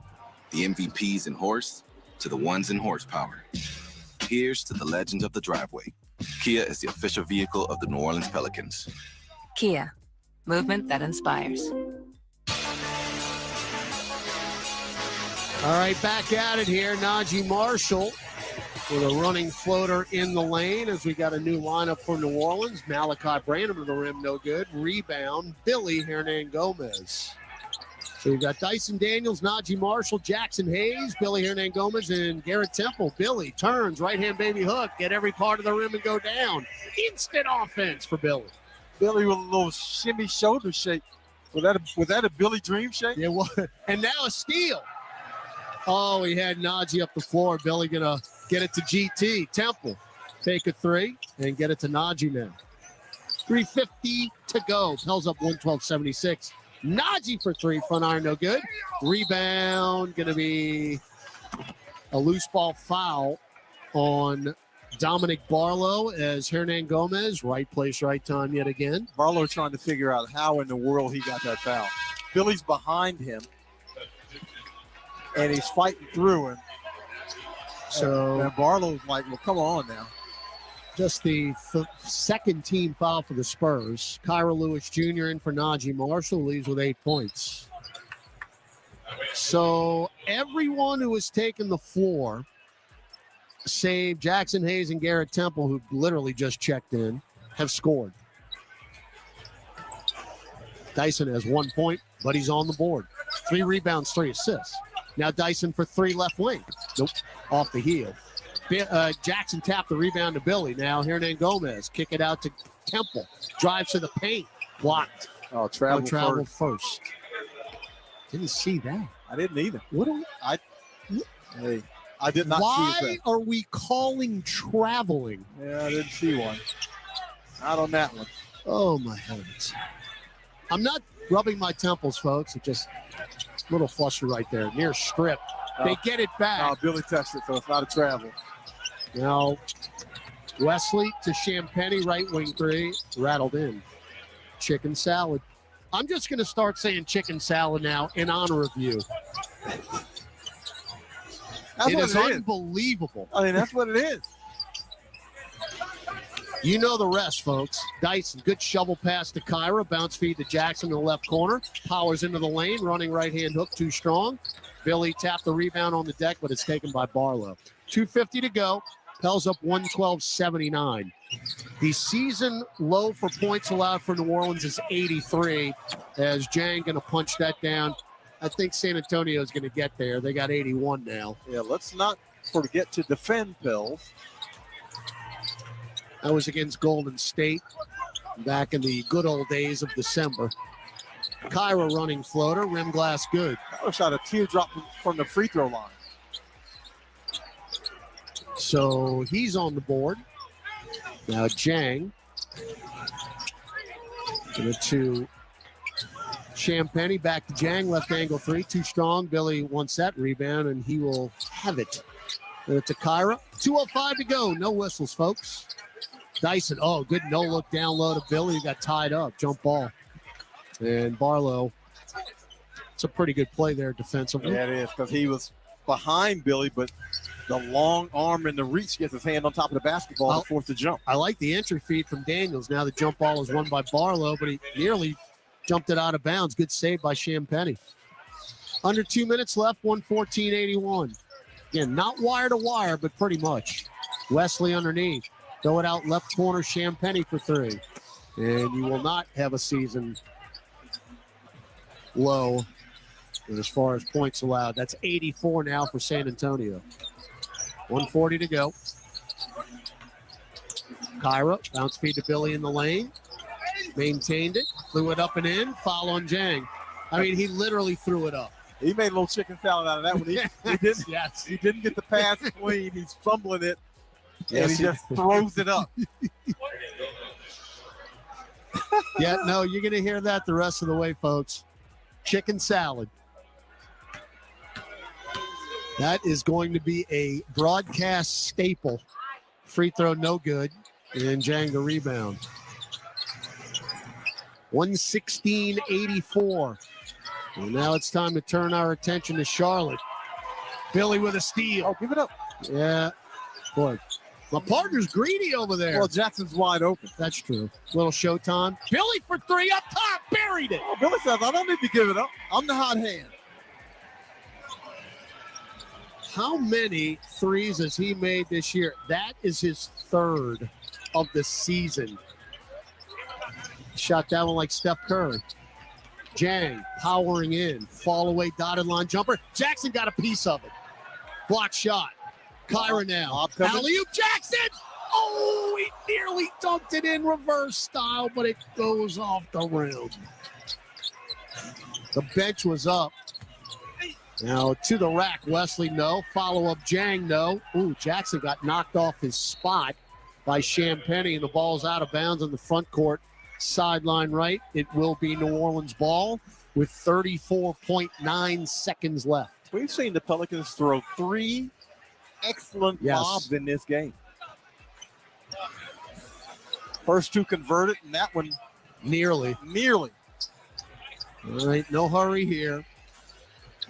the MVPs in horse to the ones in horsepower. Here's to the legends of the driveway. Kia is the official vehicle of the New Orleans Pelicans. Kia. Movement that inspires. All right, back at it here. Najee Marshall with a running floater in the lane as we got a new lineup for New Orleans. Malachi Branham to the rim, no good. Rebound, Billy Hernangomez. So you got Dyson Daniels, Najee Marshall, Jackson Hayes, Billy Hernangomez, and Garrett Temple. Billy turns, right-hand baby hook, get every part of the rim and go down. Instant offense for Billy. Billy with a little shimmy shoulder shake. Was that a Billy Dream shake? It was. And now a steal. Oh, he had Najee up the floor. Billy gonna get it to GT. Temple take a 3 and get it to Najee now. 3:50 to go. Pels up 112-76. Najee for 3. Front iron, no good. Rebound gonna be a loose ball foul on Dominic Barlow as Hernangomez, right place, right time yet again. Barlow trying to figure out how in the world he got that foul. Billy's behind him, and he's fighting through him. So and Barlow's like, well, come on now. Just the second team foul for the Spurs. Kyra Lewis Jr. in for Najee Marshall, leaves with 8 points. So everyone who has taken the floor, save Jackson Hayes and Garrett Temple, who literally just checked in, have scored. Dyson has 1 point, but he's on the board. 3 rebounds, 3 assists. Now Dyson for 3 left wing. Nope, off the heel. Jackson tapped the rebound to Billy. Now Hernangomez, kick it out to Temple. Drives to the paint. Blocked. Oh, travel first. Didn't see that. I didn't either. What are we? I did not see Why are we calling traveling? Yeah, I didn't see one. Not on that one. Oh, my heavens. I'm not rubbing my temples, folks. It's just a little flusher right there. Near strip. They get it back. No, Billy touched it, so it's not a travel. Now, Wesley to Champagny, right wing 3, rattled in. Chicken salad. I'm just going to start saying chicken salad now in honor of you. That's it what is it is. unbelievable. I mean, that's what it is. You know the rest, folks. Dyson, good shovel pass to Kyra. Bounce feed to Jackson in the left corner. Powers into the lane. Running right-hand hook, too strong. Billy tapped the rebound on the deck, but it's taken by Barlow. 2:50 to go. Pels up 112-79. The season low for points allowed for New Orleans is 83. As Jang going to punch that down. I think San Antonio is going to get there. They got 81 now. Yeah, let's not forget to defend Pels. That was against Golden State back in the good old days of December. Kyra running floater, rim glass good. That shot a teardrop from the free throw line. So he's on the board. Now Jang. To Champagny, back to Jang, left angle three, too strong. Billy wants that rebound, and he will have it. To Kyra. 2:05 to go. No whistles, folks. Dyson, good no-look down low to Billy. He got tied up. Jump ball. And Barlow, it's a pretty good play there defensively. Yeah, it is, because he was behind Billy, but the long arm and the reach gets his hand on top of the basketball and forced the jump. I like the entry feed from Daniels. Now the jump ball is won by Barlow, but he nearly jumped it out of bounds. Good save by Champagny. Under 2 minutes left, 114-81. Again, not wire to wire, but pretty much. Wesley underneath. Throw it out left corner, Champagny for three. And you will not have a season low as far as points allowed. That's 84 now for San Antonio. 140 to go. Kyra, bounce feed to Billy in the lane. Maintained it, flew it up and in. Foul on Jang. I mean, he literally threw it up. He made a little chicken salad out of that one. He didn't get the pass clean. He's fumbling it, and he just throws it up. Yeah, no, you're going to hear that the rest of the way, folks. Chicken salad. That is going to be a broadcast staple. Free throw, no good. And Jang the rebound. 116-84. And now it's time to turn our attention to Charlotte. Billy with a steal. Oh, give it up. Yeah. Boy, my partner's greedy over there. Well, Jackson's wide open. That's true. Little showtime. Billy for three up top. Buried it. Oh, Billy says, I don't need to give it up. I'm the hot hand. How many threes has he made this year? That is his third of the season. Shot that one like Steph Curry. Jang powering in. Fall away dotted line jumper. Jackson got a piece of it. Block shot. Kyra now. Alley-oop Jackson. Oh, he nearly dunked it in reverse style, but it goes off the rim. The bench was up. Now to the rack. Wesley, no. Follow-up Jang, no. Ooh, Jackson got knocked off his spot by Champagny, and the ball's out of bounds in the front court. Sideline right. It will be New Orleans ball with 34.9 seconds left. We've seen the Pelicans throw three excellent lobs in this game. First two converted, and that one nearly. Nearly. All right, no hurry here.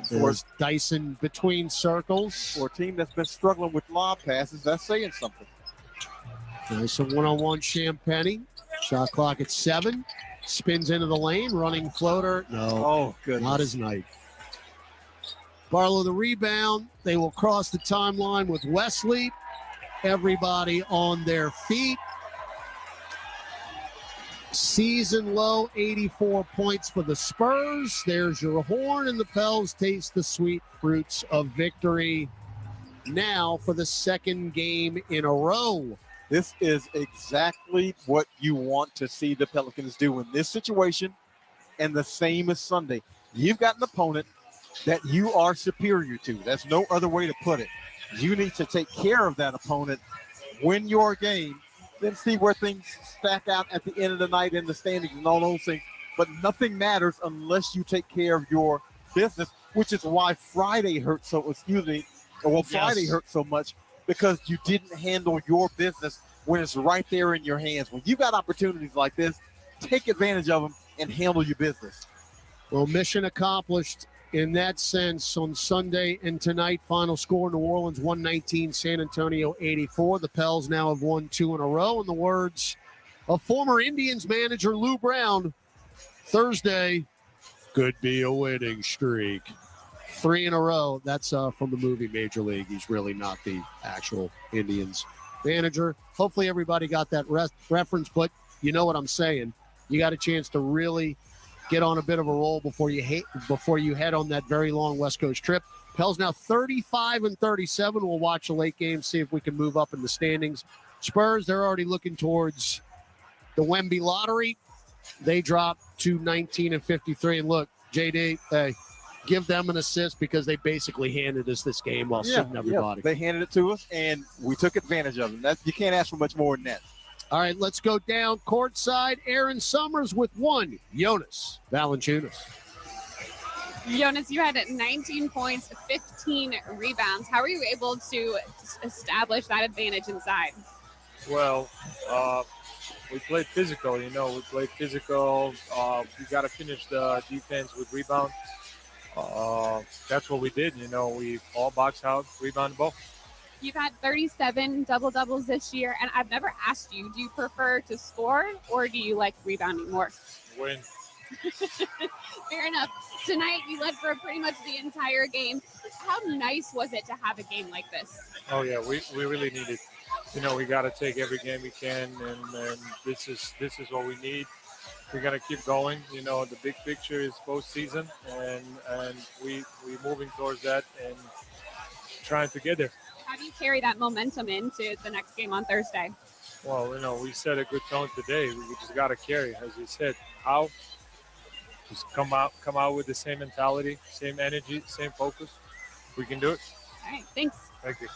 There's Dyson between circles. For a team that's been struggling with lob passes, that's saying something. Dyson one-on-one Champagny. Shot clock at 7. Spins into the lane. Running floater. No. Oh, goodness. Not his night. Barlow the rebound. They will cross the timeline with Wesley. Everybody on their feet. Season low, 84 points for the Spurs. There's your horn, and the Pels taste the sweet fruits of victory now for the second game in a row. This is exactly what you want to see the Pelicans do in this situation, and the same as Sunday. You've got an opponent that you are superior to. That's no other way to put it. You need to take care of that opponent, win your game, then see where things stack out at the end of the night in the standings and all those things. But nothing matters unless you take care of your business, which is why Friday hurt so, Friday hurt so much, because you didn't handle your business when it's right there in your hands. When you got opportunities like this, take advantage of them and handle your business. Well, mission accomplished in that sense on Sunday and tonight. Final score, New Orleans 119, San Antonio 84. The Pels now have won 2 in a row. In the words of former Indians manager Lou Brown, Thursday could be a winning streak. 3 in a row. That's from the movie Major League. He's really not the actual Indians manager. Hopefully everybody got that reference, but you know what I'm saying. You got a chance to really get on a bit of a roll before you head on that very long West Coast trip. Pels now 35-37. We'll watch the late game, see if we can move up in the standings. Spurs, they're already looking towards the Wemby lottery. They dropped to 19-53. And look, JD, give them an assist because they basically handed us this game while sitting everybody. They handed it to us, and we took advantage of it. You can't ask for much more than that. All right, let's go down courtside. Aaron Summers with 1. Jonas Valanciunas. Jonas, you had 19 points, 15 rebounds. How were you able to establish that advantage inside? Well, we played physical, We played physical. We got to finish the defense with rebound. That's what we did. We all box out, rebound the ball. You've had 37 double-doubles this year, and I've never asked you, do you prefer to score or do you like rebounding more? Win. Fair enough. Tonight, you led for pretty much the entire game. How nice was it to have a game like this? Oh, yeah, we really need it. We got to take every game we can, and this is what we need. We're going to keep going. The big picture is postseason, and we moving towards that and trying to get there. How do you carry that momentum into the next game on Thursday? Well, we set a good tone today. We just got to carry, as you said. How? Just come out with the same mentality, same energy, same focus. We can do it. All right, thanks. Thank you.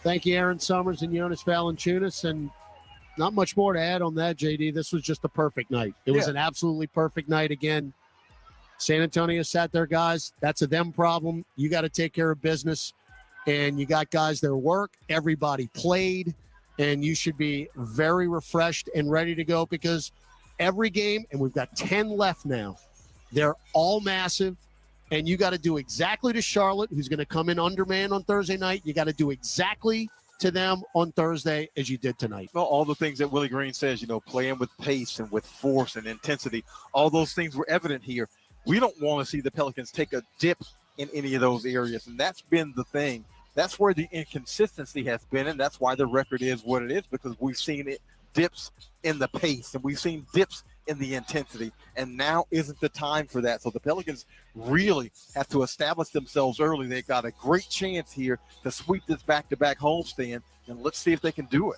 Thank you, Aaron Summers and Jonas Valanciunas. And not much more to add on that, JD. This was just a perfect night. It was an absolutely perfect night again. San Antonio sat there, guys. That's a them problem. You got to take care of business. And you got guys that work. Everybody played. And you should be very refreshed and ready to go because every game, and we've got 10 left now, they're all massive. And you got to do exactly to Charlotte, who's going to come in undermanned on Thursday night. You got to do exactly to them on Thursday as you did tonight. Well, all the things that Willie Green says, playing with pace and with force and intensity, all those things were evident here. We don't want to see the Pelicans take a dip in any of those areas, and that's been the thing. That's where the inconsistency has been, and that's why the record is what it is, because we've seen it dips in the pace, and we've seen dips in the intensity, and now isn't the time for that. So the Pelicans really have to establish themselves early. They got a great chance here to sweep this back-to-back homestand, and let's see if they can do it.